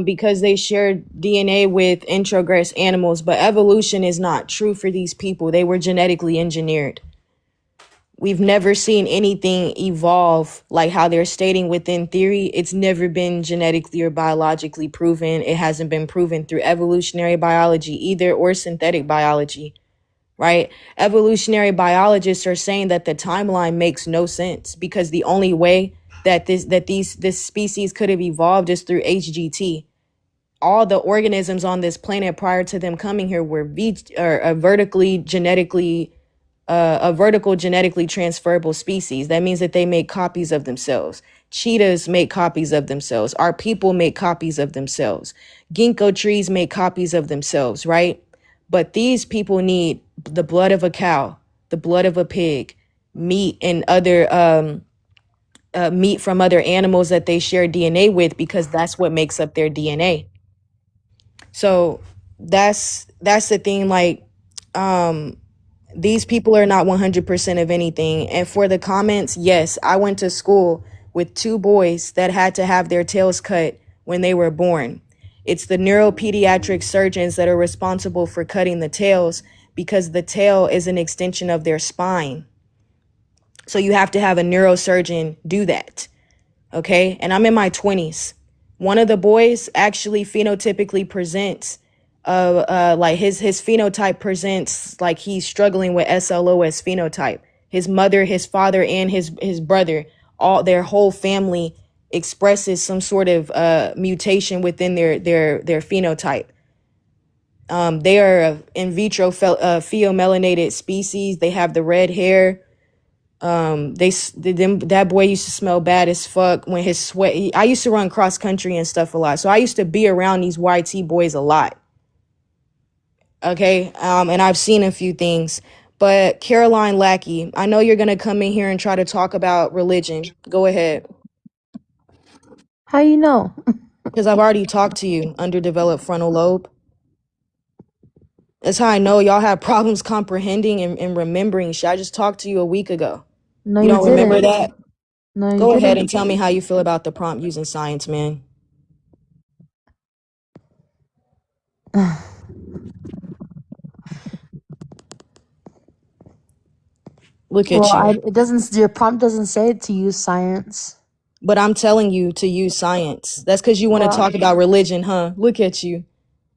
Because they share DNA with introgress animals, but evolution is not true for these people. They were genetically engineered. We've never seen anything evolve like how they're stating within theory. It's never been genetically or biologically proven. It hasn't been proven through evolutionary biology either or synthetic biology, right? Evolutionary biologists are saying that the timeline makes no sense because the only way that this species could have evolved is through HGT. All the organisms on this planet prior to them coming here were a vertical genetically transferable species. That means that they make copies of themselves. Cheetahs make copies of themselves. Our people make copies of themselves. Ginkgo trees make copies of themselves, right? But these people need the blood of a cow, the blood of a pig, meat and other meat from other animals that they share DNA with because that's what makes up their DNA. So that's the thing. Like, these people are not 100% of anything. And for the comments, yes, I went to school with two boys that had to have their tails cut when they were born. It's the neuropediatric surgeons that are responsible for cutting the tails because the tail is an extension of their spine. So you have to have a neurosurgeon do that. Okay. And I'm in my 20s. One of the boys actually phenotypically presents like his phenotype presents like he's struggling with SLOS phenotype. His mother, his father, and his brother, all their whole family expresses some sort of mutation within their phenotype. They are a in vitro pheomelanated species. They have the red hair. That boy used to smell bad as fuck when his sweat. I used to run cross country and stuff a lot, so I used to be around these YT boys a lot. Okay, and I've seen a few things. But Caroline Lackey, I know you're gonna come in here and try to talk about religion. Go ahead. How you know? Because I've already talked to you, underdeveloped frontal lobe. That's how I know y'all have problems comprehending and remembering shit. I just talked to you a week ago. No, You you don't remember didn't. that? No, you Go ahead and didn't. tell me how you feel about the prompt using science, man. Look Well, at you. it doesn't. Your prompt doesn't say to use science. But I'm telling you to use science. That's because you want to Well, talk about religion, huh? Look at you.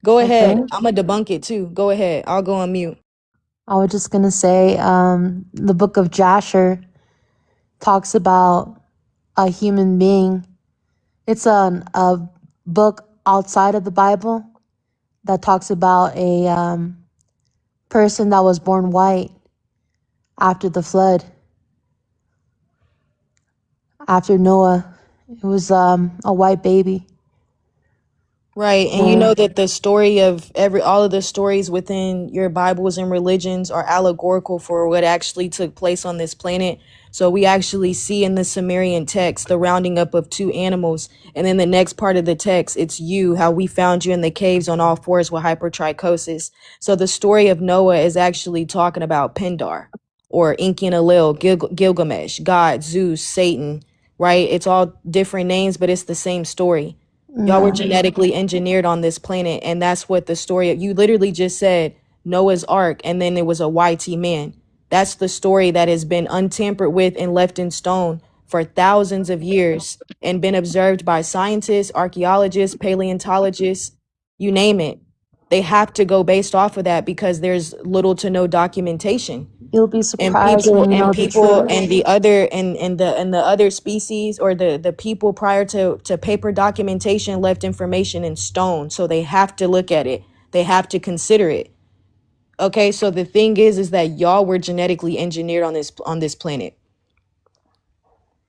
Go ahead. okay. I'm going to debunk it too. Go ahead. I'll go on mute. I was just gonna say, the book of Jasher talks about a human being. It's a book outside of the Bible that talks about a person that was born white after the flood, after Noah. It was a white baby. Right. And you know that the story of all of the stories within your Bibles and religions are allegorical for what actually took place on this planet. So we actually see in the Sumerian text the rounding up of two animals. And then the next part of the text, it's you, how we found you in the caves on all fours with hypertrichosis. So the story of Noah is actually talking about Pindar or Enki and Enlil, Gilgamesh, God, Zeus, Satan, right? It's all different names, but it's the same story. Y'all were No. genetically engineered on this planet, and that's what the story you literally just said Noah's Ark, and then it was a YT man. That's the story that has been untampered with and left in stone for thousands of years and been observed by scientists, archaeologists, paleontologists, you name it. They have to go based off of that because there's little to no documentation. You'll be And surprised when you know the people truth. and the other and the other species or the people prior to paper documentation left information in stone, so they have to look at it, they have to consider it. Okay, so the thing is that y'all were genetically engineered on this planet.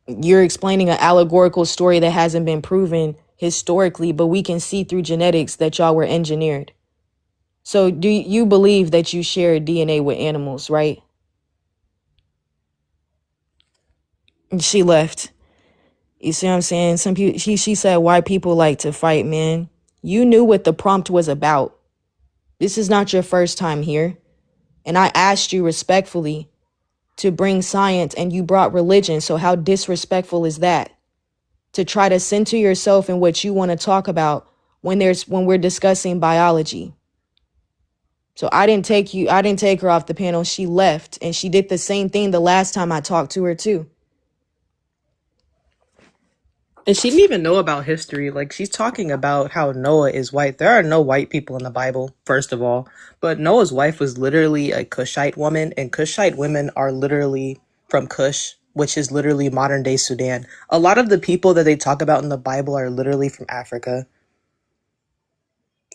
You're explaining an allegorical story that hasn't been proven historically, but we can see through genetics that y'all were engineered. So do you believe that you share DNA with animals, right? And she left. You see what I'm saying? Some people, she said, why people like to fight, man. You knew what the prompt was about. This is not your first time here. And I asked you respectfully to bring science and you brought religion. So how disrespectful is that? To try to center yourself in what you want to talk about when we're discussing biology. So I didn't take her off the panel. She left and she did the same thing the last time I talked to her too. And she didn't even know about history. Like, she's talking about how Noah is white. There are no white people in the Bible, first of all. But Noah's wife was literally a Cushite woman, and Cushite women are literally from Cush, which is literally modern day Sudan. A lot of the people that they talk about in the Bible are literally from Africa.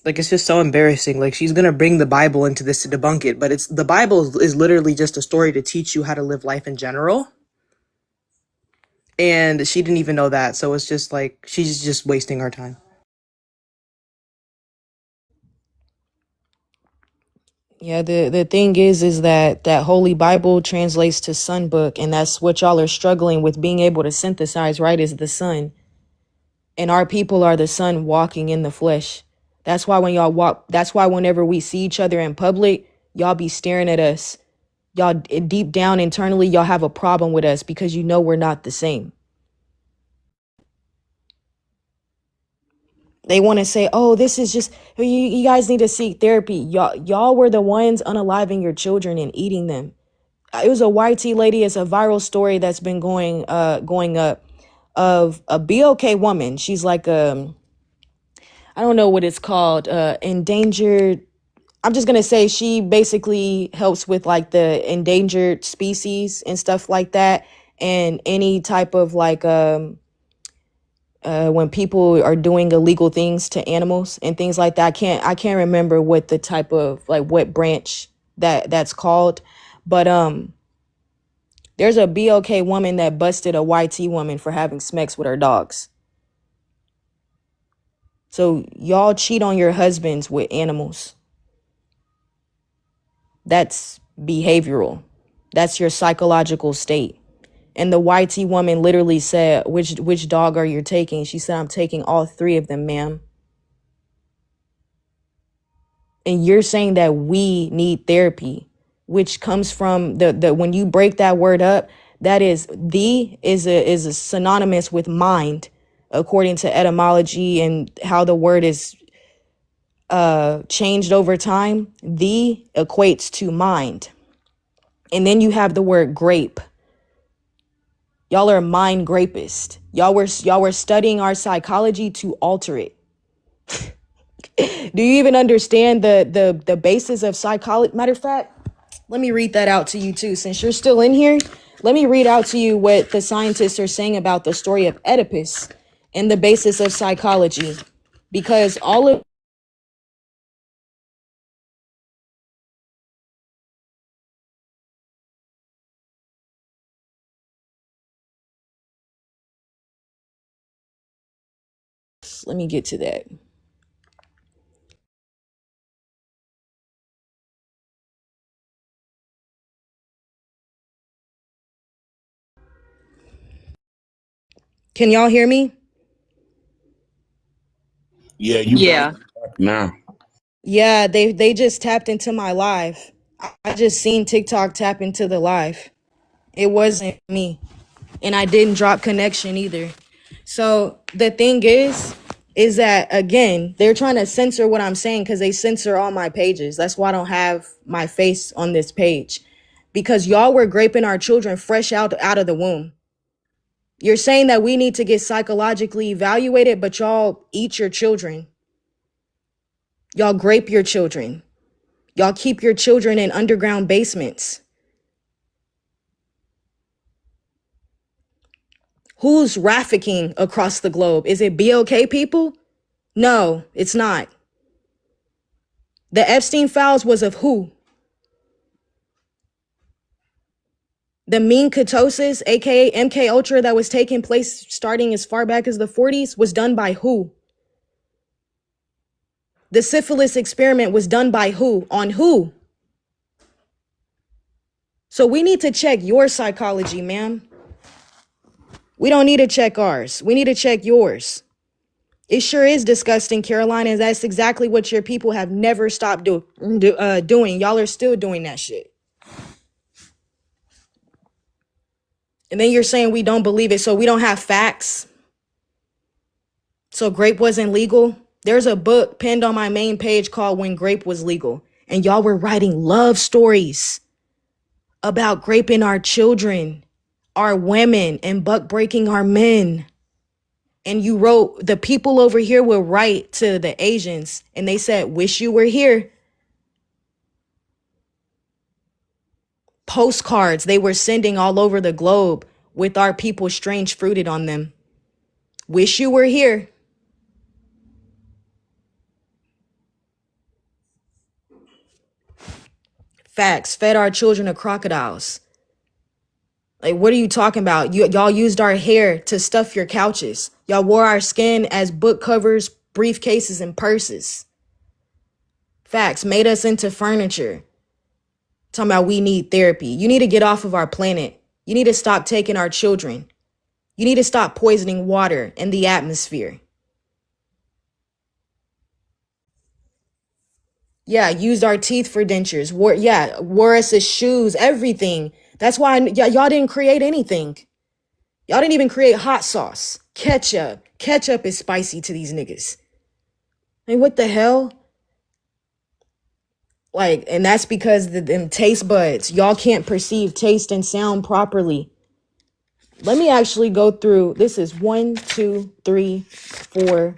Like, it's just so embarrassing. Like, she's gonna bring the Bible into this to debunk it, but the Bible is literally just a story to teach you how to live life in general. And she didn't even know that, so it's just like she's just wasting our time. Yeah, the thing is that that Holy Bible translates to Sun Book, and that's what y'all are struggling with being able to synthesize, right? Is the sun. And our people are the sun walking in the flesh. That's why that's why whenever we see each other in public, y'all be staring at us. Y'all deep down internally, y'all have a problem with us because you know we're not the same. They want to say, oh, this is just, you guys need to seek therapy. Y'all were the ones unaliving your children and eating them. It was a YT lady. It's a viral story that's been going up of a BOK woman. She's like, I don't know what it's called, endangered. I'm just going to say she basically helps with like the endangered species and stuff like that. And any type of like, when people are doing illegal things to animals and things like that. I can't remember what the type of like what branch that's called, but there's a BOK woman that busted a YT woman for having sex with her dogs. So y'all cheat on your husbands with animals. That's behavioral. That's your psychological state. And the YT woman literally said, which dog are you taking? She said, I'm taking all three of them, ma'am. And you're saying that we need therapy, which comes from the when you break that word up, that is a synonymous with mind, according to etymology and how the word is changed over time. The equates to mind. And then you have the word grape. Y'all are mind grapist. Y'all were studying our psychology to alter it. Do you even understand the basis of psychology? Matter of fact, let me read that out to you too. Since you're still in here, let me read out to you what the scientists are saying about the story of Oedipus and the basis of psychology. Because all of let me get to that. Can y'all hear me? Yeah, you Yeah. back now. Yeah, they just tapped into my live. I just seen TikTok tap into the live. It wasn't me. And I didn't drop connection either. So the thing is that again, they're trying to censor what I'm saying because they censor all my pages. That's why I don't have my face on this page. Because y'all were graping our children fresh out of the womb. You're saying that we need to get psychologically evaluated, but y'all eat your children. Y'all grape your children. Y'all keep your children in underground basements. Who's trafficking across the globe? Is it BLK people? No, it's not. The Epstein files was of who? The mean ketosis, aka MK Ultra, that was taking place starting as far back as the 40s, was done by who? The syphilis experiment was done by who? On who? So we need to check your psychology, ma'am. We don't need to check ours. We need to check yours. It sure is disgusting, Carolina, and that's exactly what your people have never stopped doing. Y'all are still doing that shit. And then you're saying we don't believe it, so we don't have facts. So grape wasn't legal. There's a book pinned on my main page called When Grape Was Legal. And y'all were writing love stories about graping our children, our women, and buck breaking our men. And you wrote, the people over here will write to the Asians, and they said, wish you were here. Postcards they were sending all over the globe with our people strange fruited on them. Wish you were here. Facts. Fed our children to crocodiles. Like, what are you talking about? Y'all used our hair to stuff your couches. Y'all wore our skin as book covers, briefcases, and purses. Facts. Made us into furniture. Talking about we need therapy. You need to get off of our planet. You need to stop taking our children. You need to stop poisoning water and the atmosphere. Yeah, used our teeth for dentures. Wore us as shoes, everything. That's why y'all didn't create anything. Y'all didn't even create hot sauce. Ketchup. Ketchup is spicy to these niggas. I mean, what the hell? Like, and that's because them taste buds. Y'all can't perceive taste and sound properly. Let me actually go through. This is 1, 2, 3, 4,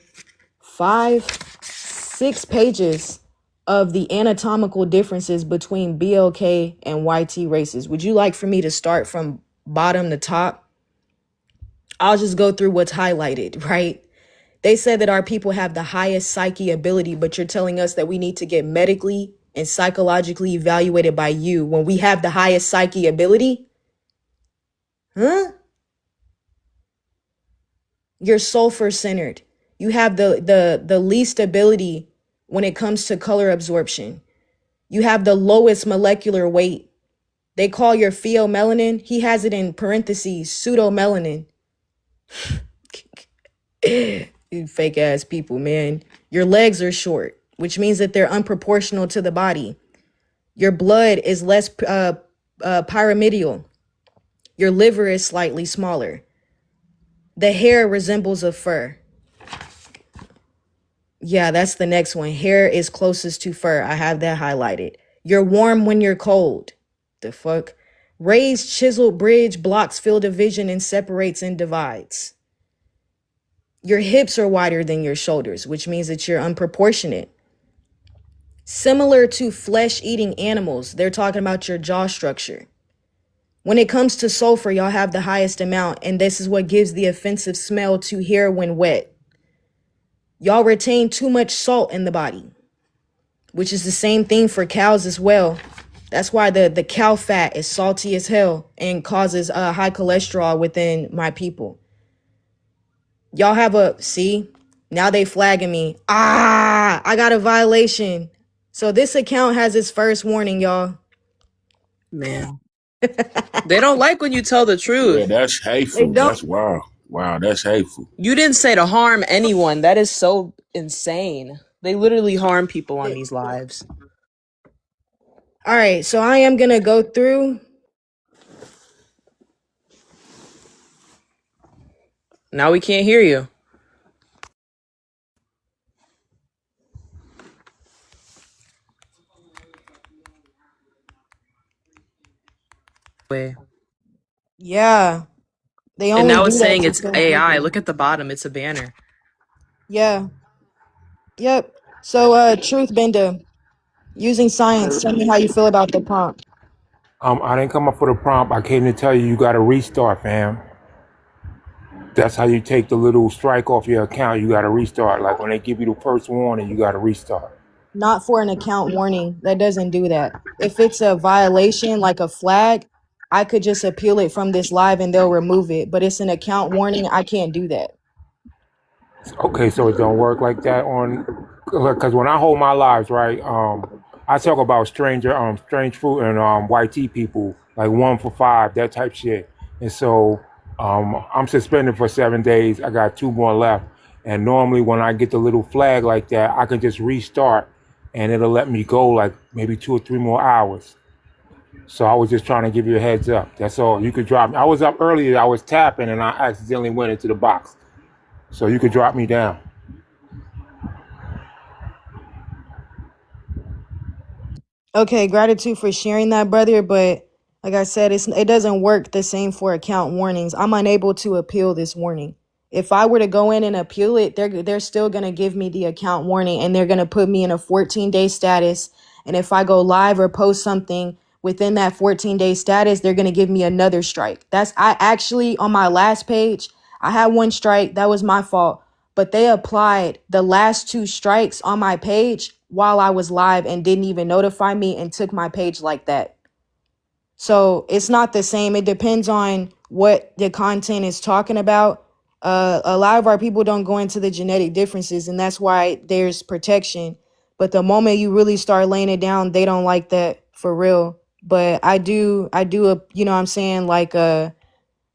5, 6 pages of the anatomical differences between BLK and YT races. Would you like for me to start from bottom to top? I'll just go through what's highlighted, right? They said that our people have the highest psyche ability, but you're telling us that we need to get medically and psychologically evaluated by you when we have the highest psyche ability? Huh? You're sulfur centered. You have the least ability when it comes to color absorption. You have the lowest molecular weight. They call your pheomelanin, he has it in parentheses, pseudomelanin. You fake ass people, man. Your legs are short, which means that they're unproportional to the body. Your blood is less pyramidal. Your liver is slightly smaller. The hair resembles a fur. Yeah, that's the next one. Hair is closest to fur. I have that highlighted. You're warm when you're cold. The fuck? Raised chiseled bridge blocks field of vision and separates and divides. Your hips are wider than your shoulders, which means that you're unproportionate. Similar to flesh-eating animals, they're talking about your jaw structure. When it comes to sulfur, y'all have the highest amount, and this is what gives the offensive smell to hair when wet. Y'all retain too much salt in the body, which is the same thing for cows as well. That's why the cow fat is salty as hell and causes high cholesterol within my people. Y'all have see, now they flagging me. I got a violation. So this account has its first warning, y'all. Man. They don't like when you tell the truth. Yeah, that's hateful. That's wild. Wow, that's hateful. You didn't say to harm anyone. That is so insane. They literally harm people on All these lives. right, so I am gonna go through. Now we can't hear you. Wait. Yeah, they And only now do it's that saying to it's certain AI. people. Look at the bottom. It's a banner. Yeah. Yep. So, Truth Bender, using science. Tell me how you feel about the prompt. I didn't come up for the prompt. I came to tell you got to restart, fam. That's how you take the little strike off your account. You got to restart. Like when they give you the first warning, you got to restart. Not for an account warning. That doesn't do that. If it's a violation, like a flag, I could just appeal it from this live and they'll remove it. But it's an account warning. I can't do that. Okay, so it don't work like that on, because when I hold my lives, right, I talk about strange fruit and white tea people, like 1 for 5, that type shit. And so I'm suspended for 7 days. I got 2 more left. And normally when I get the little flag like that, I can just restart and it'll let me go like maybe 2 or 3 more hours. So I was just trying to give you a heads up. That's all. You could drop me. I was up earlier. I was tapping and I accidentally went into the box. So you could drop me down. Okay, gratitude for sharing that, brother. But like I said, it doesn't work the same for account warnings. I'm unable to appeal this warning. If I were to go in and appeal it, they're still gonna give me the account warning and they're gonna put me in a 14-day status. And if I go live or post something within that 14-day status, they're gonna give me another strike. I actually on my last page, I had 1 strike. That was my fault. But they applied the last 2 strikes on my page while I was live and didn't even notify me and took my page like that. So it's not the same. It depends on what the content is talking about. A lot of our people don't go into the genetic differences, and that's why there's protection. But the moment you really start laying it down, they don't like that for real. But I do, you know what I'm saying? Like,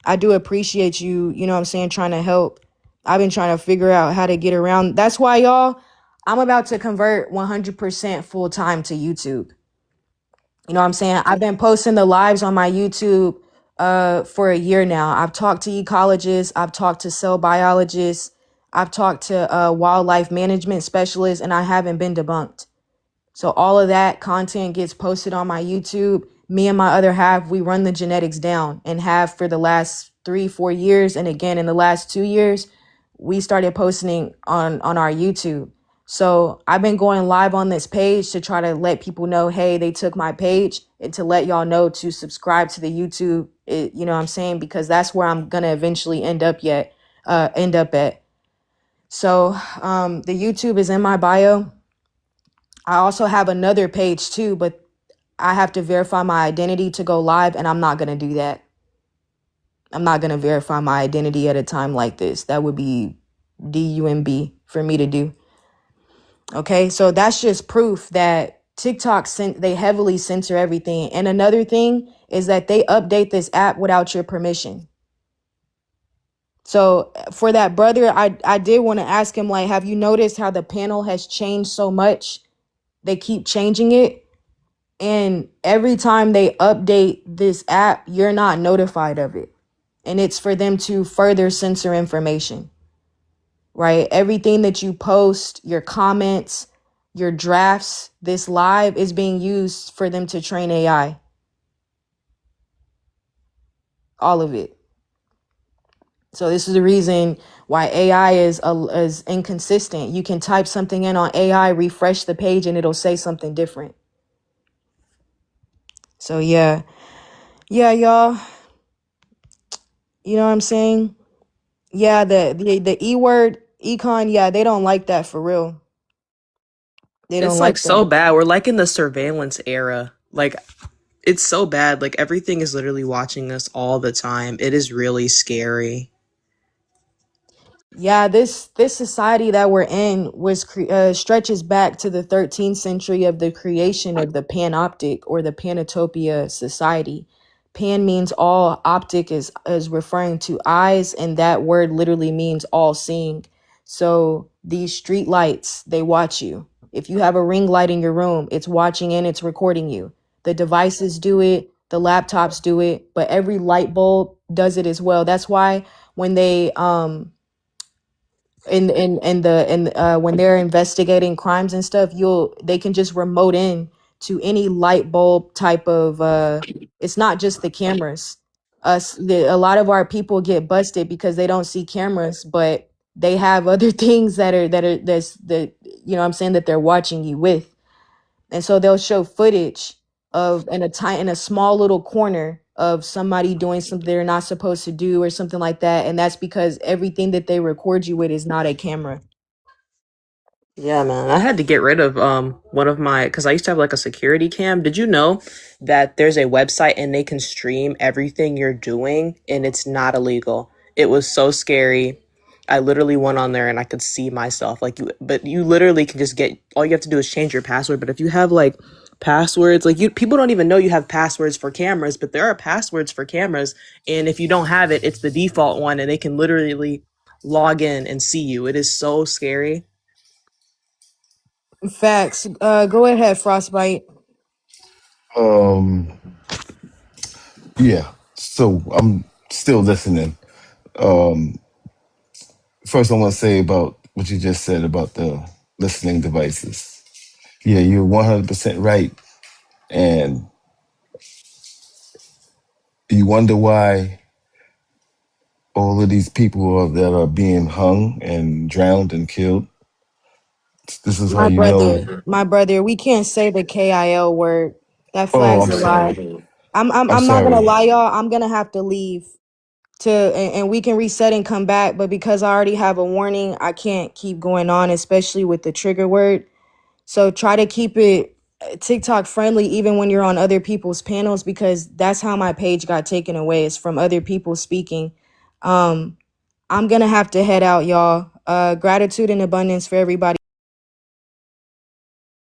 I do appreciate you, you know what I'm saying, trying to help. I've been trying to figure out how to get around. That's why, y'all, I'm about to convert 100% full time to YouTube. You know what I'm saying? I've been posting the lives on my YouTube for a year now. I've talked to ecologists, I've talked to cell biologists, I've talked to wildlife management specialists, and I haven't been debunked. So all of that content gets posted on my YouTube. Me and my other half, we run the genetics down and have for the last 3-4 years. And again, in the last 2 years, we started posting on our YouTube. So I've been going live on this page to try to let people know, hey, they took my page, and to let y'all know to subscribe to the YouTube. You know what I'm saying? Because that's where I'm going to eventually end up at. So the YouTube is in my bio. I also have another page too, but I have to verify my identity to go live, and I'm not going to do that. I'm not going to verify my identity at a time like this. That would be DUMB for me to do. Okay, so that's just proof that TikTok, they heavily censor everything. And another thing is that they update this app without your permission. So for that brother, I did want to ask him, like, have you noticed how the panel has changed so much? They keep changing it. And every time they update this app, you're not notified of it. And it's for them to further censor information, right? Everything that you post, your comments, your drafts, this live is being used for them to train AI. All of it. So this is the reason why AI is inconsistent. You can type something in on AI, refresh the page, and it'll say something different. So yeah, y'all. You know what I'm saying? Yeah, the E word, econ, yeah, they don't like that for real. They don't It's like like so that. bad. We're like in the surveillance era. Like it's so bad. Like everything is literally watching us all the time. It is really scary. Yeah, this society that we're in stretches back to the 13th century of the creation of the panoptic or the Panotopia society. pan means all, optic is referring to eyes, and that word literally means all seeing. So these street lights, they watch you. If you have a ring light in your room, it's watching and it's recording you. The devices do it, the laptops do it, but every light bulb does it as well. That's why when they when they're investigating crimes and stuff, they can just remote in to any light bulb type of it's not just the cameras. A lot of our people get busted because they don't see cameras, but they have other things that's the you know what I'm saying, that they're watching you with. And so they'll show footage of in a small little corner of somebody doing something they're not supposed to do or something like that, and that's because everything that they record you with is not a camera. Yeah, man. I had to get rid of one of my, because I used to have like a security cam. Did you know that there's a website and they can stream everything you're doing and it's not illegal? It was so scary. I literally went on there and I could see myself. But you literally can just all you have to do is change your password. But if you have like passwords, people don't even know you have passwords for cameras, but there are passwords for cameras. And if you don't have it, it's the default one and they can literally log in and see you. It is so scary. Facts. Go ahead, Frostbite. Um, yeah. So I'm still listening. Um, First, I want to say about what you just said about the listening devices. Yeah, you're 100% right. And you wonder why all of these people that are being hung and drowned and killed. This is how you know. My brother, we can't say the KIL word. That Oh, flag's I'm a lie. sorry. I'm not gonna lie, y'all. I'm gonna have to leave and we can reset and come back, but because I already have a warning, I can't keep going on, especially with the trigger word. So try to keep it TikTok friendly even when you're on other people's panels, because that's how my page got taken away, is from other people speaking. I'm gonna have to head out, y'all. Gratitude and abundance for everybody.